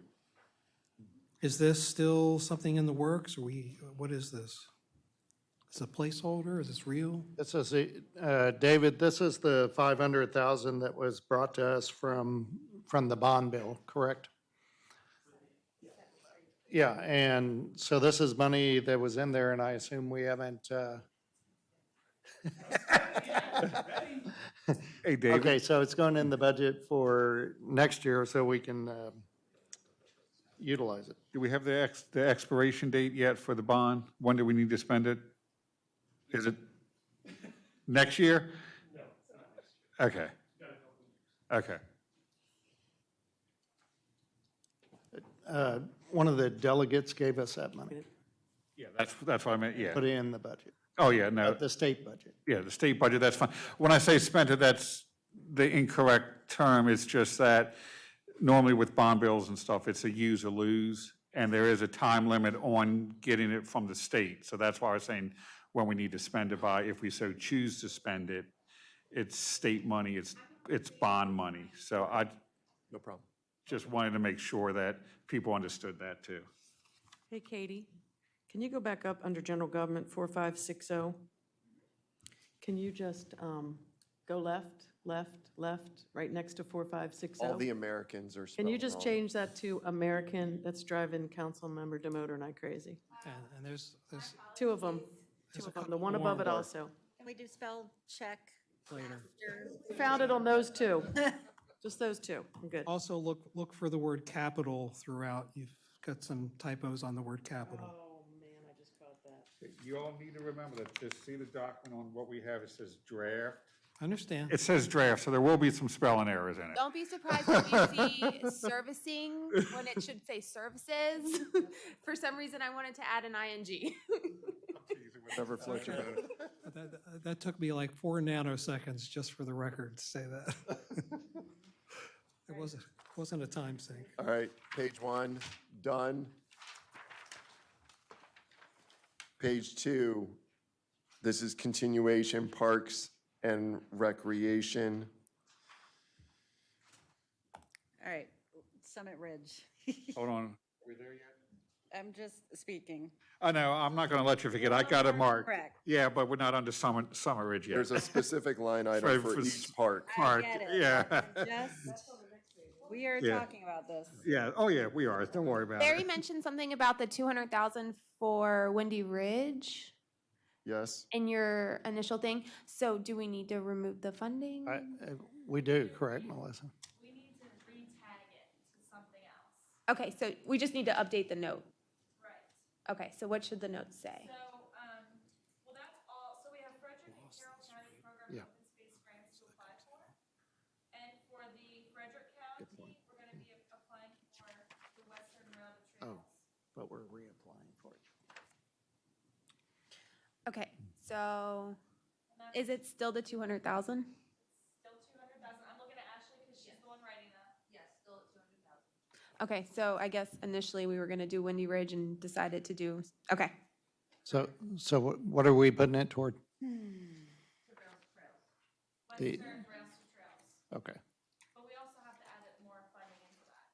Is this still something in the works, or what is this? Is it a placeholder? Is this real? This is, David, this is the 500,000 that was brought to us from the bond bill, correct? Yeah, and so this is money that was in there, and I assume we haven't, Hey, David. okay, so it's going in the budget for next year so we can utilize it. Do we have the expiration date yet for the bond? When do we need to spend it? Is it next year? Okay. Okay. One of the delegates gave us that money, Yeah, that's what I meant, yeah. put it in the budget, Oh, yeah, no, the state budget. yeah, the state budget, that's fine. When I say spent it, that's the incorrect term. It's just that normally with bond bills and stuff, it's a use or lose, and there is a time limit on getting it from the state. So that's why I was saying when we need to spend it by, if we so choose to spend it, it's state money, it's bond money. So I No problem. just wanted to make sure that people understood that too. Hey, Katie, can you go back up under general government 4560? Can you just go left, right next to 4560? All the Americans are spelled Can you just wrong. change that to American? That's driving Councilmember Demoter and I crazy. And there's 2 of them. There's a The couple one above more it also. Can we do spell check? later. Found it on those 2. Just those two, I'm good. Also, look for the word capital throughout. You've got some typos on the word capital. Oh, man, I just caught that. You all need to remember that, just see the document on what we have, it says draft. I understand. It says draft, so there will be some spelling errors in it. Don't be surprised when you see servicing when it should say services. For some reason, I wanted to add an ing. Whatever floats your boat. That took me like 4 nanoseconds just for the record to say that. It wasn't a time sink. All right, page 1, done. Page 2, this is continuation, Parks and Recreation. All right, Summit Ridge. Hold on. Are we there yet? I'm just speaking. I know, I'm not going to let you forget. I got it marked. Correct. Yeah, but we're not under Summit Ridge yet. There's a specific line item Right, for for each park. I Mark, get it. yeah. We are Yeah. talking about this. Yeah, oh yeah, we are. Don't worry about Barry it. mentioned something about the 200,000 for Windy Ridge Yes? in your initial thing. So do we need to remove the funding? We do, correct, Melissa? We need to re-tag it to something else. Okay, so we just need to update the note. Right. Okay, so what should the note say? So, well, that's all, so we have Frederick and Carroll County program Yeah. open space grants to apply for. And for the Frederick County, we're gonna be applying for the Western Rail to Oh. Trails. But we're reapplying for it. Okay, so is it still the 200,000? Still 200,000. I'm looking at Ashley because she's the one writing that. Yes, still at 200,000. Okay, so I guess initially we were gonna do Windy Ridge and decided to do, okay. So what are we putting it toward? To Rails to Trails. The- Western Rails to Trails. Okay. But we also have to add more funding into that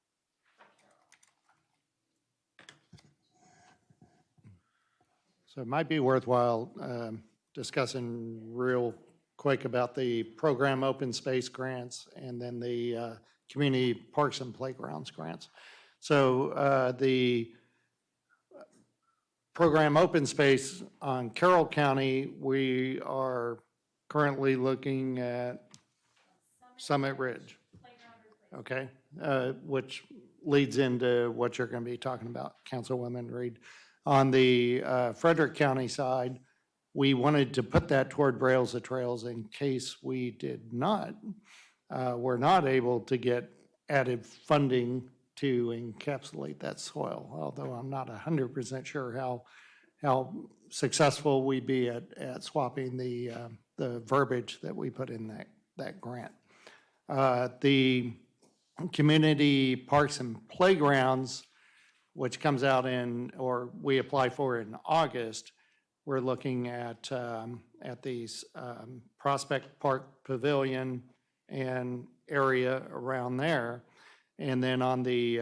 for Carroll. So it might be worthwhile discussing real quick about the program open space grants and then the community parks and playgrounds grants. So the program open space on Carroll County, we are currently looking at Summit Ridge. Okay, which leads into what you're going to be talking about, Councilwoman Reed. On the Frederick County side, we wanted to put that toward Rails to Trails in case we did not, were not able to get added funding to encapsulate that soil, although I'm not 100% sure how successful we'd be at swapping the verbiage that we put in that grant. The community parks and playgrounds, which comes out in, or we apply for in August, we're looking at these Prospect Park Pavilion and area around there. And then on the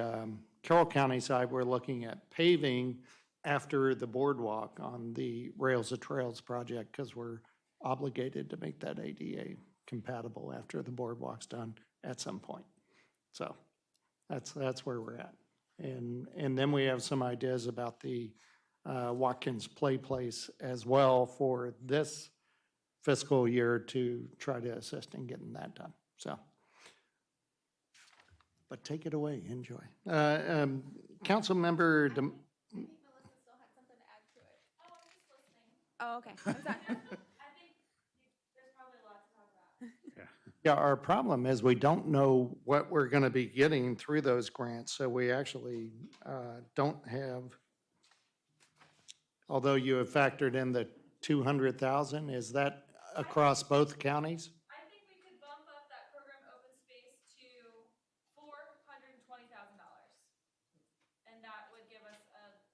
Carroll County side, we're looking at paving after the boardwalk on the Rails to Trails project because we're obligated to make that ADA compatible after the boardwalk's done at some point. So that's where we're at. And then we have some ideas about the Watkins Play Place as well for this fiscal year to try to assist in getting that done. So, but take it away, enjoy. Council member, I think Melissa still had something to add to it. Oh, I'm just listening. Oh, okay. I'm sorry. I think there's probably a lot to talk about. yeah, our problem is we don't know what we're going to be getting through those grants. So we actually don't have, although you have factored in the 200,000, is that across both counties? I think we could bump up that program open space to $420,000. And that would give us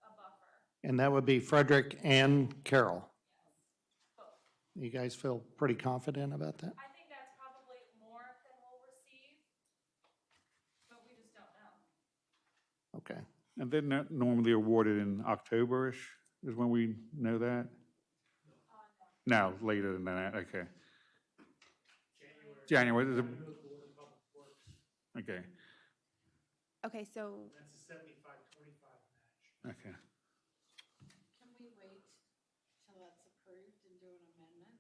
a buffer. And that would be Frederick and Carroll. Both. You guys feel pretty confident about that? I think that's probably more than we'll receive, but we just don't know. Okay. And then they're normally awarded in October-ish is when we know that? No, later than that, okay. January. Okay, Okay, so That's a 75-25 match. okay. Can we wait till that's approved and do an amendment?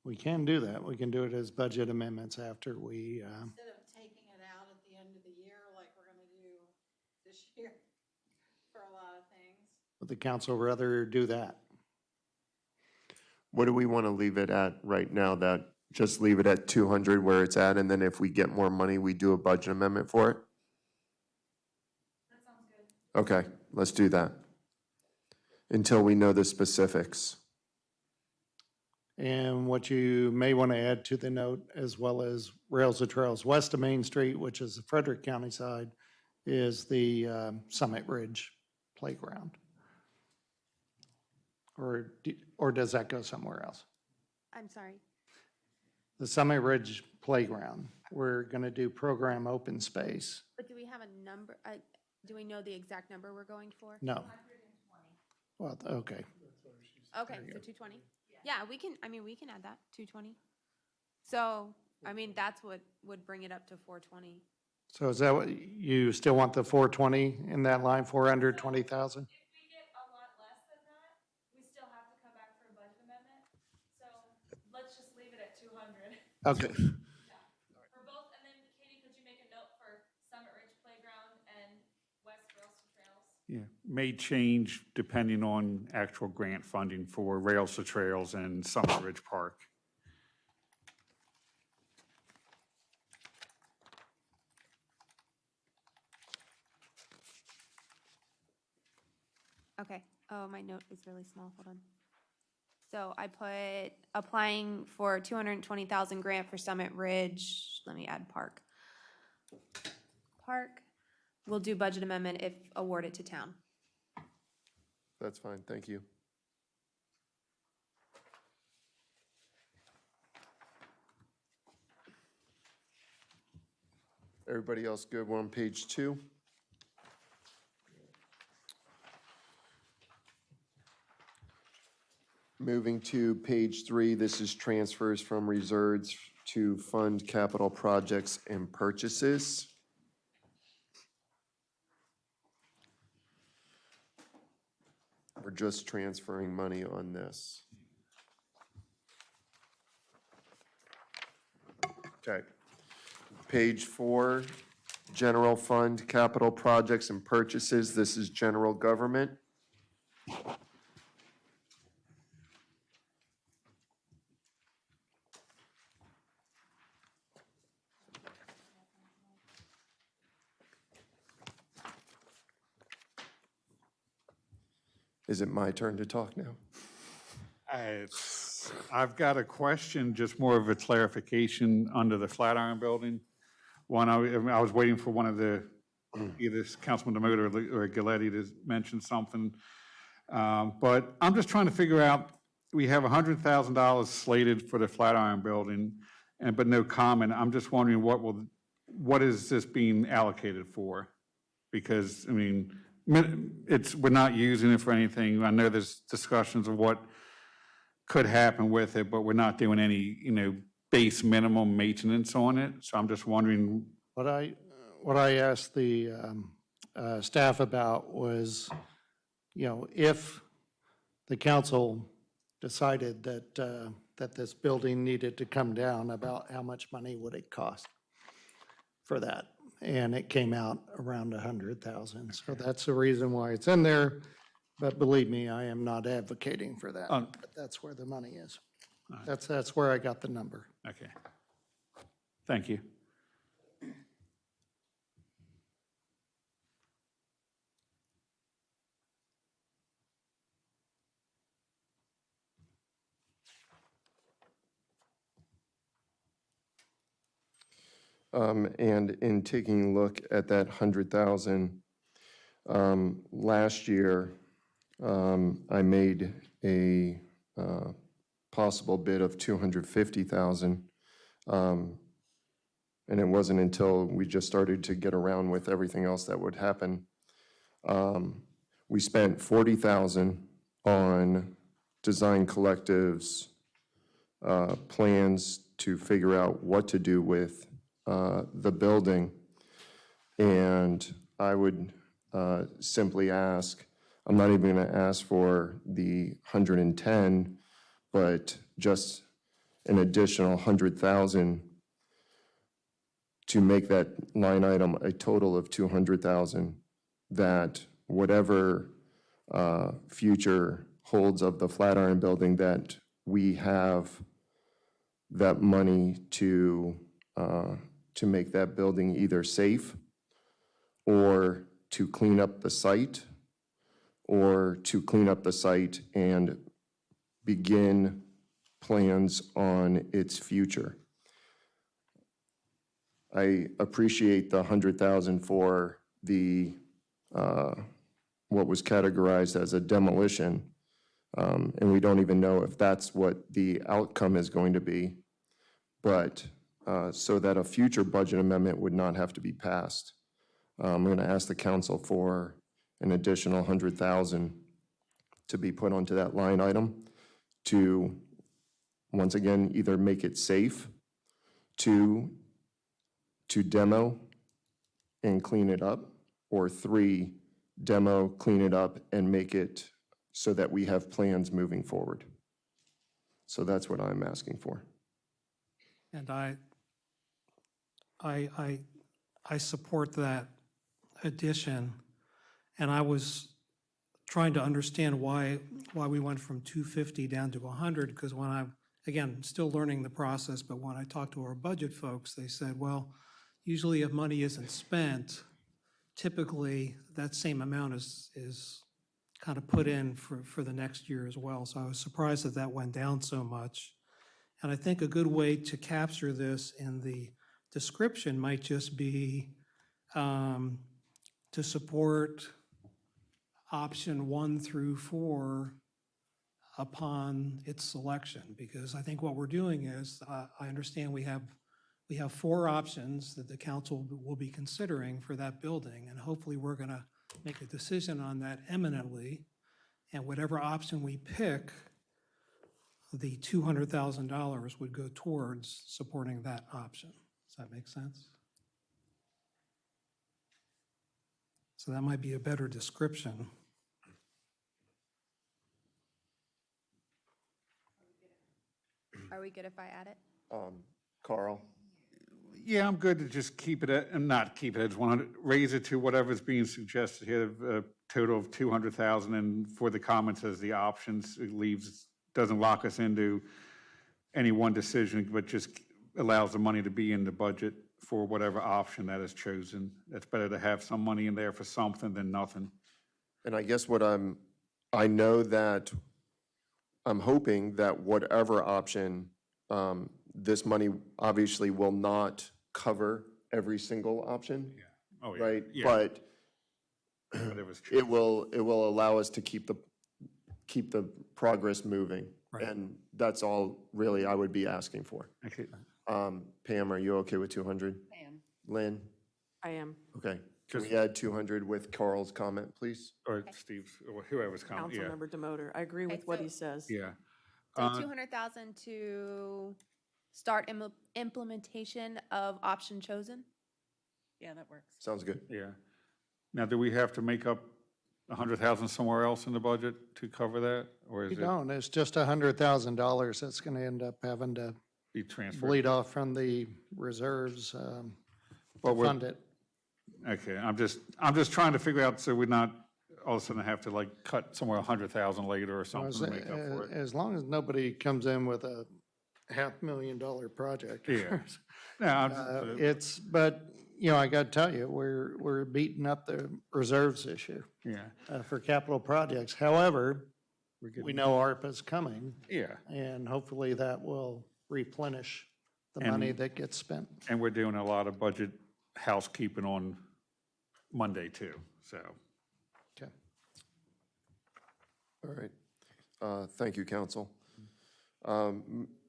We can do that. We can do it as budget amendments after we, Instead of taking it out at the end of the year, like we're gonna do this year for a lot of things. would the council rather do that? What do we want to leave it at right now? That, just leave it at 200 where it's at, and then if we get more money, we do a budget amendment for it? That sounds good. Okay, let's do that. Until we know the specifics. And what you may want to add to the note, as well as Rails to Trails west of Main Street, which is the Frederick County side, is the Summit Ridge Playground. Or does that go somewhere else? I'm sorry. The Summit Ridge Playground, we're going to do program open space. But do we have a number, do we know the exact number we're going for? No. Well, okay. Okay, so 220? Yeah, we can, I mean, we can add that, 220. So, I mean, that's what would bring it up to 420. So is that what, you still want the 420 in that line, 420,000? If we get a lot less than that, we still have to come back for a budget amendment. So let's just leave it at 200. Okay. For both, and then Katie, could you make a note for Summit Ridge Playground and West Rails to Trails? Yeah, may change depending on actual grant funding for Rails to Trails and Summit Ridge Park. Okay, oh, my note is really small, hold on. So I put applying for 220,000 grant for Summit Ridge, let me add park. Park, we'll do budget amendment if awarded to town. That's fine, thank you. Everybody else good? We're on page 2. Moving to page 3, this is transfers from reserves to fund capital projects and purchases. We're just transferring money on this. Okay. Page 4, general fund, capital projects and purchases. This is general government. Is it my turn to talk now? I've got a question, just more of a clarification under the Flatiron Building. One, I was waiting for one of the, either Councilman Demoter or Galetti to mention something. But I'm just trying to figure out, we have $100,000 slated for the Flatiron Building, but no comment. I'm just wondering what is this being allocated for? Because, I mean, we're not using it for anything. I know there's discussions of what could happen with it, but we're not doing any, base minimum maintenance on it. So I'm just wondering. What I asked the staff about was, if the council decided that this building needed to come down, about how much money would it cost for that? And it came out around 100,000. So that's the reason why it's in there. But believe me, I am not advocating for that. But that's where the money is. That's where I got the number. Okay. Thank you. And in taking a look at that 100,000, last year, I made a possible bid of 250,000. And it wasn't until we just started to get around with everything else that would happen. We spent 40,000 on design collectives, plans to figure out what to do with the building. And I would simply ask, I'm not even going to ask for the 110, but just an additional 100,000 to make that line item a total of 200,000, that whatever future holds of the Flatiron Building, that we have that money to make that building either safe or to clean up the site, or to clean up the site and begin plans on its future. I appreciate the 100,000 for the, what was categorized as a demolition. And we don't even know if that's what the outcome is going to be. But so that a future budget amendment would not have to be passed, I'm going to ask the council for an additional 100,000 to be put onto that line item to, once again, either make it safe, to demo and clean it up, or 3, demo, clean it up, and make it so that we have plans moving forward. So that's what I'm asking for. And I support that addition. And I was trying to understand why we went from 250 down to 100, because when again, still learning the process, but when I talked to our budget folks, they said, well, usually if money isn't spent, typically that same amount is kind of put in for the next year as well. So I was surprised that that went down so much. And I think a good way to capture this in the description might just be to support option 1 through 4 upon its selection, because I think what we're doing is, I understand we have 4 options that the council will be considering for that building, and hopefully we're going to make a decision on that eminently, and whatever option we pick, the $200,000 would go towards supporting that option. Does that make sense? So that might be a better description. Are we good if I add it? Carl? Yeah, I'm good to just keep it at, and not keep it at 100, raise it to whatever's being suggested here, a total of 200,000, and for the comments as the options, it leaves, doesn't lock us into any one decision, but just allows the money to be in the budget for whatever option that is chosen. It's better to have some money in there for something than nothing. And I guess I know that I'm hoping that whatever option, this money obviously will not cover every single option, Oh, yeah. right? Yeah. But Whatever's chosen. it will allow us to keep the progress moving. Right. And that's all really I would be asking for. Okay. Pam, are you okay with 200? I am. Lynn? I am. Okay. Can we add 200 with Carl's comment, please? Or Steve's, or whoever's comment, yeah. Councilmember Demoter, I agree with Okay, what so- he says. Yeah. So 200,000 to start implementation of option chosen? Yeah, that works. Sounds good. Yeah. Now, do we have to make up 100,000 somewhere else in the budget to cover that? Or is You it don't, it's just $100,000 that's going to end up having to be transferred? bleed off from the reserves Well, to we're- fund it. Okay, I'm just trying to figure out so we're not all of a sudden have to like cut somewhere 100,000 later or something to make up for it. As long as nobody comes in with a $500,000 project. Yeah. No, I'm just, But, you know, I got to tell you, we're beating up the reserves issue yeah, for capital projects. However, we know ARPA's coming, yeah. and hopefully that will replenish the And- money that gets spent. And we're doing a lot of budget housekeeping on Monday too, so. Okay. All right. Thank you, council.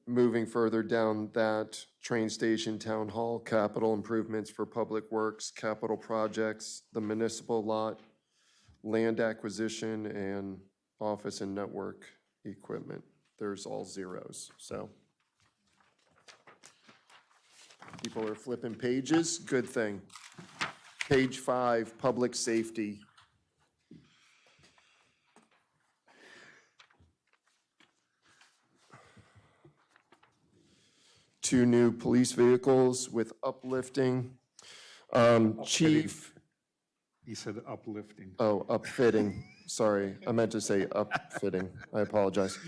Moving further down that, train station, town hall, capital improvements for public works, capital projects, the municipal lot, land acquisition, and office and network equipment. There's all zeros, so. People are flipping pages, good thing. Page 5, public safety. 2 new police vehicles with uplifting. Chief, You said uplifting. oh, upfitting, sorry, I meant to say upfitting, I apologize.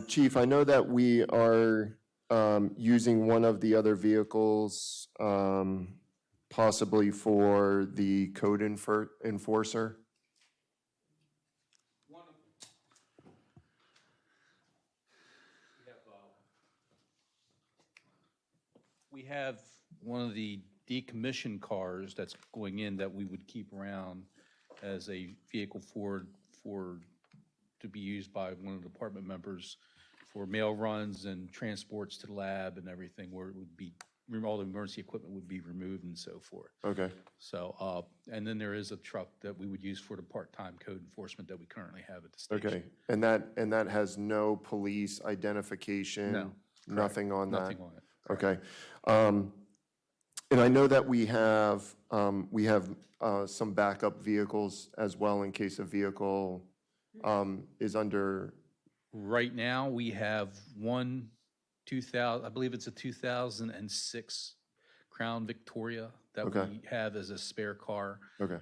Chief, I know that we are using one of the other vehicles possibly for the code enforcer. We have one of the decommissioned cars that's going in that we would keep around as a vehicle for, to be used by one of the department members for mail runs and transports to the lab and everything, where it would be, all the emergency equipment would be removed and so forth. Okay, So, and then there is a truck that we would use for the part-time code enforcement that we currently have at the station. okay, and that has no police identification? No. Nothing on that? Nothing on it. Okay. And I know that we have some backup vehicles as well in case a vehicle is under, Right now, we have one 2000, I believe it's a 2006 Crown Victoria that Okay. we have as a spare car. okay,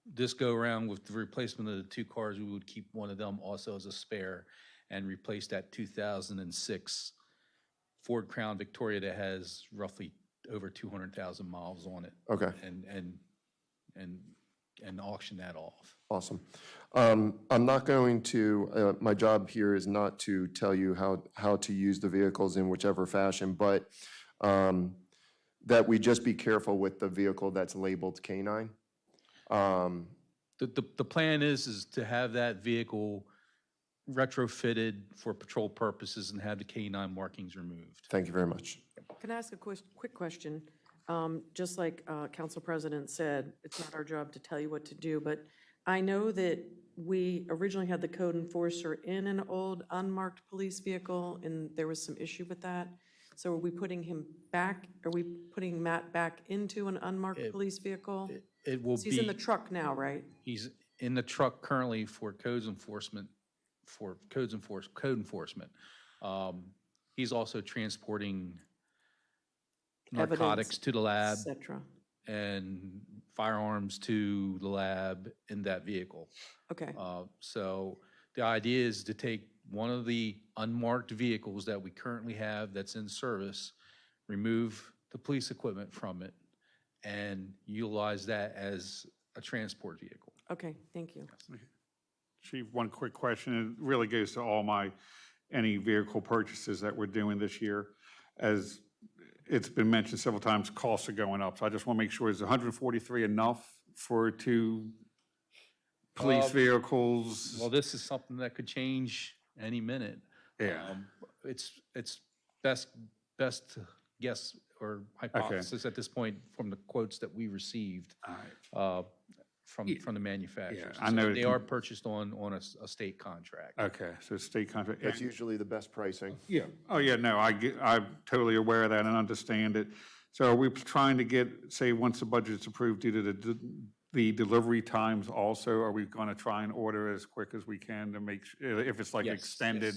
This go around with the replacement of the 2 cars, we would keep one of them also as a spare and replace that 2006 Ford Crown Victoria that has roughly over 200,000 miles on it. okay, And auction that off. awesome. I'm not going to, my job here is not to tell you how to use the vehicles in whichever fashion, but that we just be careful with the vehicle that's labeled K-9. The plan is to have that vehicle retrofitted for patrol purposes and have the K-9 markings removed. Thank you very much. Can I ask a quick question? Just like Council President said, it's not our job to tell you what to do, but I know that we originally had the code enforcer in an old unmarked police vehicle, and there was some issue with that. So are we putting him back, are we putting Matt back into an unmarked police vehicle? It will He's in the be, truck now, right? he's in the truck currently for code enforcement. He's also transporting narcotics Evidence, to the lab Et cetera. and firearms to the lab in that vehicle. Okay, So the idea is to take one of the unmarked vehicles that we currently have that's in service, remove the police equipment from it, and utilize that as a transport vehicle. okay, thank you. Chief, one quick question. It really goes to any vehicle purchases that we're doing this year. As it's been mentioned several times, costs are going up. So I just want to make sure, is 143 enough for 2 police vehicles? Well, this is something that could change any minute. Yeah. It's best guess or hypothesis at this point from the quotes that we received from the manufacturers. I know They are purchased on a state contract. Okay, so state contract. That's usually the best pricing. Yeah, oh, yeah, no, I'm totally aware of that and understand it. So are we trying to get, say, once the budget's approved due to the delivery times also, are we going to try and order as quick as we can to make, if it's like Yes, extended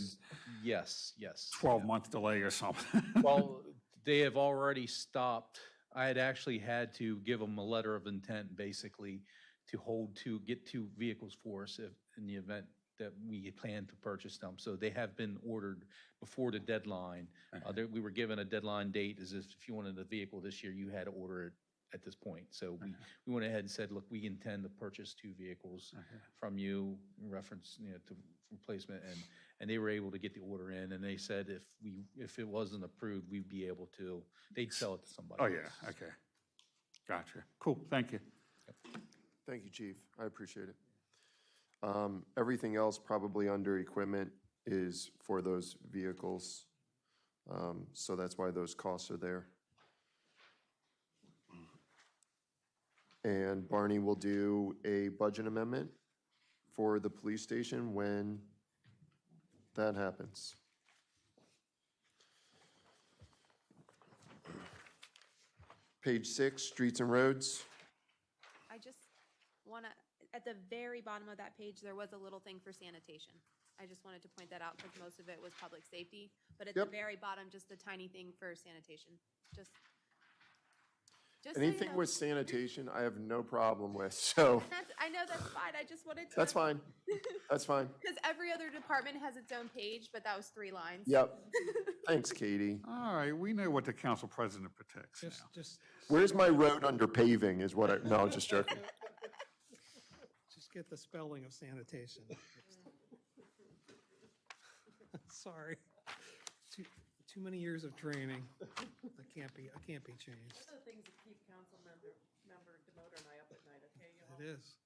Yes. 12-month delay or something? Well, they have already stopped. I had actually had to give them a letter of intent, basically, to get 2 vehicles for us in the event that we plan to purchase them. So they have been ordered before the deadline. We were given a deadline date as if you wanted a vehicle this year, you had to order it at this point. So we went ahead and said, look, we intend to purchase 2 vehicles from you in reference, to replacement, and they were able to get the order in, and they said if it wasn't approved, we'd be able to, they'd sell it to somebody Oh, else. yeah, okay. Gotcha. Cool, thank you. Thank you, Chief. I appreciate it. Everything else probably under equipment is for those vehicles. So that's why those costs are there. And Barney will do a budget amendment for the police station when that happens. Page 6, streets and roads. I just want to, at the very bottom of that page, there was a little thing for sanitation. I just wanted to point that out because most of it was public safety, but at the Yep. very bottom, just a tiny thing for sanitation. Just so you Anything know. with sanitation, I have no problem with, so I know that's fine. I just wanted to. that's fine. That's fine. Because every other department has its own page, but that was 3 lines. Yep. Thanks, Katie. All right, we know what the council president protects now. Just Where's my road under paving is what I, no, I'm just joking. get the spelling of sanitation. Sorry. Too many years of training. I can't be changed. Those are the things that keep council member Demoter and I up at night, okay, y'all? It is.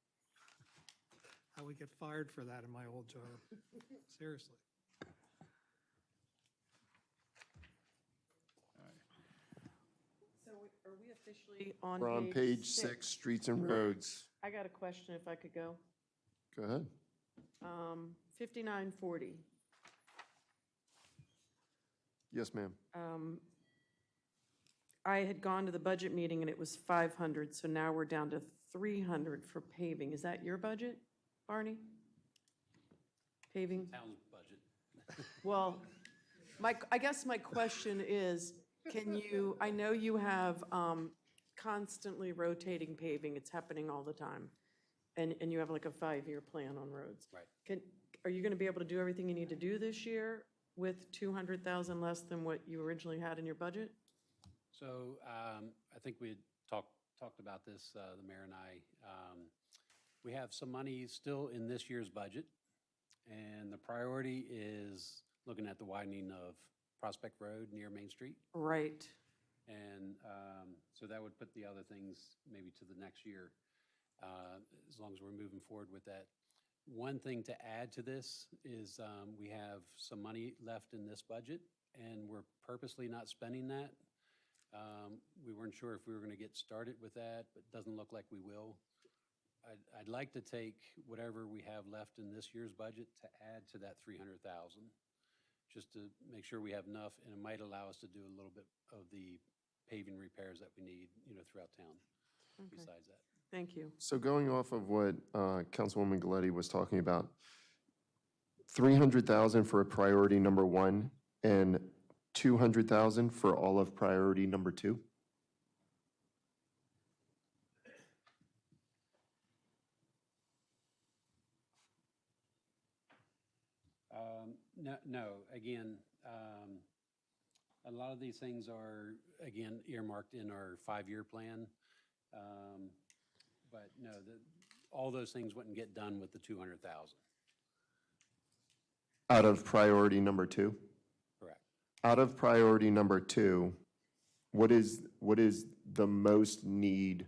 I would get fired for that in my old job. Seriously. So are we officially on We're on page 6, streets and roads. I got a question if I could go. Go ahead. 5940. Yes, ma'am. I had gone to the budget meeting and it was 500, so now we're down to 300 for paving. Is that your budget, Barney? Paving? Town's budget. Well, I guess my question is, can you, I know you have constantly rotating paving, it's happening all the time, and you have like a 5-year plan on roads. Right. Are you going to be able to do everything you need to do this year with 200,000 less than what you originally had in your budget? So I think we had talked about this, the mayor and I. We have some money still in this year's budget, and the priority is looking at the widening of Prospect Road near Main Street. Right. And so that would put the other things maybe to the next year, as long as we're moving forward with that. One thing to add to this is we have some money left in this budget, and we're purposely not spending that. We weren't sure if we were going to get started with that, but it doesn't look like we will. I'd like to take whatever we have left in this year's budget to add to that 300,000, just to make sure we have enough, and it might allow us to do a little bit of the paving repairs that we need, throughout town. Besides that. Thank you. So going off of what Councilwoman Galletti was talking about, 300,000 for priority number 1 and 200,000 for all of priority number 2? No, again, a lot of these things are, again, earmarked in our 5-year plan. But no, all those things wouldn't get done with the 200,000. Out of priority number 2? Correct. Out of priority number 2, what is the most need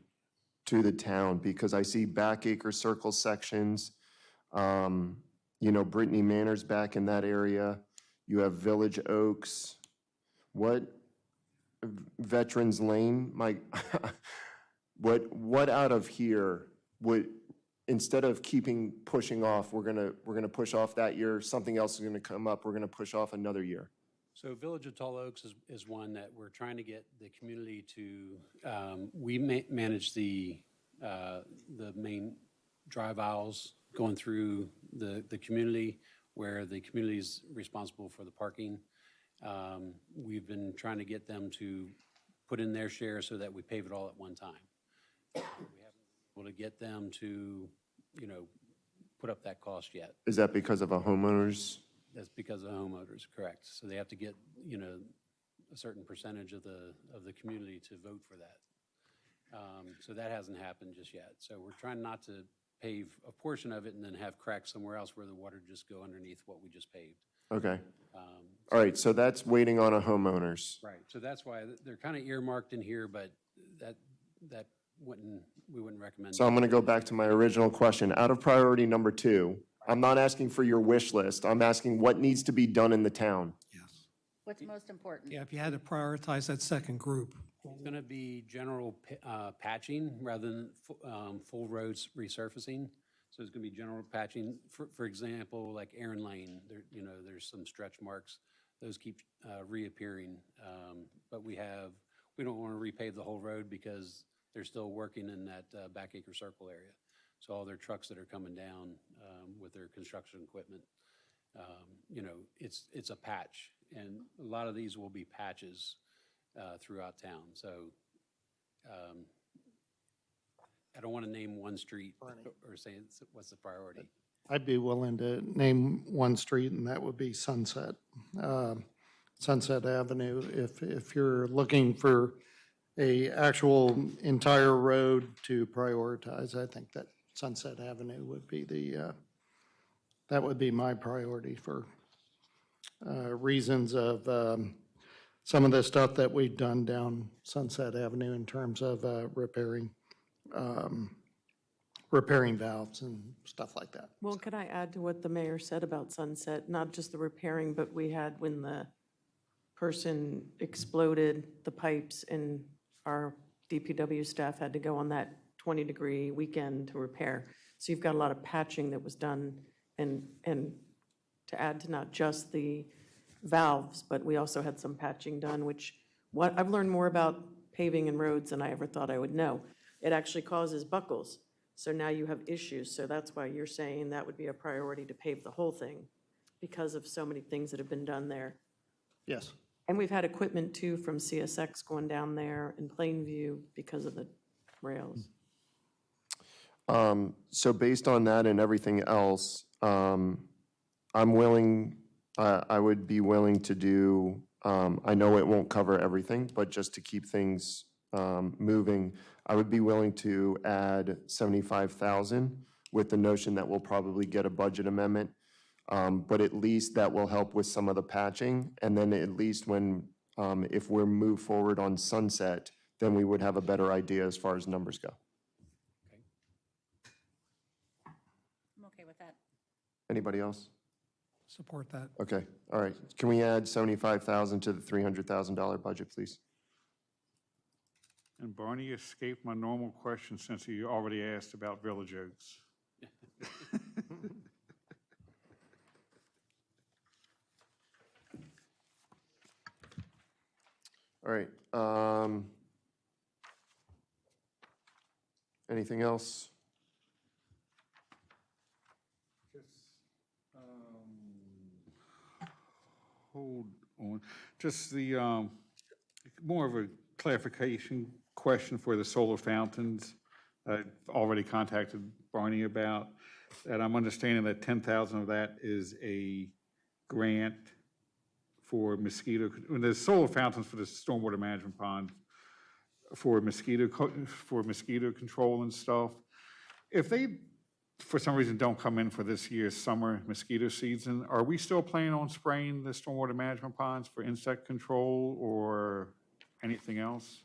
to the town? Because I see Backacre Circle sections, Brittany Manor's back in that area. You have Village Oaks. What, Veterans Lane, what out of here would, instead of pushing off, we're gonna push off that year, something else is gonna come up, we're gonna push off another year? So Village of Tall Oaks is one that we're trying to get the community to, we manage the main drive aisles going through the community, where the community is responsible for the parking. We've been trying to get them to put in their share so that we pave it all at one time. We haven't been able to get them to, put up that cost yet. Is that because of a homeowner's? That's because of homeowners, correct. So they have to get, a certain percentage of the community to vote for that. So that hasn't happened just yet. So we're trying not to pave a portion of it and then have cracks somewhere else where the water just go underneath what we just paved. Okay. All right, so that's waiting on a homeowner's. Right, so that's why they're kind of earmarked in here, but that we wouldn't recommend. So I'm going to go back to my original question. Out of priority number 2, I'm not asking for your wish list. I'm asking what needs to be done in the town. Yes. What's most important? Yeah, if you had to prioritize that second group. It's going to be general patching rather than full roads resurfacing. So it's going to be general patching. For example, like Aaron Lane, there's some stretch marks. Those keep reappearing. But we don't want to repave the whole road because they're still working in that Backacre Circle area. So all their trucks that are coming down with their construction equipment, you know, it's a patch. And a lot of these will be patches throughout town. So I don't want to name one street or say what's the priority. I'd be willing to name one street, and that would be Sunset. Sunset Avenue. If you're looking for a actual entire road to prioritize, I think that Sunset Avenue would be that would be my priority for reasons of some of the stuff that we've done down Sunset Avenue in terms of repairing valves and stuff like that. Well, could I add to what the mayor said about Sunset? Not just the repairing, but we had when the person exploded the pipes and our DPW staff had to go on that 20-degree weekend to repair. So you've got a lot of patching that was done, and to add to not just the valves, but we also had some patching done, which I've learned more about paving and roads than I ever thought I would know. It actually causes buckles. So now you have issues. So that's why you're saying that would be a priority to pave the whole thing because of so many things that have been done there. Yes. And we've had equipment too from CSX going down there in Plainview because of the rails. So based on that and everything else, I'm willing, I would be willing to do, I know it won't cover everything, but just to keep things moving, I would be willing to add 75,000 with the notion that we'll probably get a budget amendment. But at least that will help with some of the patching. And then at least when, if we're moved forward on Sunset, then we would have a better idea as far as numbers go. I'm okay with that. Anybody else? Support that. Okay, all right. Can we add 75,000 to the $300,000 budget, please? And Barney escaped my normal question since he already asked about Village Oaks. All right. Anything else? Hold on, just the, more of a clarification question for the solar fountains. I've already contacted Barney about, and I'm understanding that 10,000 of that is a grant for mosquito, when there's solar fountains for the stormwater management pond, for mosquito control and stuff. If they, for some reason, don't come in for this year's summer mosquito season, are we still planning on spraying the stormwater management ponds for insect control or anything else?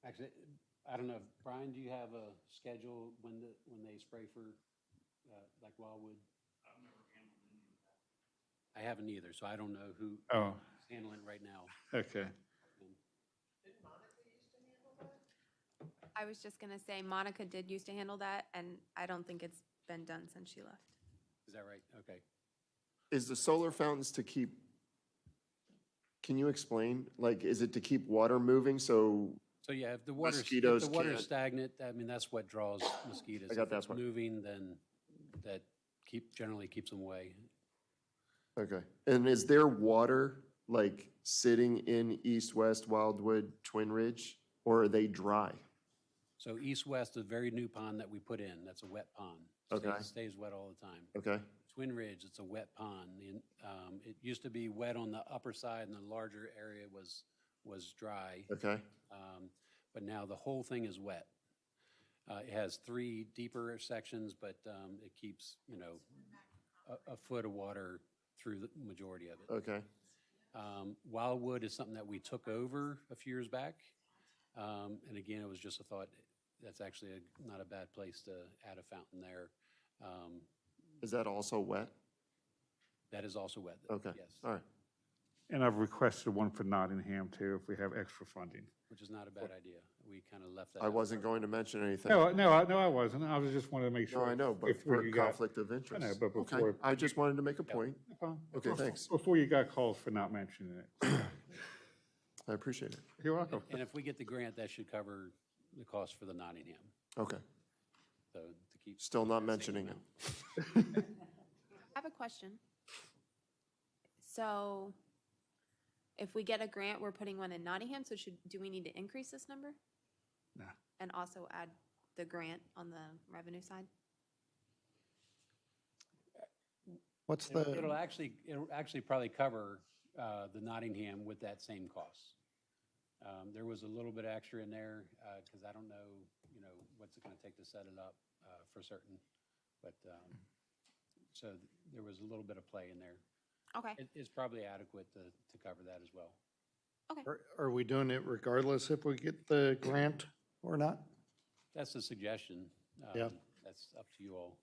Actually, I don't know, Brian, do you have a schedule when they spray for, like Wildwood? I haven't either, so I don't know who's handling it right now. Okay. I was just gonna say, Monica did used to handle that, and I don't think it's been done since she left. Is that right? Okay. Is the solar fountains to keep, can you explain? Like, is it to keep water moving so So yeah, if the water's mosquitoes can't- stagnant, I mean, that's what draws mosquitoes. I got If that it's part. moving, then that generally keeps them away. Okay. And is there water, like, sitting in East-West Wildwood Twin Ridge, or are they dry? So east-west, a very new pond that we put in, that's a wet pond. Okay. Stays wet all the time. Okay, Twin Ridge, it's a wet pond. It used to be wet on the upper side and the larger area was dry. okay, But now the whole thing is wet. It has 3 deeper sections, but it keeps, you know, a foot of water through the majority of it. okay. Wildwood is something that we took over a few years back. And again, it was just a thought, that's actually not a bad place to add a fountain there. Is that also wet? That is also wet. Okay, Yes, all right. And I've requested one for Nottingham too, if we have extra funding. which is not a bad idea. We kind of left that. I out. wasn't going to mention anything. No, I wasn't. I was just wanted to make No, sure. I know, but before for you got- conflict of interest. I know, but Okay, before. I just wanted to make a point. Okay, thanks. Before you got calls for not mentioning it. I appreciate it. You're welcome. And if we get the grant, that should cover the cost for the Nottingham. Okay. So to keep. Still not that same mentioning amount. it. I have a question. So if we get a grant, we're putting one in Nottingham, so do we need to increase this number? No. And also add the grant on the revenue side? What's It'll the, it'll actually probably cover the Nottingham with that same cost. There was a little bit extra in there, because I don't know, what's it gonna take to set it up for certain. But, so there was a little bit of play in there. Okay, It's probably adequate to cover that as well. are we doing it regardless if we get the grant or not? That's a suggestion. Yeah. That's up to you all.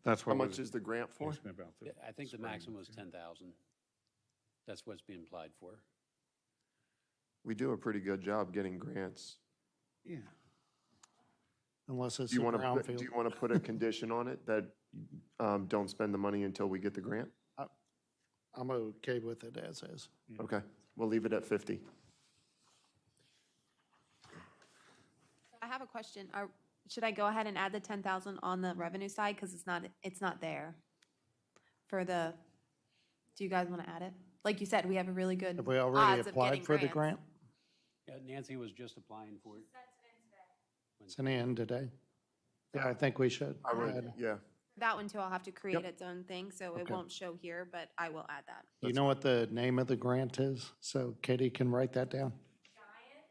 That's How what much was is the grant for? asking about the I think the spring, maximum was too. 10,000. That's what's being applied for. We do a pretty good job getting grants. Yeah. Unless it's Do a you want to, brownfield. do you want to put a condition on it that don't spend the money until we get the grant? I'm okay with it as is. Okay, we'll leave it at 50. I have a question. Should I go ahead and add the 10,000 on the revenue side? Because it's not there for the, do you guys want to add it? Like you said, we have a really good Have we already odds of applied getting for the grants. grant? Yeah, Nancy was just applying for it. It's in the end today. Yeah, I think we should. I would, add. yeah. That one too, I'll have to create Yep. its own thing, so it Okay. won't show here, but I will add that. You know what the name of the grant is? So Katie can write that down? Giant.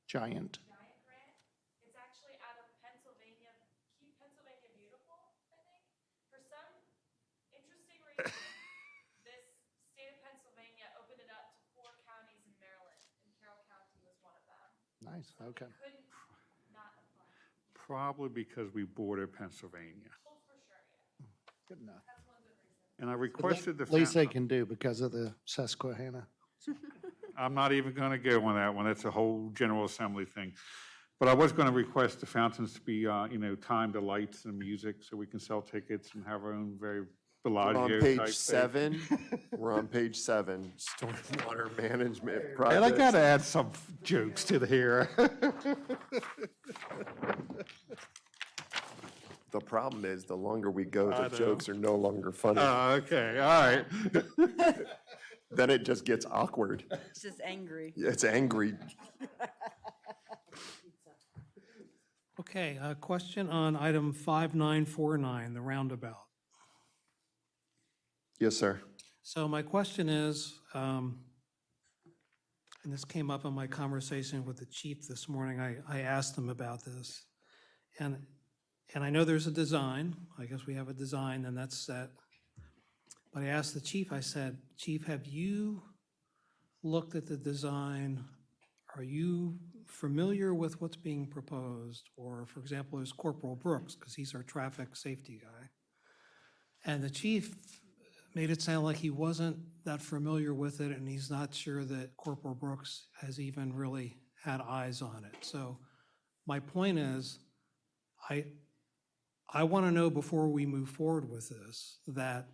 Giant grant. It's actually out of Pennsylvania, Keep Pennsylvania Beautiful, I think. For some interesting reason, this state of Pennsylvania opened it up to 4 counties in Maryland, and Carroll County was one of them. Nice, okay. Couldn't not apply. Probably because we border Pennsylvania. Well, for sure, yeah. Good enough. That's one good reason. And I requested the. At least they can do because of the Susquehanna. I'm not even going to go on that one. That's a whole General Assembly thing. But I was going to request the fountains to be, timed to lights and music so we can sell tickets and have our own very We're on Bellagio page type thing. 7. We're on page 7, stormwater management And I projects. got to add some jokes to the here. The problem is, the longer we go, I the know. jokes are no longer funny. Okay, all right. Then it just gets awkward. It's just angry. It's angry. Okay, a question on item 5949, the roundabout. Yes, sir. So my question is, and this came up in my conversation with the chief this morning, I asked him about this. And I know there's a design, I guess we have a design and that's set. But I asked the chief, I said, Chief, have you looked at the design? Are you familiar with what's being proposed? Or, for example, there's Corporal Brooks, because he's our traffic safety guy. And the chief made it sound like he wasn't that familiar with it, and he's not sure that Corporal Brooks has even really had eyes on it. So my point is, I want to know before we move forward with this, that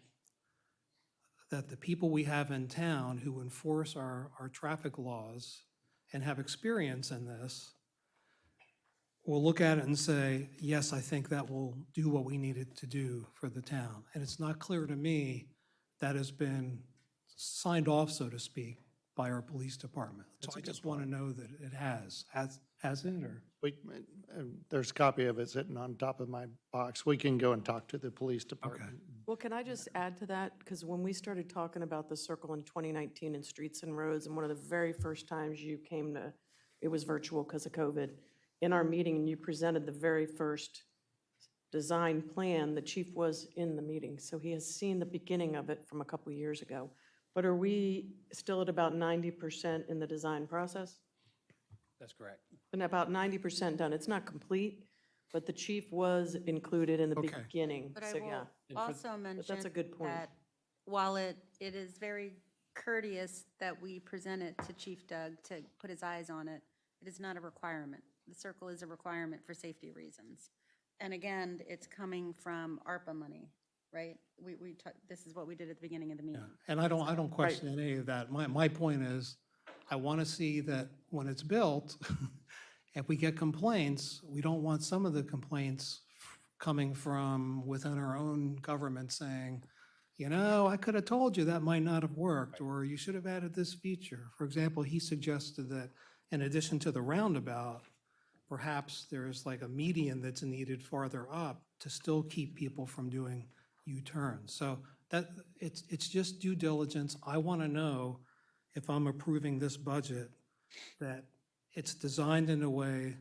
the people we have in town who enforce our traffic laws and have experience in this will look at it and say, yes, I think that will do what we need it to do for the town. And it's not clear to me that has been signed off, so to speak, by our police department. So I just want to know that it has. Has it, or? There's a copy of it sitting on top of my box. We can go and talk to the police department. Well, can I just add to that? Because when we started talking about the circle in 2019 in Streets and Roads, and one of the very first times you came to, it was virtual because of COVID, in our meeting, and you presented the very first design plan, the chief was in the meeting, so he has seen the beginning of it from a couple years ago. But are we still at about 90% in the design process? That's correct. And about 90% done. It's not complete, but the chief was included in the Okay. beginning, But I so yeah. will also mention that's a good point. that while it is very courteous that we present it to Chief Doug to put his eyes on it, it is not a requirement. The circle is a requirement for safety reasons. And again, it's coming from ARPA money, right? This is what we did at the beginning of the meeting. And I don't question any of that. My point is, I want to see that when it's built, If we get complaints, we don't want some of the complaints coming from within our own government saying, you know, I could have told you that might not have worked, or you should have added this feature. For example, he suggested that in addition to the roundabout, perhaps there's like a median that's needed farther up to still keep people from doing U-turns. So that, it's just due diligence. I want to know if I'm approving this budget, that it's designed in a way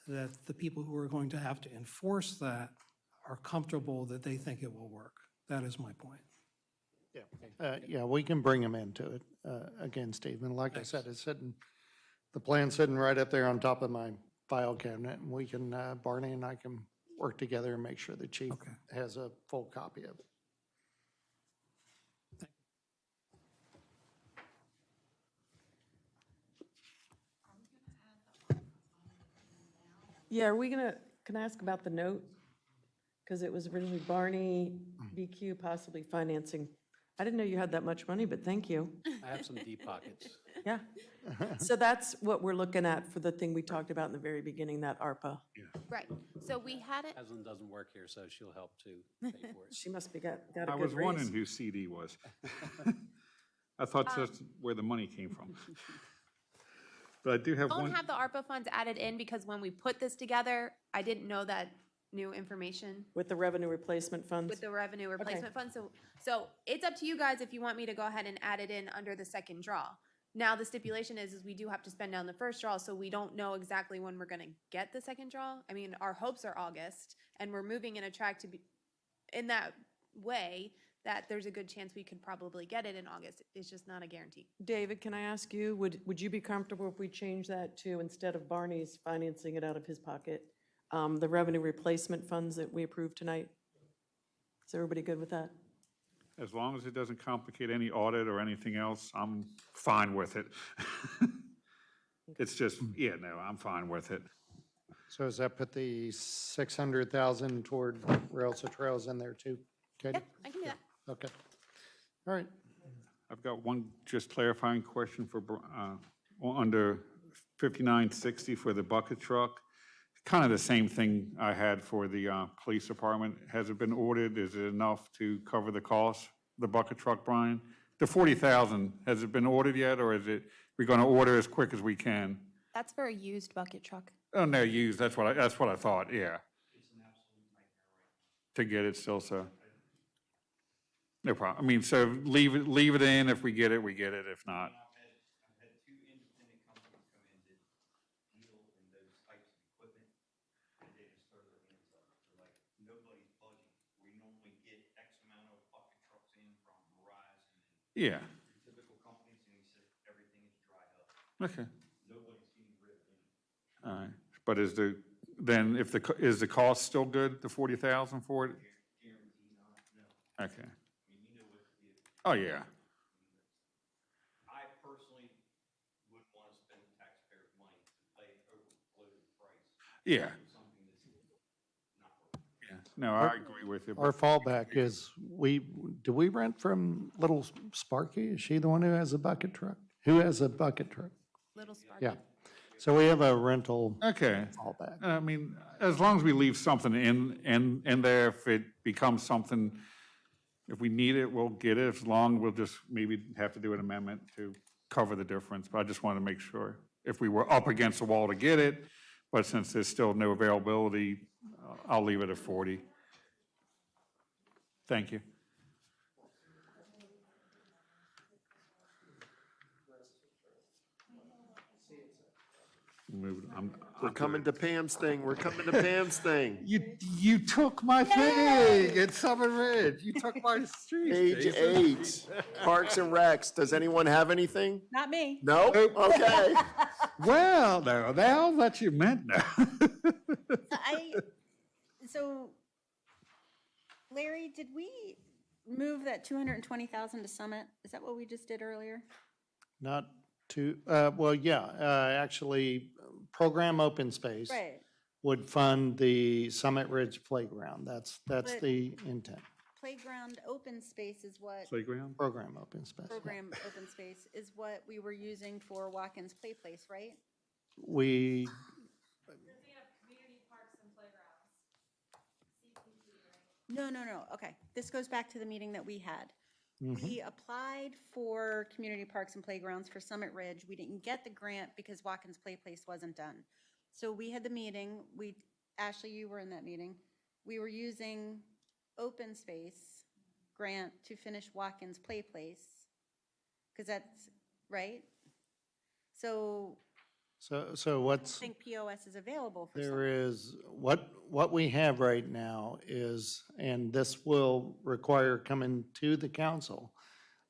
that the people who are going to have to enforce that are comfortable that they think it will work. That is my point. Yeah, we can bring them into it. Again, Stephen, like I said, it's sitting, the plan's sitting right up there on top of my file cabinet, and we can, Barney and I can work together and make sure the chief has a full copy of it. Yeah, are we gonna, can I ask about the note? Because it was originally Barney, BQ, possibly financing. I didn't know you had that much money, but thank you. I have some deep pockets. Yeah. So that's what we're looking at for the thing we talked about in the very beginning, that ARPA. Right, so we had it, Aslan doesn't work here, so she'll help to pay for it. She must be got a I good was wondering raise. who CD was. I thought that's where the money came from. But I do have don't one, have the ARPA funds added in because when we put this together, I didn't know that new information With the revenue replacement funds? with the revenue replacement fund. So it's up to you guys if you want me to go ahead and add it in under the second draw. Now, the stipulation is we do have to spend down the first draw, so we don't know exactly when we're gonna get the second draw. I mean, our hopes are August, and we're moving in a track to be, in that way, that there's a good chance we could probably get it in August. It's just not a guarantee. David, can I ask you, would you be comfortable if we change that to, instead of Barney's financing it out of his pocket, the revenue replacement funds that we approved tonight? Is everybody good with that? as long as it doesn't complicate any audit or anything else, I'm fine with it. It's just, yeah, no, I'm fine with it. So does that put the 600,000 toward rails and trails in there too, Katie? Yep, I can do that. Okay. All right. I've got one just clarifying question for, under 5960 for the bucket truck. Kind of the same thing I had for the police department. Has it been ordered? Is it enough to cover the cost, the bucket truck, Brian? The 40,000, has it been ordered yet, or is it, we're going to order as quick as we can? That's for a used bucket truck. Oh, no, used, that's what I thought, yeah. To get it still, so. No problem. I mean, so leave it in. If we get it, we get it. If not. I've had two independent companies come in that deal in those types of equipment, and they just throw their hands up. They're like, nobody's budging. We normally get X amount of bucket trucks in from Verizon and Yeah, typical companies, and he said everything is dried up. okay. Nobody's getting rid of any. All right. But is the cost still good, the 40,000 for it? Guarantee not, no. Okay. I mean, you know what the vehicle. Oh, yeah. I personally wouldn't want to spend taxpayers' money to pay an overfloated price. Yeah. For something that's not working. Yeah. No, I agree with you. Our fallback is, do we rent from Little Sparky? Is she the one who has a bucket truck? Who has a bucket truck? Little Sparky. Yeah. So we have a rental Okay. fallback. I mean, as long as we leave something in there, if it becomes something, if we need it, we'll get it. If long, we'll just maybe have to do an amendment to cover the difference. But I just want to make sure if we were up against the wall to get it, but since there's still no availability, I'll leave it at 40. Thank you. We're coming to Pam's thing. We're coming to Pam's thing. You took my thing at Summit Ridge. You took my street. Page 8, Parks and Recs. Does anyone have anything? Not me. No? Okay. Well, no, now that you meant now. So, Larry, did we move that 220,000 to Summit? Is that what we just did earlier? Not to, well, yeah, actually, program open space Right. would fund the Summit Ridge Playground. That's But- the intent. Playground open space is what, Playground? Program open space. yeah. program open space is what we were using for Watkins Play Place, right? We, No, no, no, okay. This goes back to the meeting that we had. We applied for community parks and playgrounds for Summit Ridge. We didn't get the grant because Watkins Play Place wasn't done. So we had the meeting, Ashley, you were in that meeting. We were using open space grant to finish Watkins Play Place, because that's, right? So So I what's, think POS is available for there Summit. is, what we have right now is, and this will require coming to the council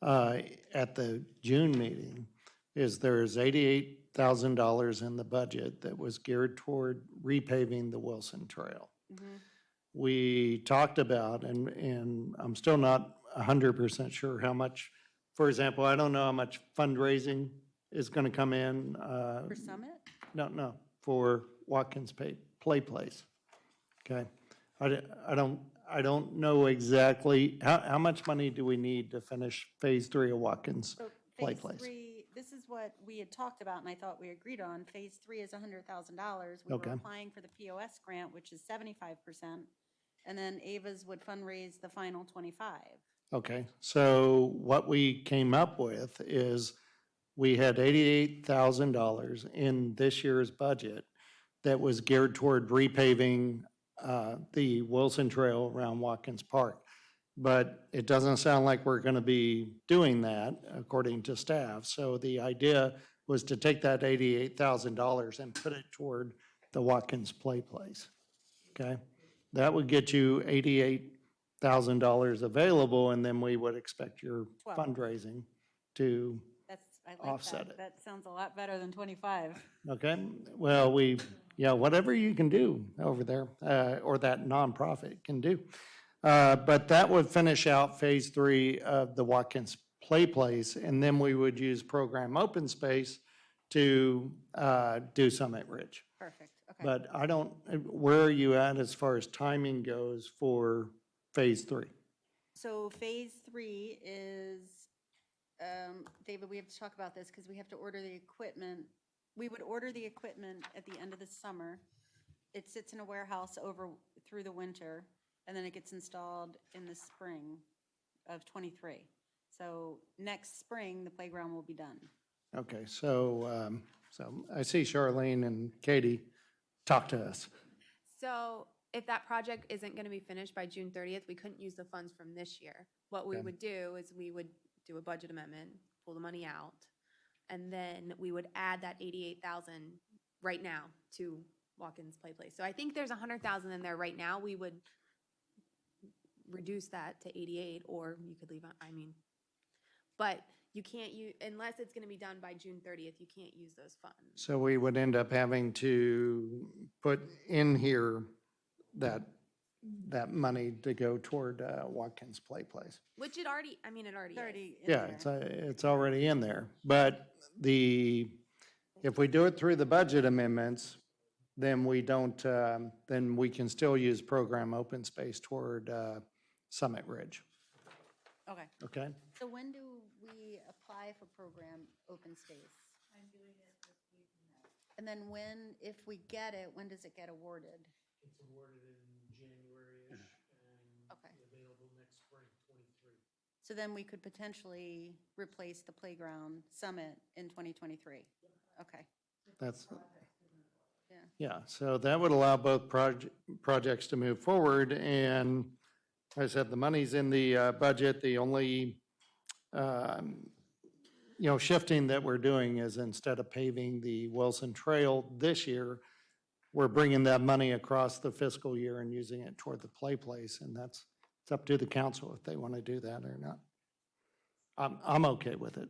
at the June meeting, is there's $88,000 in the budget that was geared toward repaving the Wilson Trail. We talked about, and I'm still not 100% sure how much, for example, I don't know how much fundraising is going to come in. For Summit? No, for Watkins Play Place. Okay. I don't know exactly, how much money do we need to finish Phase 3 of Watkins So Play Phase Place? 3, this is what we had talked about, and I thought we agreed on. Phase 3 is $100,000. We Okay. were applying for the POS grant, which is 75%, and then Ava's would fundraise the final 25. Okay, so what we came up with is we had $88,000 in this year's budget that was geared toward repaving the Wilson Trail around Watkins Park. But it doesn't sound like we're going to be doing that, according to staff. So the idea was to take that $88,000 and put it toward the Watkins Play Place. Okay? That would get you $88,000 available, and then we would expect your 12. fundraising to, I like Offset that. it. That sounds a lot better than 25. okay? Well, whatever you can do over there, or that nonprofit can do. But that would finish out Phase 3 of the Watkins Play Place, and then we would use program open space to do Summit Ridge. Perfect, okay. But where are you at as far as timing goes for Phase 3? So Phase 3 is, David, we have to talk about this because we have to order the equipment. We would order the equipment at the end of the summer. It sits in a warehouse through the winter, and then it gets installed in the spring of '23. So next spring, the playground will be done. Okay, so I see Charlene and Katie talk to us. So if that project isn't going to be finished by June 30th, we couldn't use the funds from this year. What we Okay. would do is we would do a budget amendment, pull the money out, and then we would add that 88,000 right now to Watkins Play Place. So I think there's 100,000 in there right now. We would reduce that to 88, or you could leave, but you can't use, unless it's going to be done by June 30th, you can't use those funds. So we would end up having to put in here that money to go toward Watkins Play Place. Which it already, it already is. Yeah, it's already in there. But if we do it through the budget amendments, then we don't, then we can still use program open space toward Summit Ridge. Okay. Okay? So when do we apply for program open space? I'm doing it this week now. And then if we get it, when does it get awarded? It's awarded in January-ish and Okay. available next spring, '23. So then we could potentially replace the playground Summit in 2023? Okay. That's, Yeah. yeah, so that would allow both projects to move forward. And like I said, the money's in the budget. The only, shifting that we're doing is instead of paving the Wilson Trail this year, we're bringing that money across the fiscal year and using it toward the play place. And it's up to the council if they want to do that or not. I'm okay with it.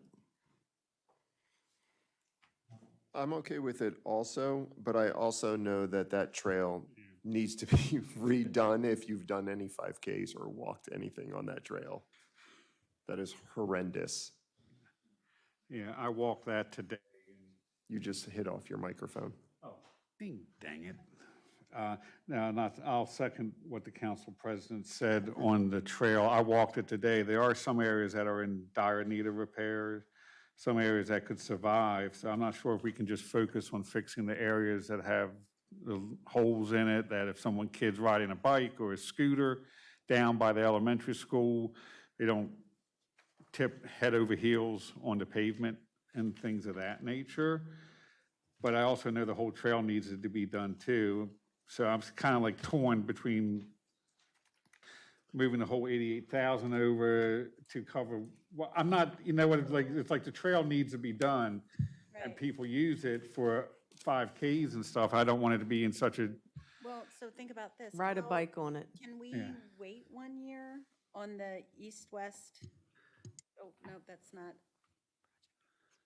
I'm okay with it also, but I also know that trail needs to be redone if you've done any 5Ks or walked anything on that trail. That is horrendous. Yeah, I walked that today. You just hit off your microphone. Oh, dang it. I'll second what the council president said on the trail. I walked it today. There are some areas that are in dire need of repair, some areas that could survive. So I'm not sure if we can just focus on fixing the areas that have the holes in it, that if kids riding a bike or a scooter down by the elementary school, they don't tip head over heels on the pavement and things of that nature. But I also know the whole trail needs to be done too. So I'm kind of like torn between moving the whole 88,000 over to cover, well, I'm not, you know what, it's like the trail needs to be done and people use it for 5Ks and stuff. I don't want it to be in such a, Well, so think about this. Ride a How- bike on it. Can we Yeah. wait 1 year on the east-west? Oh, no, that's not.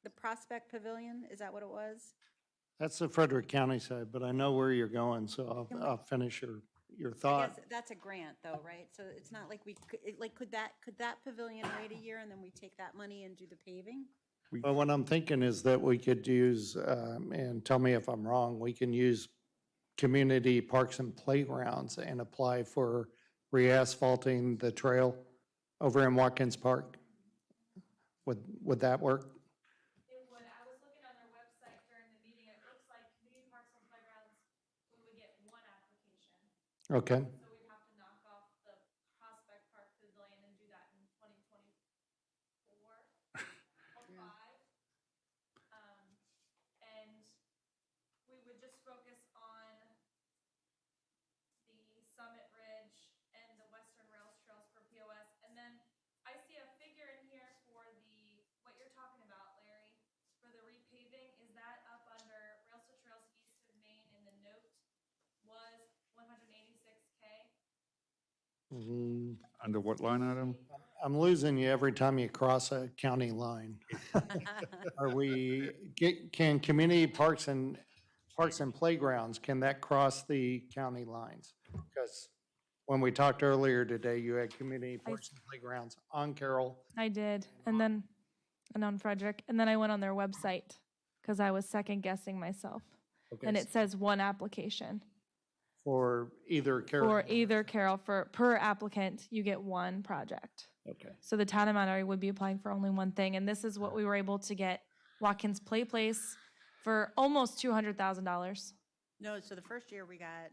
The Prospect Pavilion, is that what it was? That's the Frederick County side, but I know where you're going, so I'll finish your I thought. guess that's a grant though, right? So it's not like we, could that pavilion wait a year and then we take that money and do the paving? But what I'm thinking is that we could use, and tell me if I'm wrong, we can use community parks and playgrounds and apply for re-asphalting the trail over in Watkins Park. Would that work? It would, I was looking on their website during the meeting, it looks like community parks and playgrounds, we would get one application. Okay. So we'd have to knock off the Prospect Park Pavilion and do that in 2024 or 5. And we would just focus on the Summit Ridge and the Western Rails Trails for POS. And then I see a figure in here for what you're talking about, Larry, for the repaving. Is that up under Rails to Trails east of Maine, and the note was 186K? under what line item? I'm losing you every time you cross a county line. Can community parks and playgrounds, can that cross the county lines? Because when we talked earlier today, you had community parks and playgrounds on Carroll. I did, and on Frederick, and then I went on their website because I was second guessing myself. Okay, And it says one application. For either Carroll. For either Carroll, per applicant, you get one project. Okay. So the town of Mount Airy would be applying for only one thing, and this is what we were able to get Watkins Play Place for almost $200,000. No, so the first year we got,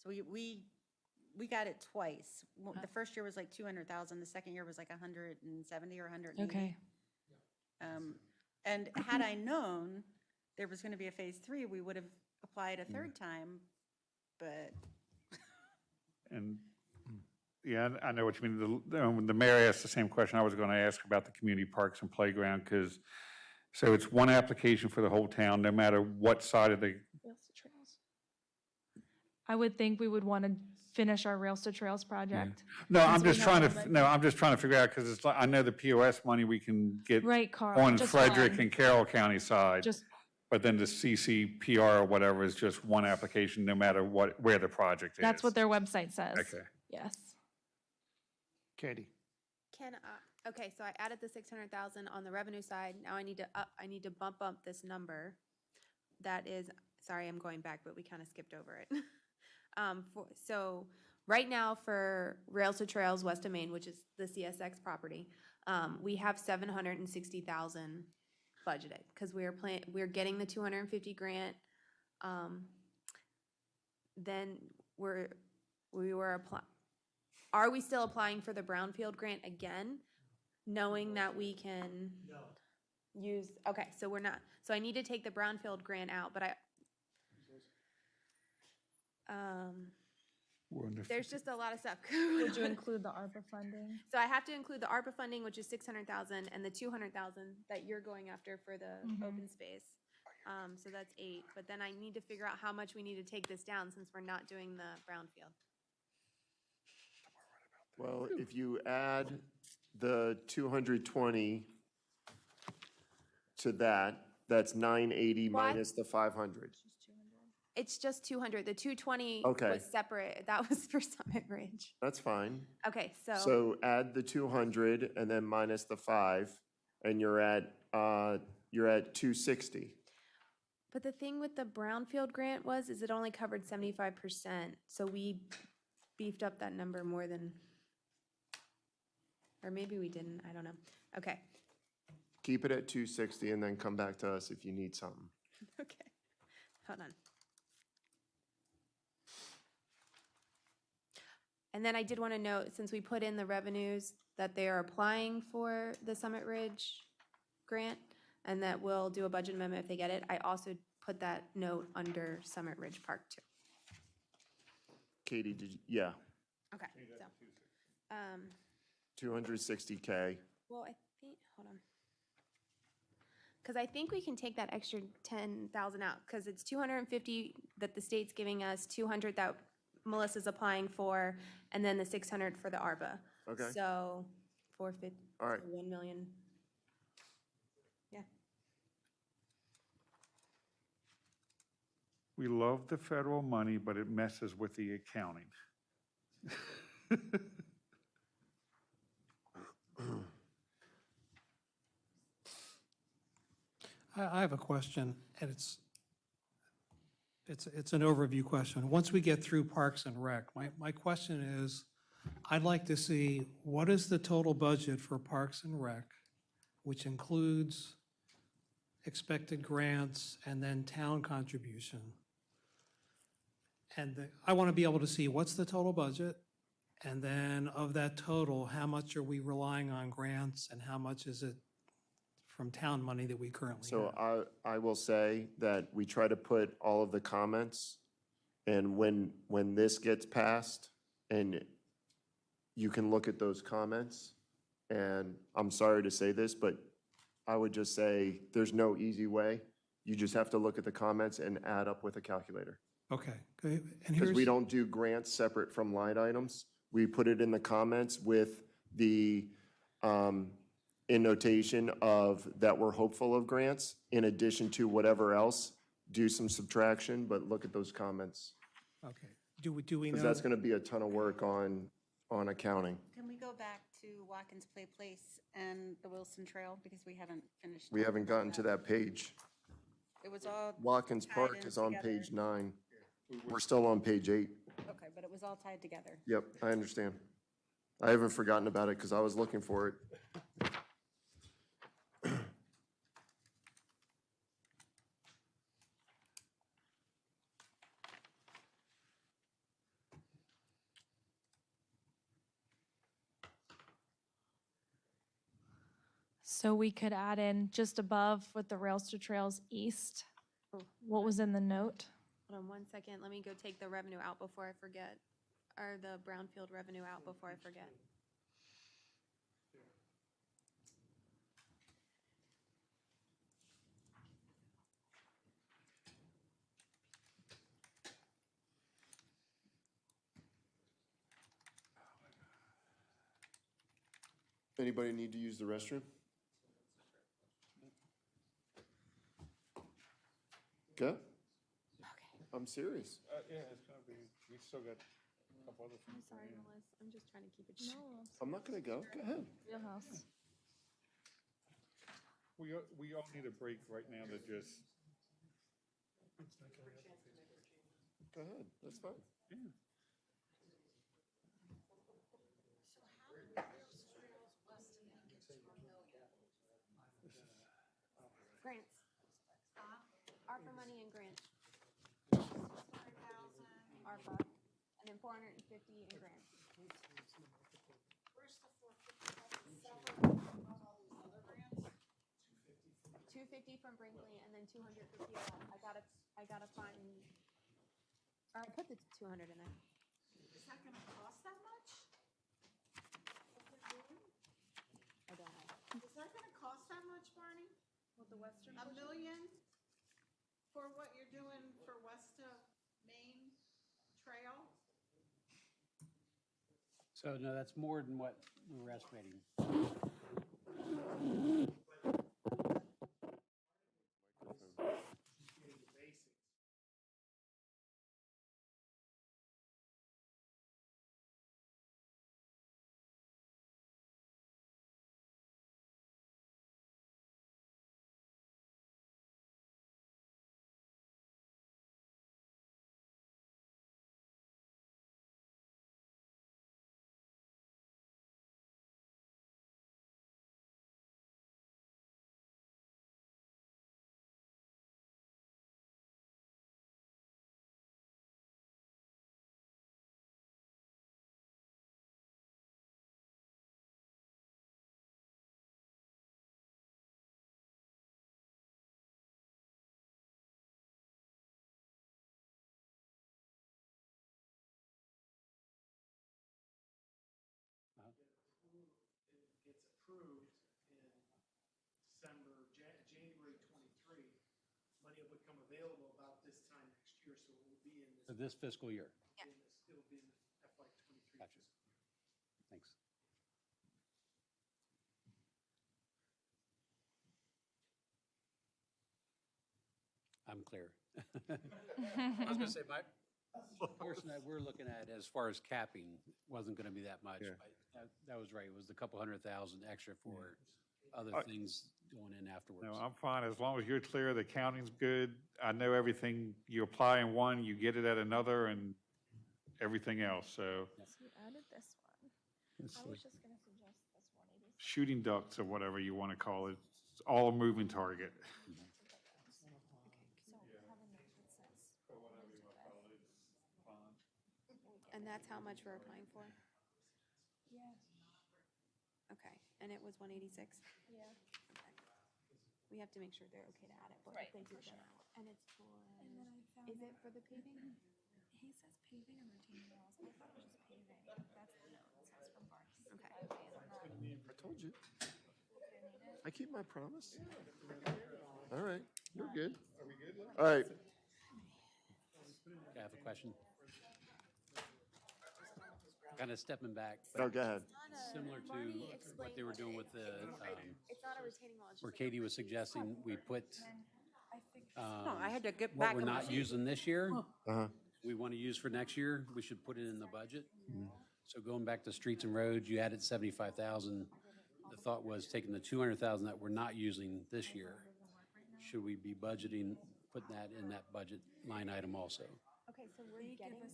so we got it twice. The first year was like 200,000, the second year was like 170 or 180. Okay. And had I known there was going to be a phase 3, we would have applied a third time, but. And, yeah, I know what you mean. The mayor asked the same question I was going to ask about the community parks and playground, because, so it's one application for the whole town, no matter what side of the, Rails to Trails. I would think we would want to finish our Rails to Trails project. no, I'm Since we just have trying all to, that- no, I'm just trying to figure out, because it's like, I know the POS money we can get Right, Carl. on just Frederick one. and Carroll County side. Just, But then the CCPR or whatever is just one application, no matter where the project is. that's what their website says. Okay. Yes. Katie. Okay, so I added the 600,000 on the revenue side. Now I need to bump up this number. That is, sorry, I'm going back, but we kind of skipped over it. So right now for Rails to Trails West of Maine, which is the CSX property, we have 760,000 budgeted because we're getting the 250 grant. Then are we still applying for the Brownfield grant again, knowing that we can use, okay, so we're not, so I need to take the Brownfield grant out, but there's just a lot of stuff. Would you include the ARPA funding? So I have to include the ARPA funding, which is 600,000, and the 200,000 that you're going after for the open space. So that's 8, but then I need to figure out how much we need to take this down since we're not doing the Brownfield. Well, if you add the 220 to that, that's 980 Why? minus the 500. It's just 200. The 220 Okay. was separate. That was for Summit Ridge. That's fine. Okay, So add the 200 and then minus the 5, and you're at 260. But the thing with the Brownfield grant is it only covered 75%. So we beefed up that number more than, or maybe we didn't, I don't know. Okay, Keep it at 260 and then come back to us if you need something. okay, hold on. And then I did want to note, since we put in the revenues, that they are applying for the Summit Ridge grant, and that we'll do a budget amendment if they get it. I also put that note under Summit Ridge Park too. Katie, yeah, Okay, so, 260K. well, I think, hold on. Because I think we can take that extra 10,000 out, because it's 250 that the state's giving us, 200 that Melissa's applying for, and then the 600 for the ARPA. Okay. So, 450, All right. 1 million. Yeah. We love the federal money, but it messes with the accounting. I have a question, and it's an overview question. Once we get through Parks and Rec, my question is, I'd like to see what is the total budget for Parks and Rec, which includes expected grants and then town contribution. And I want to be able to see what's the total budget, and then of that total, how much are we relying on grants and how much is it from town money that we currently have? So I will say that we try to put all of the comments, and when this gets passed, and you can look at those comments, and I'm sorry to say this, but I would just say there's no easy way. You just have to look at the comments and add up with a calculator. Okay, good. And Because here's, we don't do grants separate from line items. We put it in the comments with the, in notation of that we're hopeful of grants, in addition to whatever else, do some subtraction, but look at those comments. okay, do we know? Because that's gonna be a ton of work on accounting. Can we go back to Watkins Play Place and the Wilson Trail, because we haven't finished? We haven't gotten to that page. It was all Watkins tied Park in is on together. page 9. We're still on page 8. Okay, but it was all tied together. Yep, I understand. I haven't forgotten about it because I was looking for it. So we could add in just above with the Rails to Trails East. What was in the note? Hold on 1 second. Let me go take the revenue out before I forget, or the brownfield revenue out before I forget. Anybody need to use the restroom? Okay? I'm serious. Yeah, it's gonna be, we still got a couple other I'm things. sorry, Melissa. I'm just trying to keep it short. I'm not gonna go. Go ahead. Wheelhouse. We all need a break right now to just, Go ahead. That's fine. yeah. Grants. ARPA money and grants. ARPA, and then 450 in grants. Where's the 450 separate from all these other grants? 250 from Brinkley, and then 250 I gotta find, or I put the 200 in there. Is that gonna cost that much? What they're doing? I don't know. Is that gonna cost that much, Barney? With the western. $1 million for what you're doing for west of Main Trail? So, no, that's more than what we were estimating. approved in December, January 23, money will become available about this time next year, so it will be in For this fiscal year. it'll be in the FY 23 Gotcha. fiscal year. Thanks. I'm clear. I was gonna say, my portion that we're looking at as far as capping wasn't gonna be that much. Yeah. But that was right. It was a couple 100,000 extra for other things going in afterwards. No, I'm fine, as long as you're clear, the counting's good. I know everything, you apply in one, you get it at another, and everything else, so You added this one. it's I like was just gonna suggest this 180. shooting ducks or whatever you want to call it. It's all a moving target. And that's how much we're applying for? Yeah, Okay, and it was 186? yeah. Okay. We have to make sure they're okay to add it, but Right, if they do, for then sure. and it's for, And then I found is it for the paving? He says paving and retaining walls. I thought it was just paving. That's the note. It says from Barnes. Okay. I told you. I keep my promise. All right, you're good. All right, I have a question. Kind of stepping back. oh, go ahead. Similar to what they were doing with the, It's not a retaining wall, it's where just like Katie was suggesting we put I had to get what back we're on my not seat. using this year, Uh-huh. we want to use for next year, we should put it in the budget. So going back to streets and roads, you added 75,000. The thought was taking the 200,000 that we're not using this year, should we be budgeting, putting that in that budget line item also? Okay, so we're getting, 25%.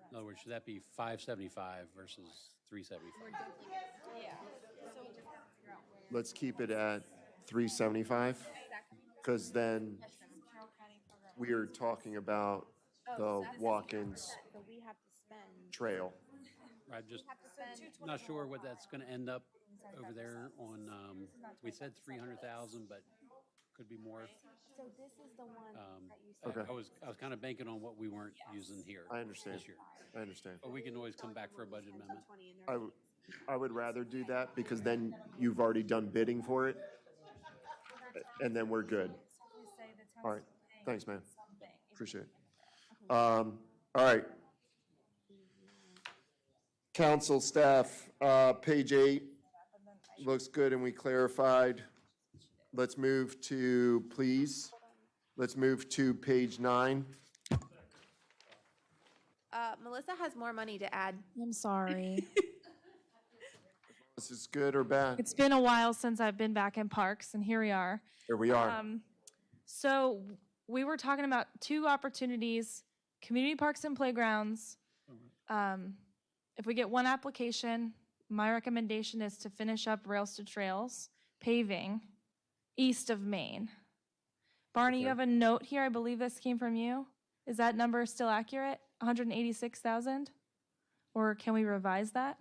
In other words, should that be 575 versus 375? yeah, so we just have to figure out where. Let's keep it at 375, because then Carroll County program. we are talking about the walk-ins So we have to spend, trail. I'm just have to spend. not sure what that's going to end up over there on, we said 300,000, but could be more. So this is the one that you I said. Okay. I was kind of banking on what we weren't using here. I understand. This year. I understand. But we can always come back for a budget amendment. I would rather do that, because then you've already done bidding for it, and then we're good. All right, thanks, man. Appreciate it. All right. Council staff, page 8, looks good and we clarified. Let's move to, please, let's move to page 9. Melissa has more money to add. I'm sorry. This is good or bad? It's been a while since I've been back in parks, and here we are. Here we are. So we were talking about 2 opportunities, community parks and playgrounds. If we get 1 application, my recommendation is to finish up Rails to Trails paving east of Main. Barney, you have a note here. I believe this came from you. Is that number still accurate? 186,000? Or can we revise that?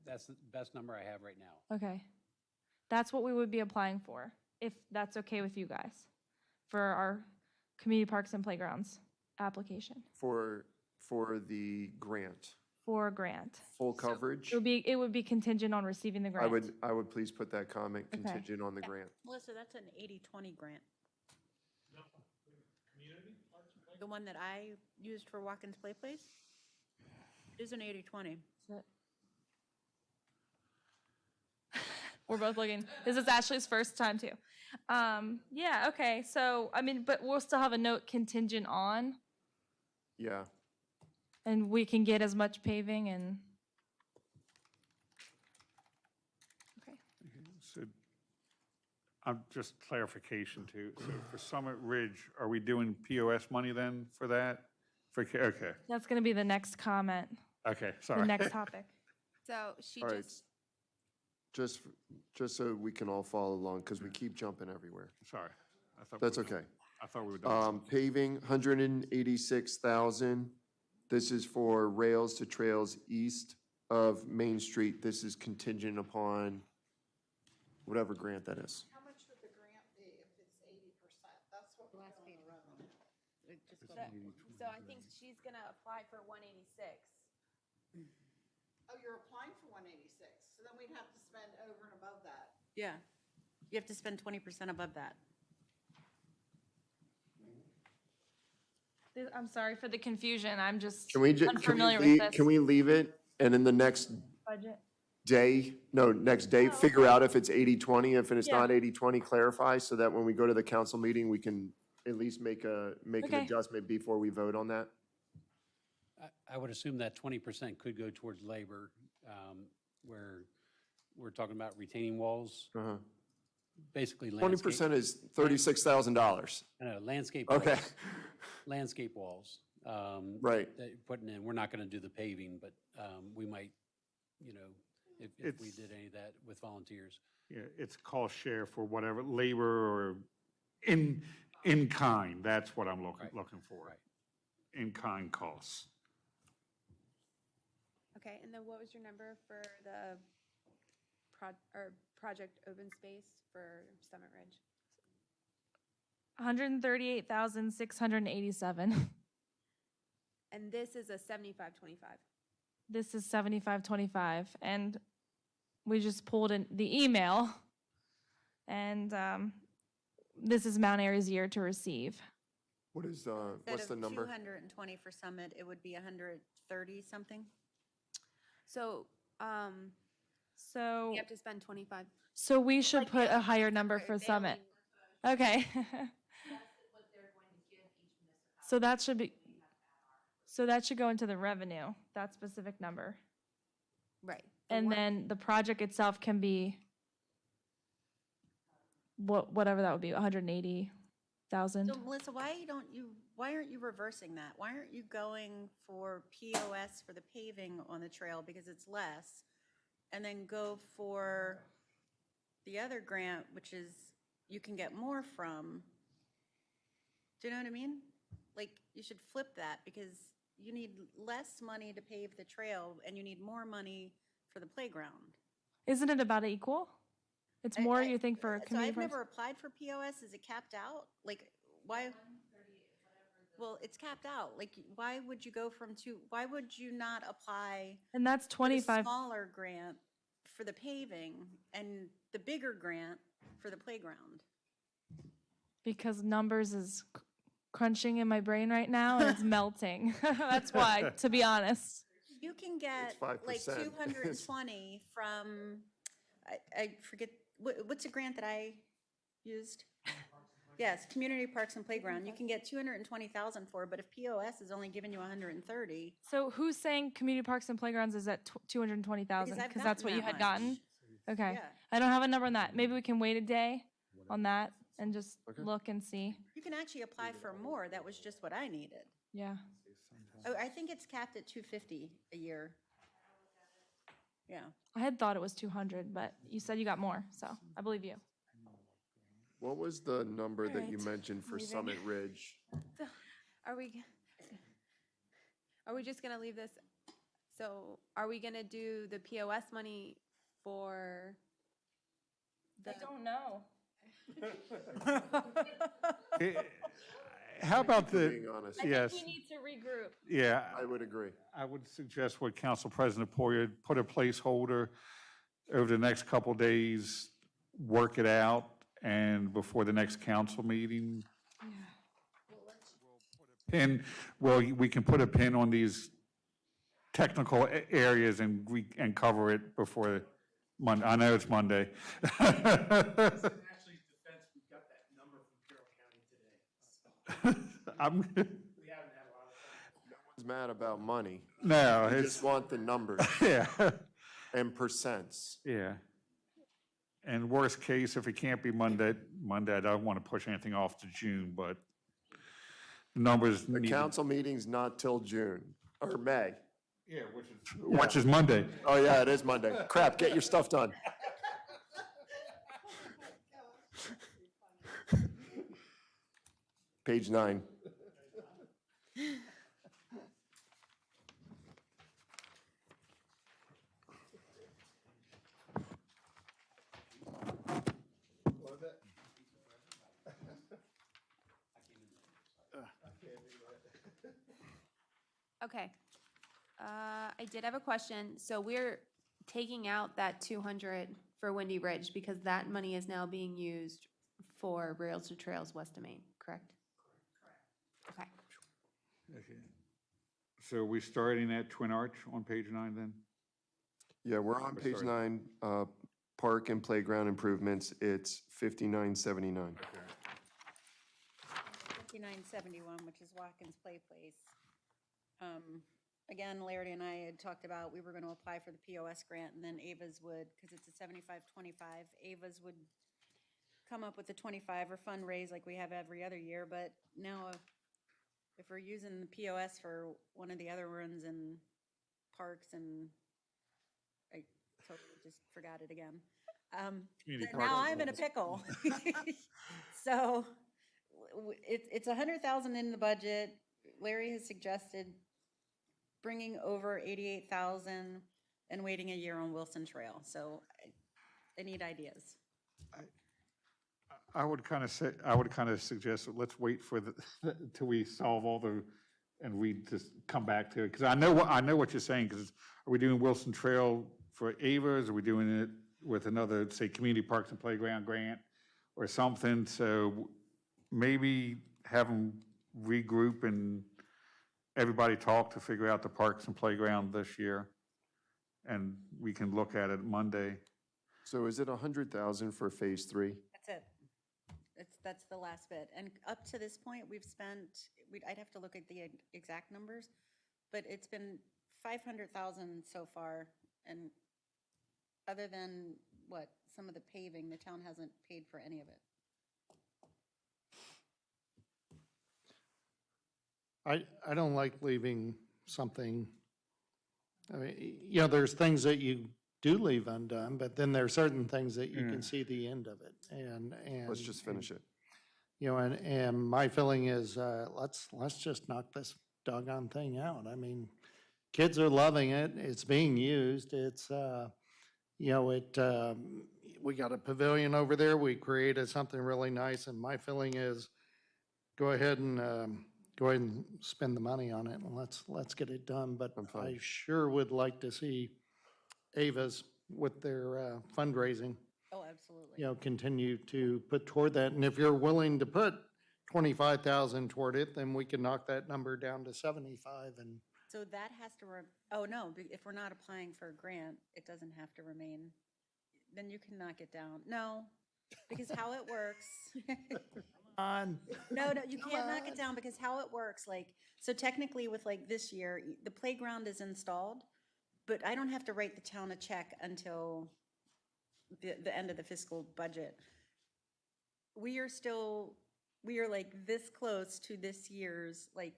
That's the best number I have right now. Okay. That's what we would be applying for, if that's okay with you guys, for our community parks and playgrounds application For the grant, for a grant. full coverage, It would be contingent on receiving the grant. I would please put that comment Okay. contingent on the grant. Melissa, that's an 80-20 grant. The one that I used for Watkins Play Place is an 80-20. We're both looking. This is Ashley's first time too. Yeah, okay. So, I mean, but we'll still have a note contingent on, Yeah, and we can get as much paving and. Okay. So, just clarification too. So for Summit Ridge, are we doing POS money then for that? Okay, That's going to be the next comment, okay, the sorry. next topic. So she all right. just, Just so we can all follow along, because we keep jumping everywhere. Sorry. I thought That's we were- okay. I thought we were done. Paving, 186,000. This is for rails to trails east of Main Street. This is contingent upon whatever grant that is. How much would the grant be if it's 80%? That's what we're on the revenue. so I think she's gonna apply for 186. Oh, you're applying for 186, so then we'd have to Yeah. You have to spend 20% above that. I'm sorry for the confusion. I'm just Can we just, unfamiliar with this can we leave it and in the next budget. next day, figure out if it's 80/20, if it's Yeah. not 80/20, clarify, so that when we go to the council meeting, we can at least make an Okay. adjustment before we vote on that? I would assume that 20% could go towards labor, where we're talking about retaining walls, basically landscape. 20% is $36,000. I know, landscape. Okay. walls. Landscape walls. Right. That you're putting in, we're not going to do the paving, but we might, if we did any of that with volunteers. Yeah, it's cost share for whatever, labor or in kind, that's what I'm looking for. Right. In kind costs. Okay, and then what was your number for the project open space for Summit Ridge? 138,687. And this is a 75/25. This is 75/25, and we just pulled in the email, and this is Mount Airy's year to receive. What is, what's the number? Instead of 220 for Summit, it would be 130 something? So, So, we have to spend 25. so we should put a higher number for Summit. Okay. So that should be, so that should go into the revenue, that specific number. Right. And then the project itself can be whatever that would be, 180,000. So Melissa, why aren't you reversing that? Why aren't you going for POS for the paving on the trail because it's less? And then go for the other grant, which is you can get more from. Do you know what I mean? Like, you should flip that because you need less money to pave the trail and you need more money for the playground. Isn't it about equal? It's more, you think, for So community I've parks? never applied for POS. Is it capped out? Like, why? Well, it's capped out. Like, why would you go from why would you not apply And that's for the 25, smaller grant for the paving and the bigger grant for the playground? because numbers is crunching in my brain right now, and it's melting. That's why, to be honest. You can get like 5%. 220 from, I forget, what's a grant that I used? Yes, Community Parks and Playground. You can get 220,000 for, but if POS is only giving you 130. So who's saying community parks and playgrounds is at 220,000? Because I've Because that's what gotten you that had much. gotten? Okay. Yeah. I don't have a number on that. Maybe we can wait a day on that and just look and see. You can actually apply for more. That was just what I needed. Yeah. Oh, I think it's capped at 250 a year. Yeah. I had thought it was 200, but you said you got more, so I believe you. What was the number that you Alright, mentioned for leaving. Summit Ridge? Are we just gonna leave this? So are we gonna do the POS money for the? I don't know. How about Being honest, yes, We need to regroup. yeah, I would agree. I would suggest what Council President Poyer, put a placeholder over the next couple days, work it out, and before the next council meeting. And, well, we can put a pin on these technical areas and cover it before Monday. I know it's Monday. Actually, defense, we got that number from Carroll County today. I'm, We haven't had a lot of time. No one's mad about money. no, We it's, just want the numbers yeah, and percents. yeah. And worst case, if it can't be Monday, I don't want to push anything off to June, but the numbers The need. council meeting's not till June, or May. Yeah, which is Monday. Oh, yeah, it is Monday. Crap, get your stuff done. Page 9. Okay. I did have a question. So we're taking out that 200 for Windy Ridge, because that money is now being used for Rails to Trails West of Main, correct? Correct. Okay. So are we starting at Twin Arch on page 9 then? Yeah, we're on page 9, park and playground improvements. It's 5979. 5971, which is Watkins Play Place. Again, Larry and I had talked about, we were going to apply for the POS grant, and then Ava's would, because it's a 75-25, Ava's would come up with the 25 or fundraise like we have every other year, but now if we're using the POS for one of the other ones in parks, and I totally just forgot it again. Community Now parks. I'm in a pickle. So it's 100,000 in the budget. Larry has suggested bringing over 88,000 and waiting a year on Wilson Trail. So I need ideas. I would kind of suggest, let's wait for till we solve all the, and we just come back to it. Because I know what you're saying, because are we doing Wilson Trail for Ava's? Are we doing it with another, say, Community Parks and Playground grant or something? So maybe have them regroup and everybody talk to figure out the parks and playground this year. And we can look at it Monday. So is it 100,000 for phase 3? That's it. That's the last bit. And up to this point, we've spent, I'd have to look at the exact numbers, but it's been 500,000 so far. And other than what, some of the paving, the town hasn't paid for any of it. I don't like leaving something, I mean, you know, there's things that you do leave undone, but then there are certain things that you can see the end of it, and. Let's just finish it. You know, and my feeling is, let's just knock this doggone thing out. I mean, kids are loving it, it's being used, it's, you know, we got a pavilion over there, we created something really nice, and my feeling is, go ahead and spend the money on it, and let's get it done. But I sure would like to see Ava's with their fundraising, Oh, absolutely. you know, continue to put toward that. And if you're willing to put 25,000 toward it, then we can knock that number down to 75. And So that has to, oh, no, if we're not applying for a grant, it doesn't have to remain. Then you can knock it down. No, because how it works. No, you can't knock it down, because how it works, like, so technically with like this year, the playground is installed, but I don't have to write the town a check until the end of the fiscal budget. We are like this close to this year's, like,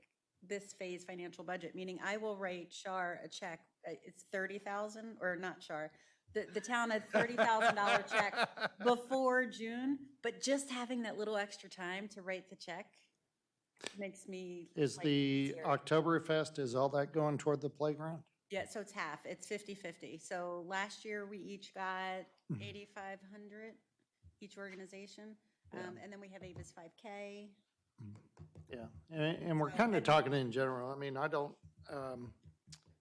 this phase financial budget, meaning I will write Shar a check, it's 30,000, or not Shar, the town a $30,000 check before June, but just having that little extra time to write the check makes me. is like, the easier. Oktoberfest, is all that going toward the playground? Yeah, so it's half, it's 50-50. So last year, we each got 8,500, each organization. And then we have Ava's 5K. Yeah, and we're kind of talking in general. I mean, I don't,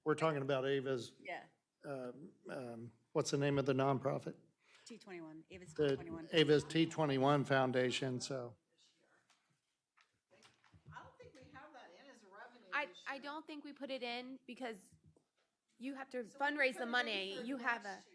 we're talking about Ava's, Yeah, what's the name of the nonprofit? T21, Ava's The T21. Ava's T21 Foundation, so. I don't think we have that in as a revenue this I year. don't think we put it in because you have to So we fundraise put the it in money. for You have next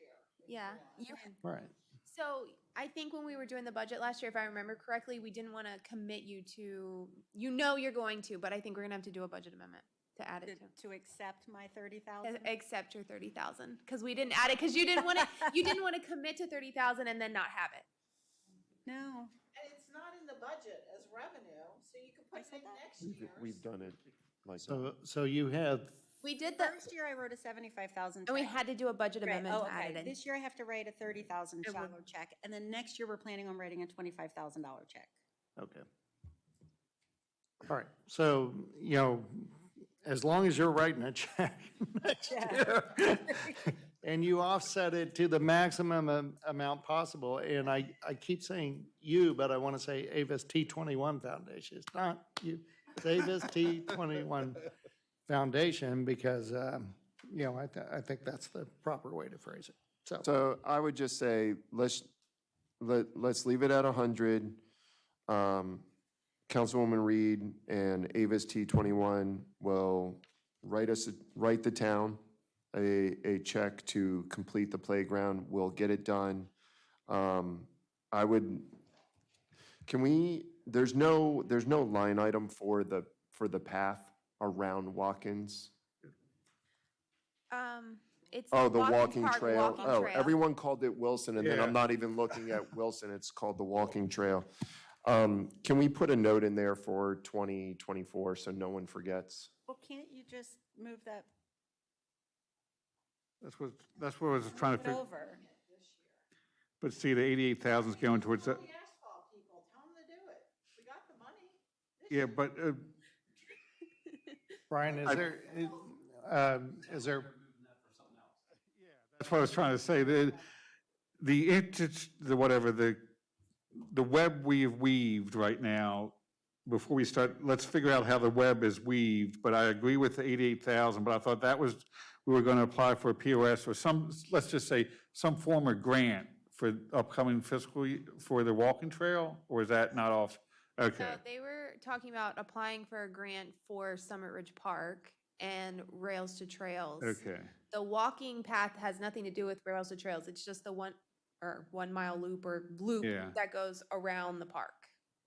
a, year. yeah. Right. So I think when we were doing the budget last year, if I remember correctly, we didn't want to commit you to, you know you're going to, but I think we're gonna have to do a budget amendment to add it to. To accept my 30,000? Accept your 30,000, because we didn't add it, because you didn't want to commit to 30,000 and then not have it. No. And it's not in the budget as revenue, so you can put it in next year. We've done it like So you have, We did the, First year, I wrote a 75,000 check. and we had to do a budget Right, amendment oh, to add okay. it in. This year I have to write a 30,000 It shallow would- check, and then next year we're planning on writing a $25,000 check. okay. All right, so, you know, as long as you're writing a check next year, and you offset it to the maximum amount possible, and I keep saying you, but I want to say Ava's T21 Foundation. It's not you, it's Ava's T21 Foundation, because, you know, I think that's the proper way to phrase it. So I would just say, let's leave it at 100. Councilwoman Reed and Avis T21 will write the town a check to complete the playground. We'll get it done. There's no line item for the path around Watkins. It's Oh, the walking park, trail. walking Oh, trail. everyone called it Wilson, and then Yeah. I'm not even looking at Wilson. It's called the walking trail. Can we put a note in there for 2024 so no one forgets? Well, can't you just move that That's what I was trying to figure. over? But see, the 88,000 is going towards that. Tell the asphalt people, tell them to do it. We got the money. Yeah, but Brian, is there, that's what I was trying to say. The web we've weaved right now, before we start, let's figure out how the web is weaved. But I agree with the 88,000, but I thought we were going to apply for a POS or let's just say, some form of grant for upcoming fiscal, for the walking trail, or is that not off? Okay. No, they were talking about applying for a grant for Summit Ridge Park and Rails to Trails. Okay. The walking path has nothing to do with Rails to Trails. It's just the 1 mile loop Yeah. that goes around the park.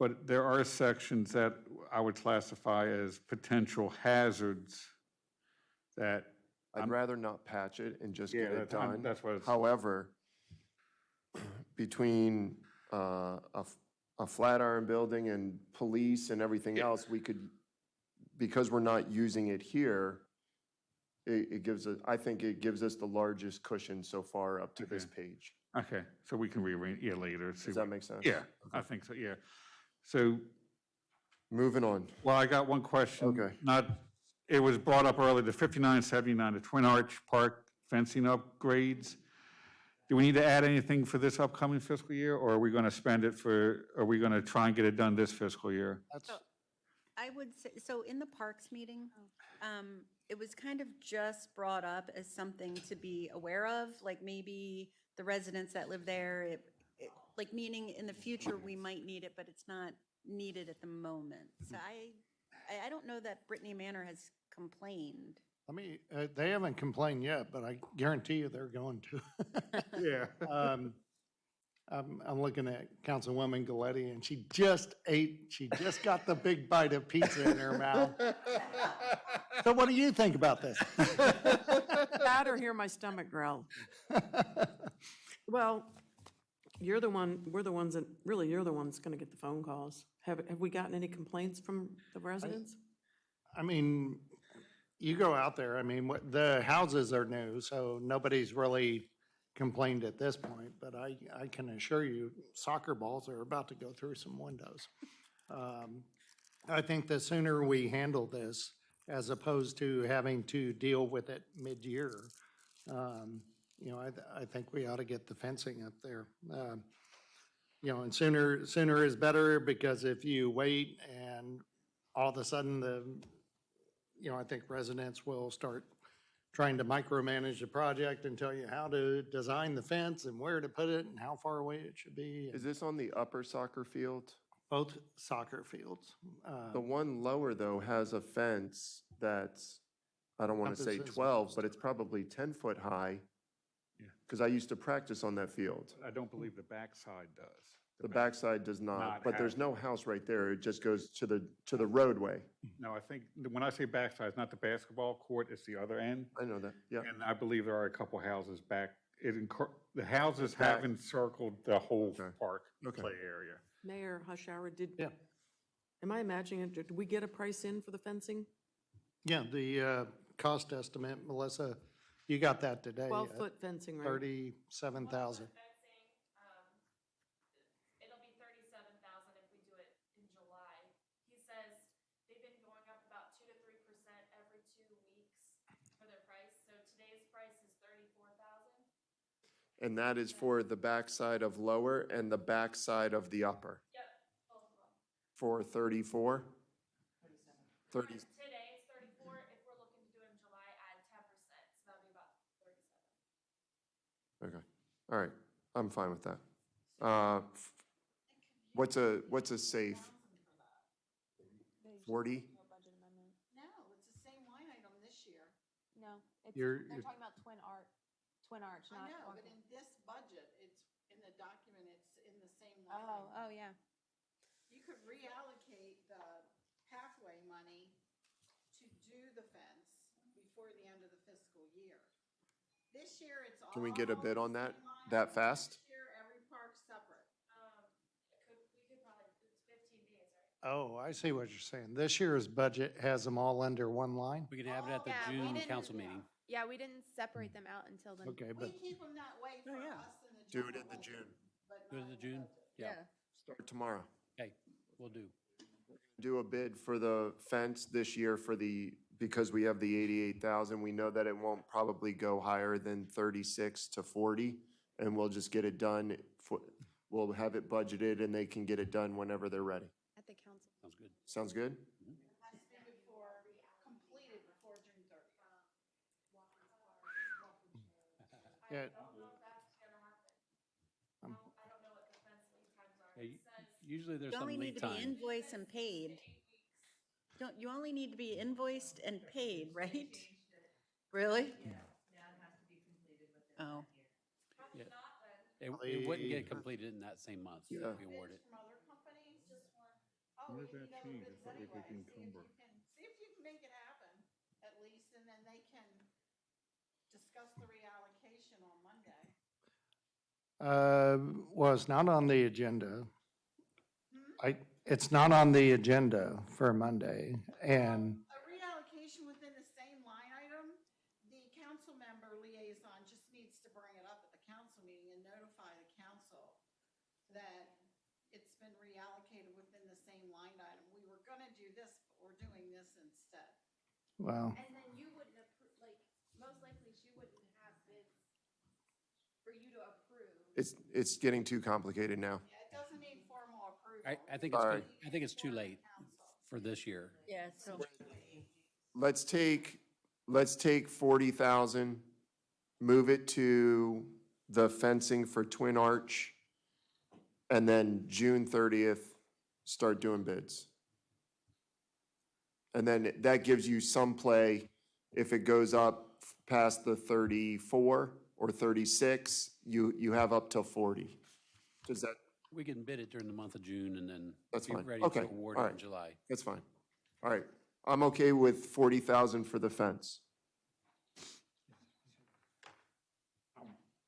But there are sections that I would classify as potential hazards that. I'd rather not patch it and just get it done. That's what it's. However, between a Flatiron building and police and everything else, we could, because we're not using it here, I think it gives us the largest cushion so far up to this page. Okay, so we can rearrange, later. Does that make sense? Yeah, I think so, yeah. So, Moving on. well, I got one question. Okay. It was brought up earlier, the 5979, the Twin Arch Park fencing upgrades. Do we need to add anything for this upcoming fiscal year, or are we going to are we going to try and get it done this fiscal year? I would say, so in the Parks meeting, it was kind of just brought up as something to be aware of, like maybe the residents that live there, like meaning in the future, we might need it, but it's not needed at the moment. So I don't know that Brittany Manor has complained. they haven't complained yet, but I guarantee you they're going to. Yeah. I'm looking at Councilwoman Galletti, and she just got the big bite of pizza in her mouth. So what do you think about this? That or hear my stomach growl. Well, we're the ones going to get the phone calls. Have we gotten any complaints from the residents? I mean, you go out there, I mean, the houses are new, so nobody's really complained at this point, but I can assure you, soccer balls are about to go through some windows. I think the sooner we handle this, as opposed to having to deal with it mid-year, I think we ought to get the fencing up there. And sooner is better, because if you wait and all of a sudden I think residents will start trying to micromanage the project and tell you how to design the fence and where to put it and how far away it should be. Is this on the upper soccer field? Both soccer fields. The one lower, though, has a fence that's, I don't want to say Encompasses 12, but it's probably 10 foot high. Because I used to practice on that field. I don't believe the backside does. The backside does Not not, but there's have- no house right there. It just goes to the roadway. No, I think, when I say backside, it's not the basketball court, it's the other end. I know that, yeah. And I believe there are a couple houses back. The houses have encircled the whole park play area. Mayor Hushhour, Yeah. am I imagining it, did we get a price in for the fencing? Yeah, the cost estimate, Melissa, you got that today. 12-foot fencing, right? 37,000. It'll be 37,000 if we do it in July. He says they've been going up about 2 to 3% every 2 weeks for their price. So today's price is 34,000. And that is for the backside of lower and the backside of the upper. Yep, both of them. For 34? 30. Today is 34. If we're looking to do it in July, add 10%. So that'll be about 37. Okay. All right, I'm fine with that. What's a safe? 40? No, it's the same line item this year. No, it's, You're- they're talking about Twin Arch, I not. know, but in this budget, it's, in the document, it's in the same line item. Oh, yeah. You could reallocate the pathway money to do the fence before the end of the fiscal year. This year, it's all. Can we get a bid on that, the same line that item. fast? Next year, every park's separate. We could probably, it's 15 days, right? Oh, I see what you're saying. This year's budget has them all under one line? We can have it at the Yeah, we June didn't- council meeting. Yeah, we didn't separate them out until then. Okay, We but, keep them that way for us in the Do it general in the budget, June. but Do it not in the in June? budget. Yeah. Start tomorrow. Okay, we'll do. Do a bid for the fence this year for the, because we have the 88,000, we know that it won't probably go higher than 36 to 40, and we'll just get it done, we'll have it budgeted, and they can get it done whenever they're ready. At the council. Sounds good. Sounds good? Has to be before, completed before June 30th. yeah, I don't know if that's gonna happen. I don't know what the fence lead times are. Yeah, It says Usually there's You some only need lead to be time. invoiced and paid. Don't, you only need to be invoiced and paid, right? Really? Oh, Yeah. It wouldn't get completed in that same month Yeah. if we award it. From other companies, just one. Oh, we need other bids anyway. See if you can make it happen, at least, and then they can discuss the reallocation on Monday. well, it's not on the agenda. It's not on the agenda for Monday, and, A reallocation within the same line item, the council member liaison just needs to bring it up at the council meeting and notify the council that it's been reallocated within the same line item. We were gonna do this, but we're doing this instead. well, And then you wouldn't approve, like, most likely she wouldn't have bids for you to approve. It's getting too complicated now. Yeah, it doesn't need formal approval. I think it's, All right. I think it's too late for this year. yeah, so. Let's take 40,000, move it to the fencing for Twin Arch, and then June 30th, start doing bids. And then that gives you some play. If it goes up past the 34 or 36, you have up till 40. Does that, We can bid it during the month of June and then That's be fine. ready Okay, to award all it in right. July. that's fine. All right, I'm okay with 40,000 for the fence.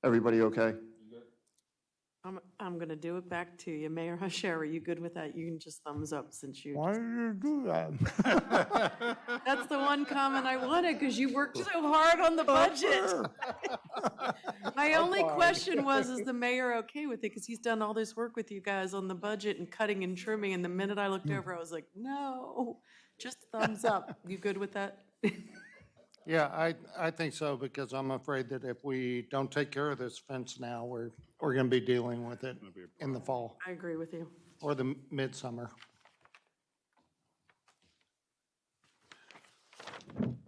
Everybody okay? I'm going to do it back to you. Mayor Hashar, are you good with that? You can just thumbs up since you. why did you do that? That's the one comment I wanted because you worked so hard on the budget. My only question was, is the mayor okay with it? Because he's done all this work with you guys on the budget and cutting and trimming. And the minute I looked over, I was like, no, just thumbs up. You good with that? Yeah, I think so, because I'm afraid that if we don't take care of this fence now, we're gonna be dealing with it in the fall I agree with you. or the midsummer.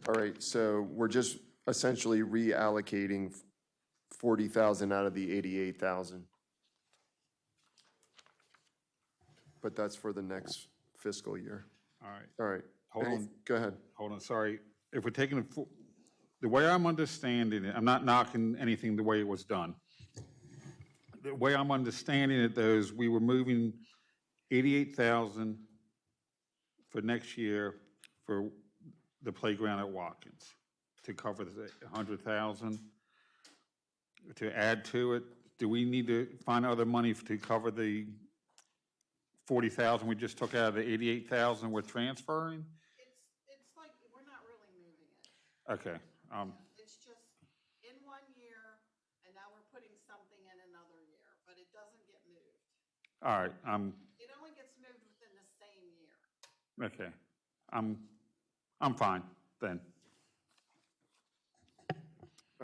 All right, so we're just essentially reallocating 40,000 out of the 88,000. But that's for the next fiscal year. All right. All right. Hold on. Go ahead. Hold on, sorry. If we're taking the way I'm understanding it, I'm not knocking anything the way it was done. The way I'm understanding it, though, is we were moving 88,000 for next year for the playground at Watkins to cover the 100,000. To add to it, do we need to find other money to cover the 40,000 we just took out of the 88,000 we're transferring? It's like, we're not really moving it. Okay, It's just in one year, and now we're putting something in another year, but it doesn't get moved. all right, It only gets moved within the same year. okay, I'm fine then.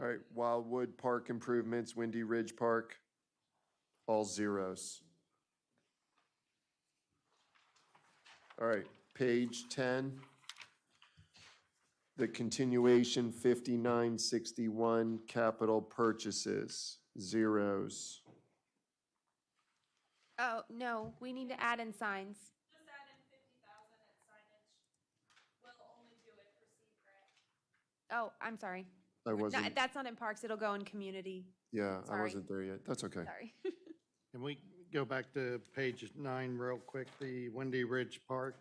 All right, Wildwood Park improvements, Windy Ridge Park, all zeros. All right, page 10. The continuation 5961 capital purchases, zeros. Oh, no, we need to add in signs. Just add in 50,000 at signage. We'll only do it for seed grant. Oh, I'm sorry. I No, wasn't, that's not in parks, it'll go in community. yeah, I Sorry. wasn't there yet. That's okay. Sorry. Can we go back to page 9 real quick, the Windy Ridge Park?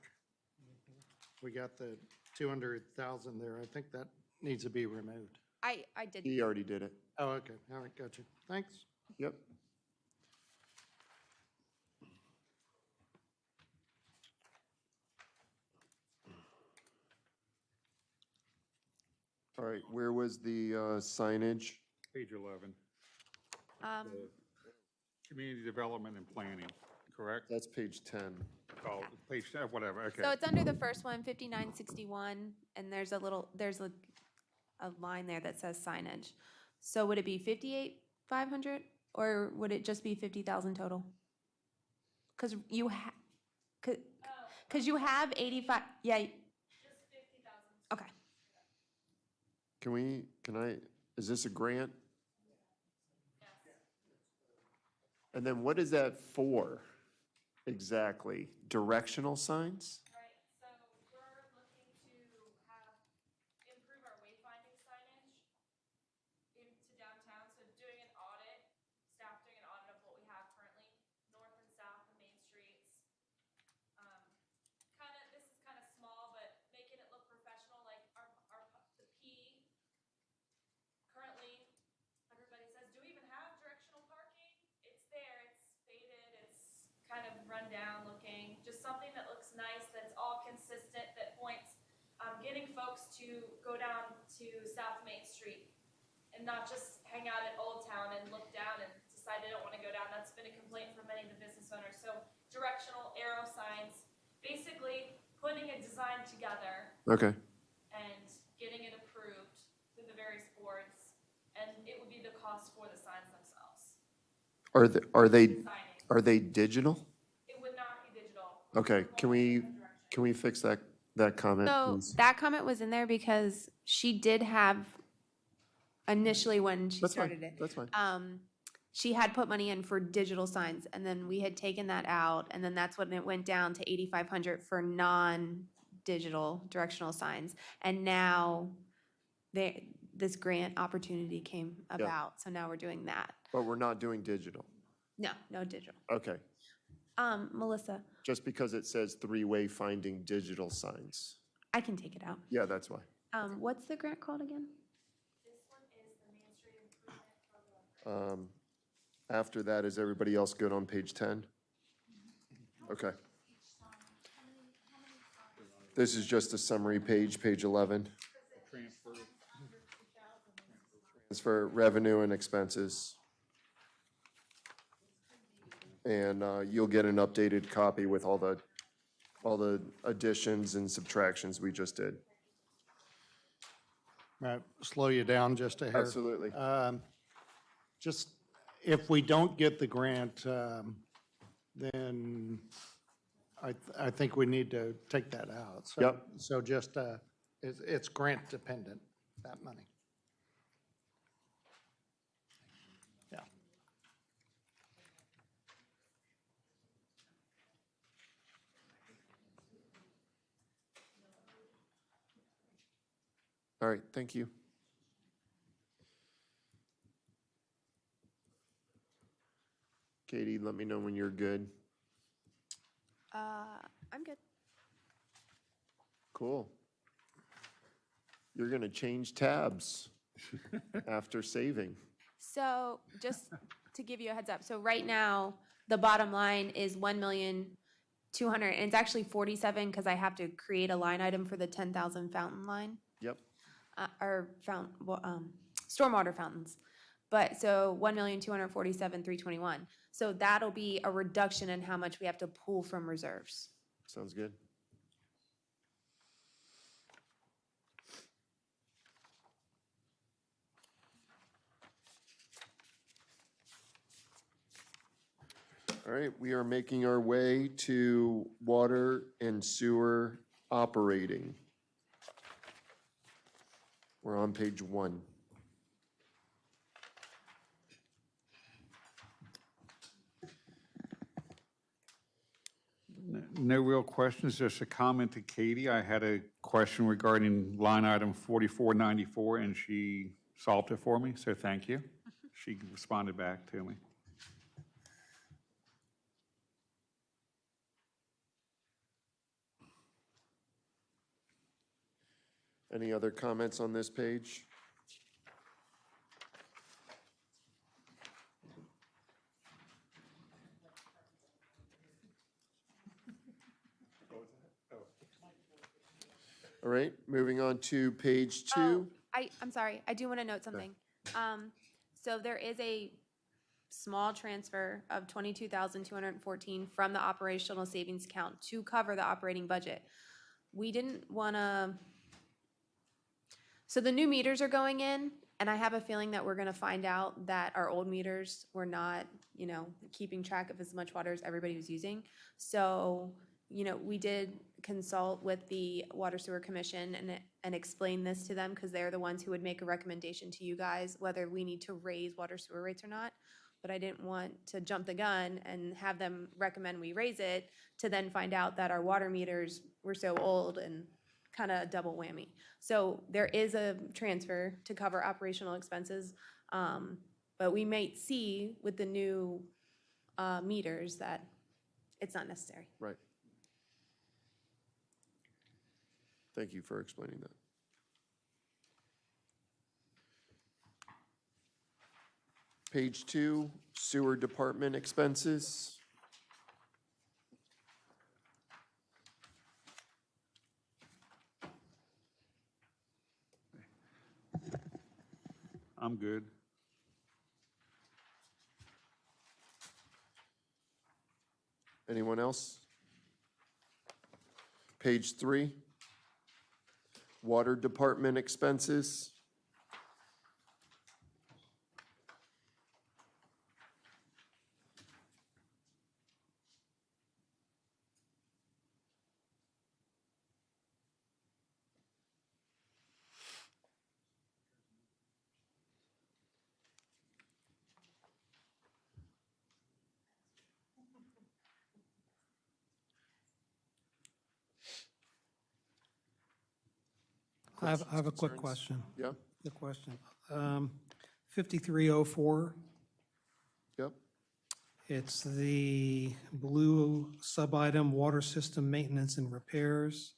We got the 200,000 there. I think that needs to be removed. I did. He already did it. Oh, okay. All right, gotcha. Thanks. Yep. All right, where was the signage? Page 11, Um, community development and planning, correct? That's page 10. Oh, page, whatever, okay. So it's under the first one, 5961, and there's a line there that says signage. So would it be 58,500, or would it just be 50,000 total? Because you you have 85, yeah. Just 50,000. Okay. Is this a grant? And then what is that for exactly? Directional signs? Right, so we're looking to improve our wayfinding signage into downtown, so doing an audit, staff doing an audit of what we have currently, north and south and main streets. This is kind of small, but making it look professional, like the P. Currently, everybody says, do we even have directional parking? It's there, it's faded, it's kind of run down looking, just something that looks nice, that's all consistent, that points, getting folks to go down to South Main Street and not just hang out at Old Town and look down and decide they don't want to go down. That's been a complaint from many of the business owners. So directional arrow signs, basically putting a design together Okay. and getting it approved through the various boards, and it would be the cost for the signs themselves. Are they digital? It would not be digital. Okay, can we fix that comment, So please? that comment was in there because she did have, initially when she That's fine, started it. that's fine. She had put money in for digital signs, and then we had taken that out, and then that's when it went down to 8,500 for non-digital directional signs. And now this grant opportunity came about, so now we're doing that. But we're not doing digital. No digital. Okay, Melissa, just because it says three-way finding digital signs. I can take it out. Yeah, that's why. What's the grant called again? This one is the Main Street Improvement Program. After that, is everybody else good on page 10? Okay. This is just a summary page, page 11. Transfer revenue and expenses. And you'll get an updated copy with all the additions and subtractions we just did. Right, slow you down just a hair. Absolutely. Just, if we don't get the grant, then I think we need to take that out. So- Yep. So just, it's grant dependent, that money. Yeah. All right, thank you. Katie, let me know when you're good. I'm good. Cool. You're going to change tabs after saving. So just to give you a heads up, so right now, the bottom line is 1,200,000, and it's actually 47 because I have to create a line item for the 10,000 fountain line, Yep. or stormwater fountains. But so 1,247,321. So that'll be a reduction in how much we have to pull from reserves. Sounds good. All right, we are making our way to water and sewer operating. We're on page 1. no real questions, just a comment to Katie. I had a question regarding line item 4494, and she solved it for me, so thank you. She responded back to me. Any other comments on this page? All right, moving on to page 2. I'm sorry, I do want to note something. So there is a small transfer of 22,214 from the operational savings account to cover the operating budget. We didn't want to, so the new meters are going in, and I have a feeling that we're going to find out that our old meters were not, keeping track of as much water as everybody was using. So, we did consult with the Water Sewer Commission and explain this to them, because they're the ones who would make a recommendation to you guys whether we need to raise water sewer rates or not. But I didn't want to jump the gun and have them recommend we raise it to then find out that our water meters were so old, and kind of a double whammy. So there is a transfer to cover operational expenses, but we might see with the new meters that it's not necessary. Right. Thank you for explaining that. Page 2, sewer department expenses. I'm good. Anyone else? Page 3, water department expenses. I have a quick Concerns? question. Yeah, Quick question. 5304, yep. it's the blue sub-item, water system maintenance and repairs.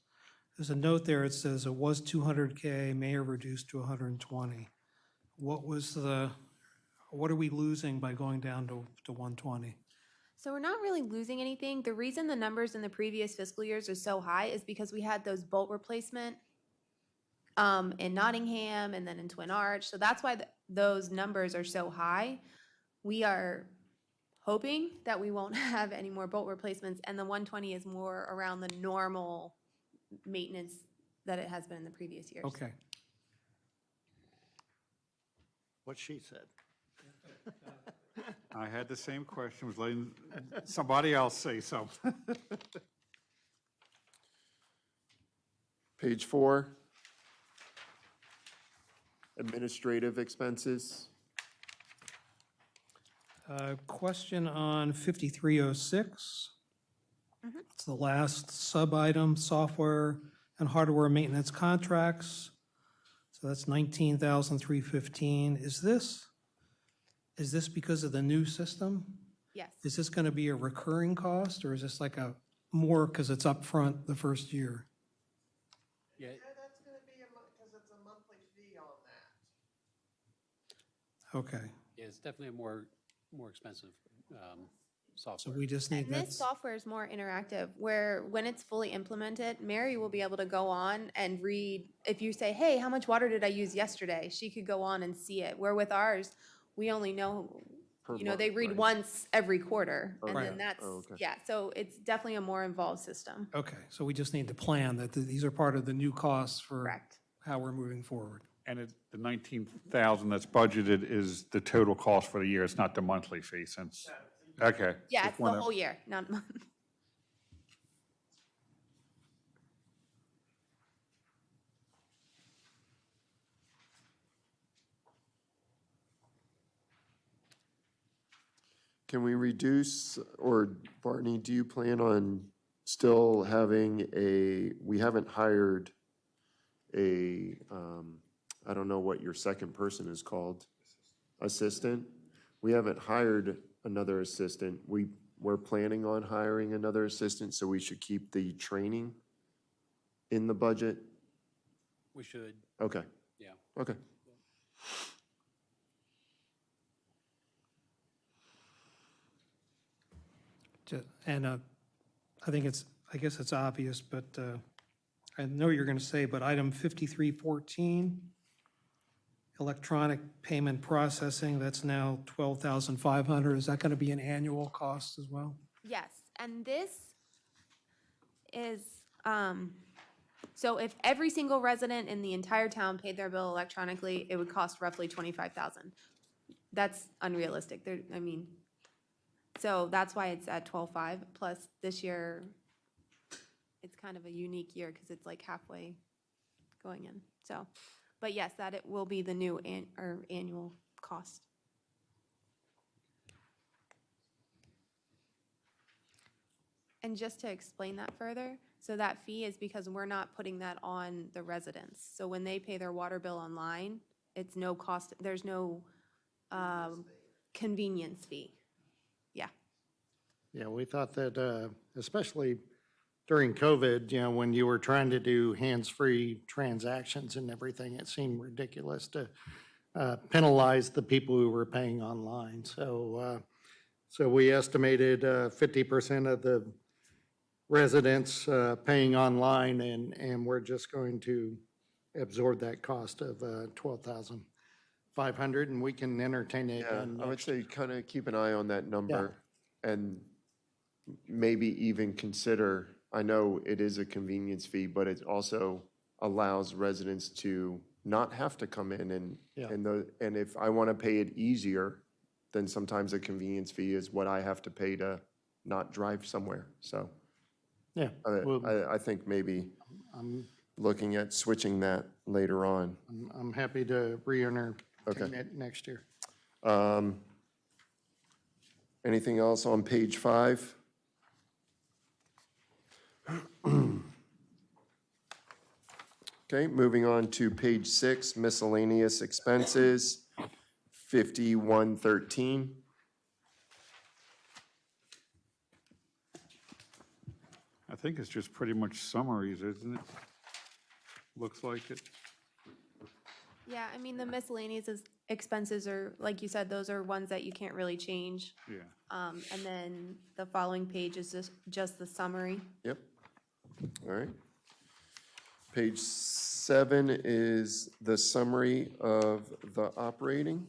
There's a note there, it says it was 200K, may have reduced to 120. What are we losing by going down to 120? So we're not really losing anything. The reason the numbers in the previous fiscal years are so high is because we had those bolt replacement in Nottingham and then in Twin Arch. So that's why those numbers are so high. We are hoping that we won't have any more bolt replacements, and the 120 is more around the normal maintenance that it has been in the previous years. Okay. What she said. I had the same question, was letting somebody else say something. Page 4, administrative expenses. Question on 5306. It's the last sub-item, software and hardware maintenance contracts. So that's 19,315. Is this because of the new system? Yes. Is this going to be a recurring cost, or is this like a more because it's upfront the first year? Yeah, That's gonna be because it's a monthly fee on that. Okay, yeah, it's definitely a more expensive so software. we just need And that. this software is more interactive, where when it's fully implemented, Mary will be able to go on and read. If you say, hey, how much water did I use yesterday? She could go on and see it. Where with ours, we only know, Per they month, read right? once every quarter. And Right. then that's, Oh, okay. yeah, so it's definitely a more involved system. Okay, so we just need to plan that these are part of the new costs for Correct. how we're moving forward. And the 19,000 that's budgeted is the total cost for the year, it's not the monthly fee since, okay. Yeah, Just it's the wanna- whole year, not a month. Can we reduce, or Barney, do you plan on still having we haven't hired I don't know what your second person is called. Assistant. We haven't hired another assistant. We're planning on hiring another assistant, so we should keep the training in the budget. We should, Okay, yeah. okay. And I guess it's obvious, but I know what you're going to say, but item 5314, electronic payment processing, that's now 12,500. Is that going to be an annual cost as well? Yes, and this is, so if every single resident in the entire town paid their bill electronically, it would cost roughly 25,000. That's unrealistic. So that's why it's at 12.5. Plus this year, it's kind of a unique year because it's like halfway going in. So, but yes, that it will be the new annual cost. And just to explain that further, so that fee is because we're not putting that on the residents. So when they pay their water bill online, it's no cost, there's no convenience fee. Yeah. Yeah, we thought that, especially during COVID, when you were trying to do hands-free transactions and everything, it seemed ridiculous to penalize the people who were paying online. So we estimated 50% of the residents paying online, and we're just going to absorb that cost of $12,500, and we can entertain it. Yeah, I would say kind of keep an eye on that number and maybe even consider, I know it is a convenience fee, but it also allows residents to not have to come in and if I want to pay it easier, then sometimes a convenience fee is what I have to pay to not drive somewhere. So Yeah. I think maybe I'm looking at switching that later on. I'm happy to re-entertain it next year. Anything else on page 5? Okay, moving on to page 6, miscellaneous expenses, 5113. I think it's just pretty much summaries, isn't it? Looks like it. Yeah, I mean, the miscellaneous expenses are, like you said, those are ones that you can't really change. Yeah. And then the following page is just the summary. Yep. All right. Page 7 is the summary of the operating.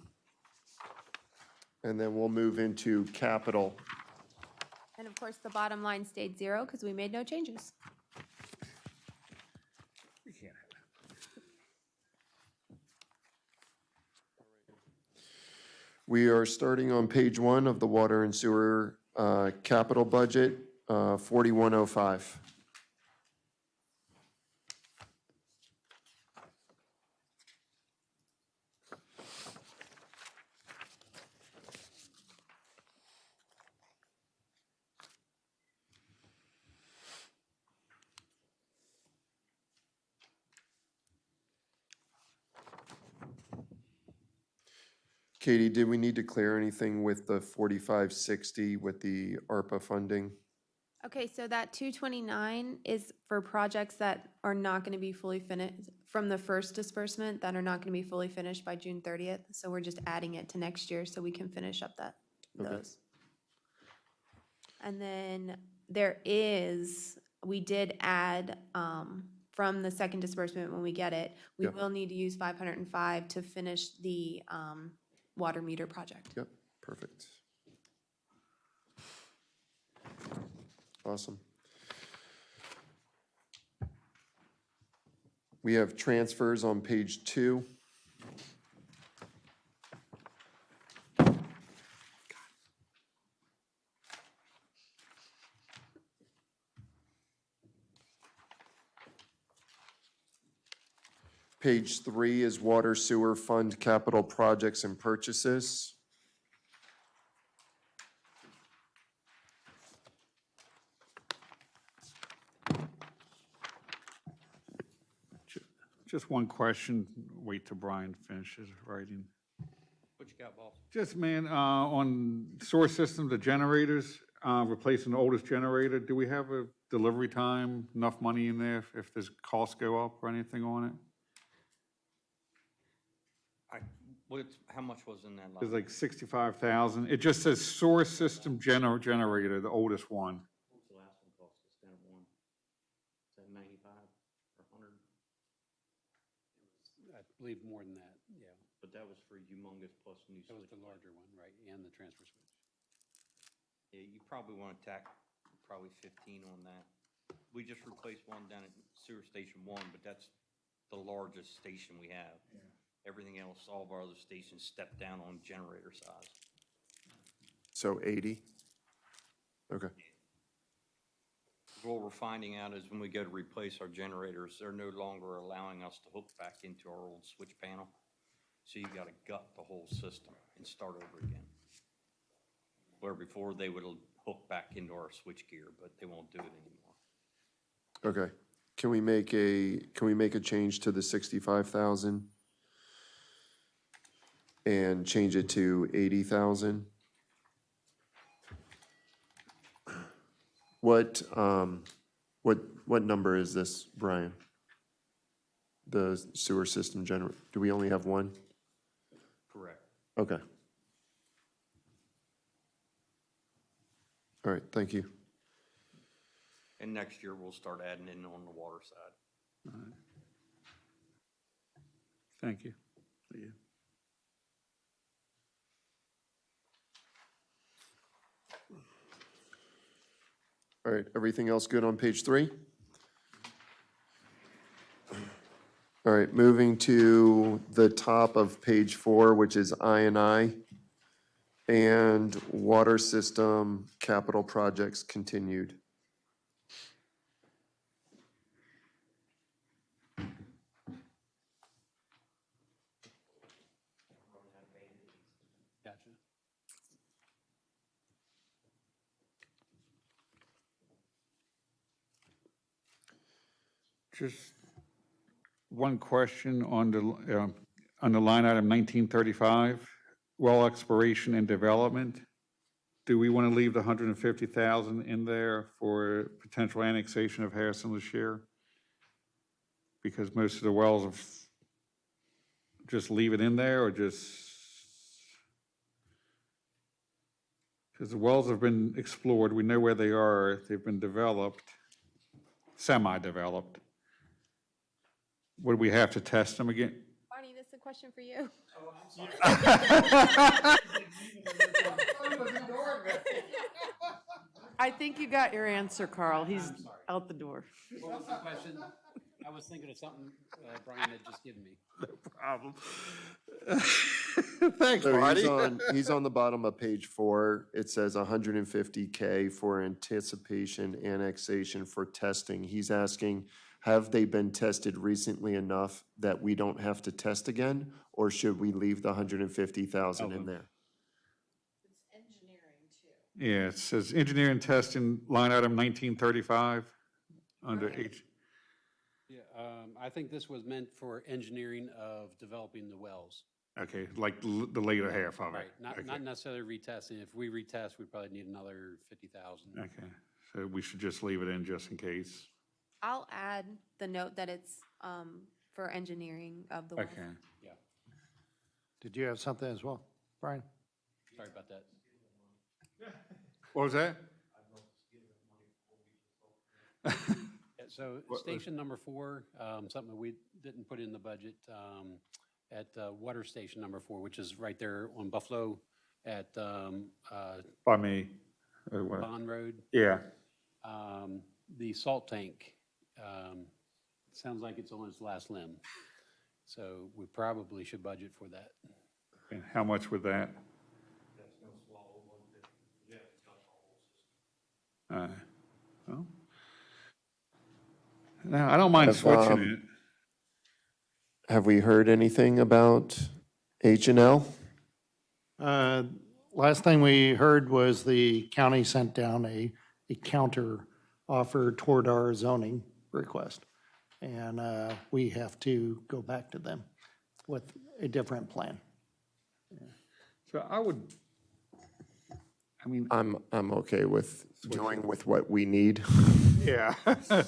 And then we'll move into capital. And of course, the bottom line stayed 0 because we made no changes. We can't have that. We are starting on page 1 of the water and sewer capital budget, 4105. Katie, did we need to clear anything with the 4560 with the ARPA funding? Okay, so that 229 is for projects that are not going to be fully finished from the first disbursement that are not going to be fully finished by June 30th. So we're just adding it to next year so we can finish up those. And then we did add from the second disbursement when we get it, we will need to use 505 to finish the water meter project. Yep, perfect. Awesome. We have transfers on page 2. Page 3 is water sewer fund capital projects and purchases. Just one question, wait till Brian finishes writing. What you got, boss? Just, man, on source system, the generators, replacing the oldest generator, do we have a delivery time, enough money in there if there's costs go up or anything on it? How much was in that line? It's like 65,000. It just says source system generator, the oldest one. What was the last one cost, the standard one? Is that 95 or 100? I believe more than that, yeah. But that was for humongous plus new That was switch. the larger one, right, and the transfer switch. Yeah, you probably want to tack probably 15 on that. We just replaced one down at Sewer Station 1, but that's the largest station we have. Everything else, all of our other stations step down on generator size. So 80? Okay. What we're finding out is when we go to replace our generators, they're no longer allowing us to hook back into our old switch panel. So you got to gut the whole system and start over again. Where before they would hook back into our switch gear, but they won't do it anymore. Okay. Can we make a change to the 65,000? And change it to 80,000? What number is this, Brian? The sewer system do we only have one? Correct. Okay. All right, thank you. And next year, we'll start adding in on the water side. All right. Thank you. Yeah. All right, everything else good on page 3? All right, moving to the top of page 4, which is I&I, and water system capital projects continued. Gotcha. Just one question on the line item 1935, well exploration and development. Do we want to leave the 150,000 in there for potential annexation of Harrison LaShire? Because most of the wells have, just leave it in there or just, because the wells have been explored, we know where they are, they've been developed, semi-developed. Would we have to test them again? Barney, this is a question for you. I think you got your answer, Carl. He's out the door. What was the question? I was thinking of something Brian had just given me. No problem. Thanks, So Marty. he's on the bottom of page 4. It says 150K for anticipation annexation for testing. He's asking, have they been tested recently enough that we don't have to test again? Or should we leave the 150,000 in there? It's engineering too. Yeah, it says engineering testing, line item 1935, under H. Yeah, I think this was meant for engineering of developing the wells. Okay, like the later half of it. Right, Okay. not necessarily retesting. If we retest, we probably need another 50,000. Okay, so we should just leave it in just in case. I'll add the note that it's for engineering of the wells. Okay. Yeah, Did you have something as well, Brian? sorry about that. What was that? Yeah, so station number 4, something we didn't put in the budget, at water station number 4, which is right there on Buffalo at By me. Bond Road. Yeah. The salt tank, sounds like it's on its last limb. So we probably should budget for that. And how much would that? That's going to swallow 150. Yeah, it's got the whole system. Well, no, I don't mind Have, switching it. Have we heard anything about H&L? Last thing we heard was the county sent down a counter offer toward our zoning request. And we have to go back to them with a different plan. So I'm okay with doing with what we need. yeah,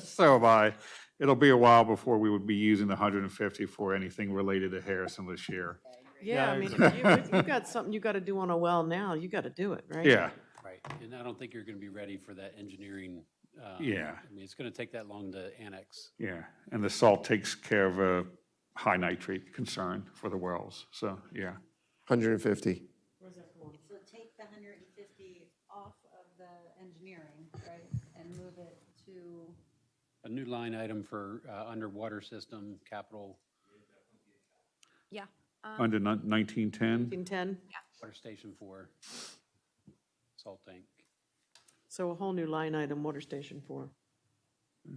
so am I. It'll be a while before we would be using the 150 for anything related to Harrison this year. Yeah, I mean, if you got something you got to do on a well now, you got to do it, right? Yeah, Right, and I don't think you're going to be ready for that engineering. Yeah. I mean, it's going to take that long to annex. yeah. And the salt takes care of a high nitrate concern for the wells, so, yeah. 150. So take the 150 off of the engineering, right, and move it to, A new line item for underwater system capital Yeah. Under 1910? 1910, water station 4 salt tank. so a whole new line item, Water Station 4.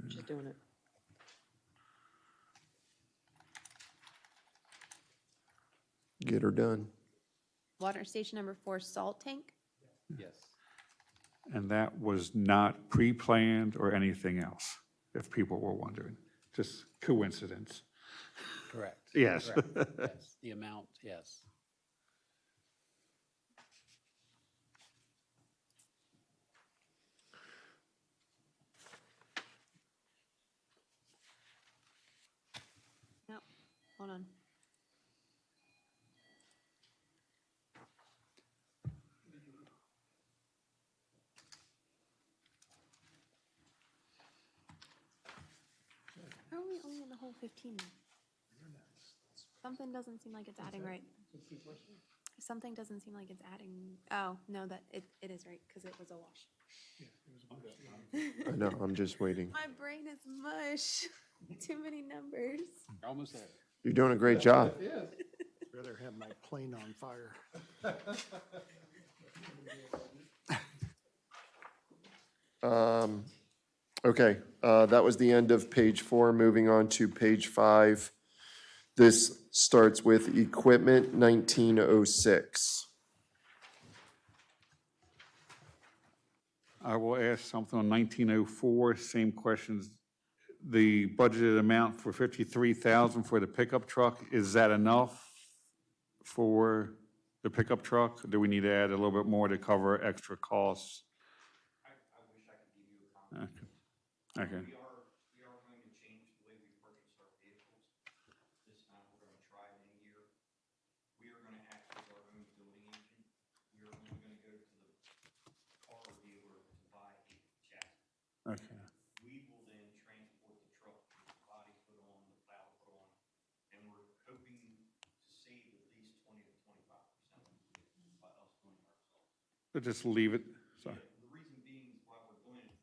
She's doing it. Get her done. Water station number 4, salt tank. Yes. And that was not pre-planned or anything else, if people were wondering. Just coincidence. Correct. Yes. Correct. Yes, the amount, yes. No, hold on. How are we only in the whole 15? Something doesn't seem like it's adding right. Something doesn't seem like it's adding. Oh, no, that it is right, because it was a wash. I know, I'm just waiting. My brain is mush. Too many numbers. You're almost there. You're doing a great job. Rather have my plane on fire. Okay, that was the end of page 4. Moving on to page 5. This starts with equipment 1906. I will ask something on 1904, same questions. The budgeted amount for 53,000 for the pickup truck, is that enough for the pickup truck? Do we need to add a little bit more to cover extra costs? I wish I could give you a comment. Okay. We are going to change the way we purchase our vehicles. This time, we're gonna try it in a year. We are gonna act as our own building agent. We are only gonna go to the car dealer to buy a chassis. Okay. We will then transport the truck with the body put on, the plow put on, and we're hoping to save at least 20 to 25% by us doing it ourselves. So just leave it, sorry. The reason being why we're doing it,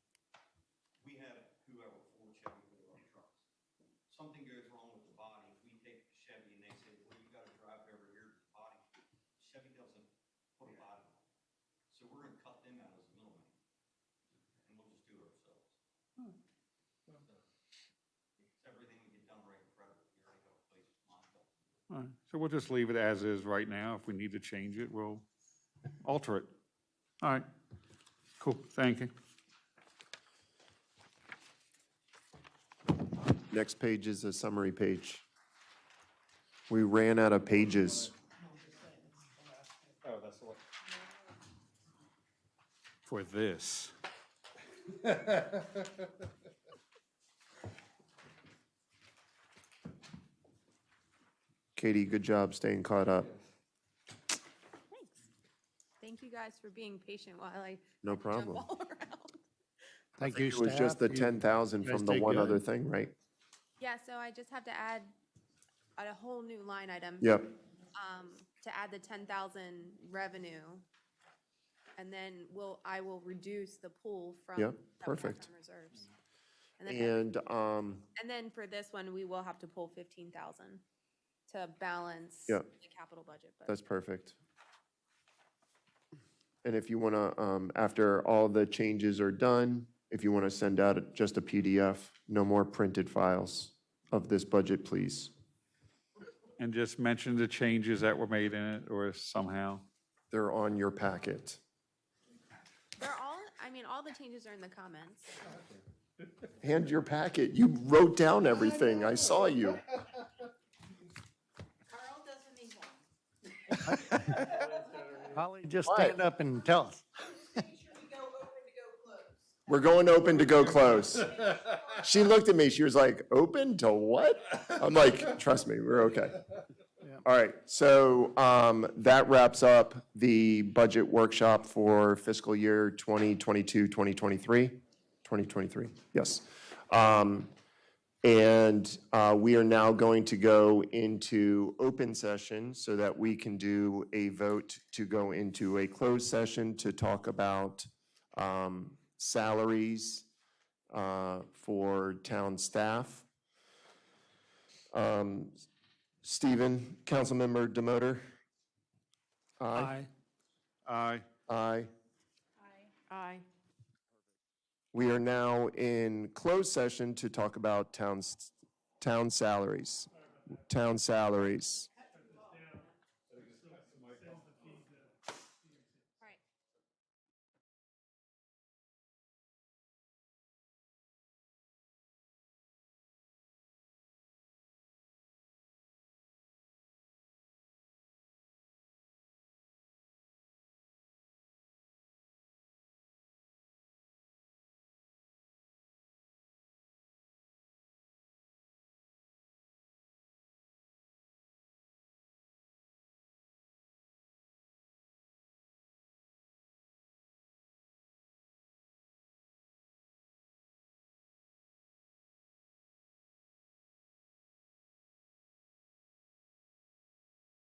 we have whoever Ford, Chevy, put it on trucks. Something goes wrong with the body, if we take the Chevy and they say, well, you gotta drive it over here to the body, Chevy doesn't put a body on it. So we're gonna cut them out as a middleman, and we'll just do it ourselves. So, everything we get done right in Frederick, we already have a place lined up. All right. So we'll just leave it as is right now. If we need to change it, we'll alter it. All right. Cool, thank you. Next page is a summary page. We ran out of pages. Oh, that's what. For this. Katie, good job staying caught up. Thanks. Thank you guys for being patient while I No jump problem. all around. Thank you, It staff. was just the You 10,000 guys from the did one good. other thing, right? Yeah, so I just have to add a whole new line item. Yep. To add the 10,000 revenue. And then I will reduce the pool from. Yep, that we have perfect. from reserves. And then And, then for this one, we will have to pull 15,000 to balance Yep. the capital budget. But that's perfect. And if you want to, after all the changes are done, if you want to send out just a PDF, no more printed files of this budget, please. And just mention the changes that were made in it or somehow. They're on your packet. they're all, I mean, all the changes are in the comments. Hand your packet. You wrote down everything. I saw you. Carl doesn't need one. Holly, just stand up and tell us. Make sure we go open to go close. We're going open to go close. She looked at me. She was like, open to what? I'm like, trust me, we're okay. All right, so that wraps up the budget workshop for fiscal year 2022, 2023. 2023, yes. And we are now going to go into open session so that we can do a vote to go into a closed session to talk about salaries for town staff. Stephen, Councilmember Demoter? Aye. Aye. Aye. Aye. We are now in closed session to talk about town salaries. Town salaries.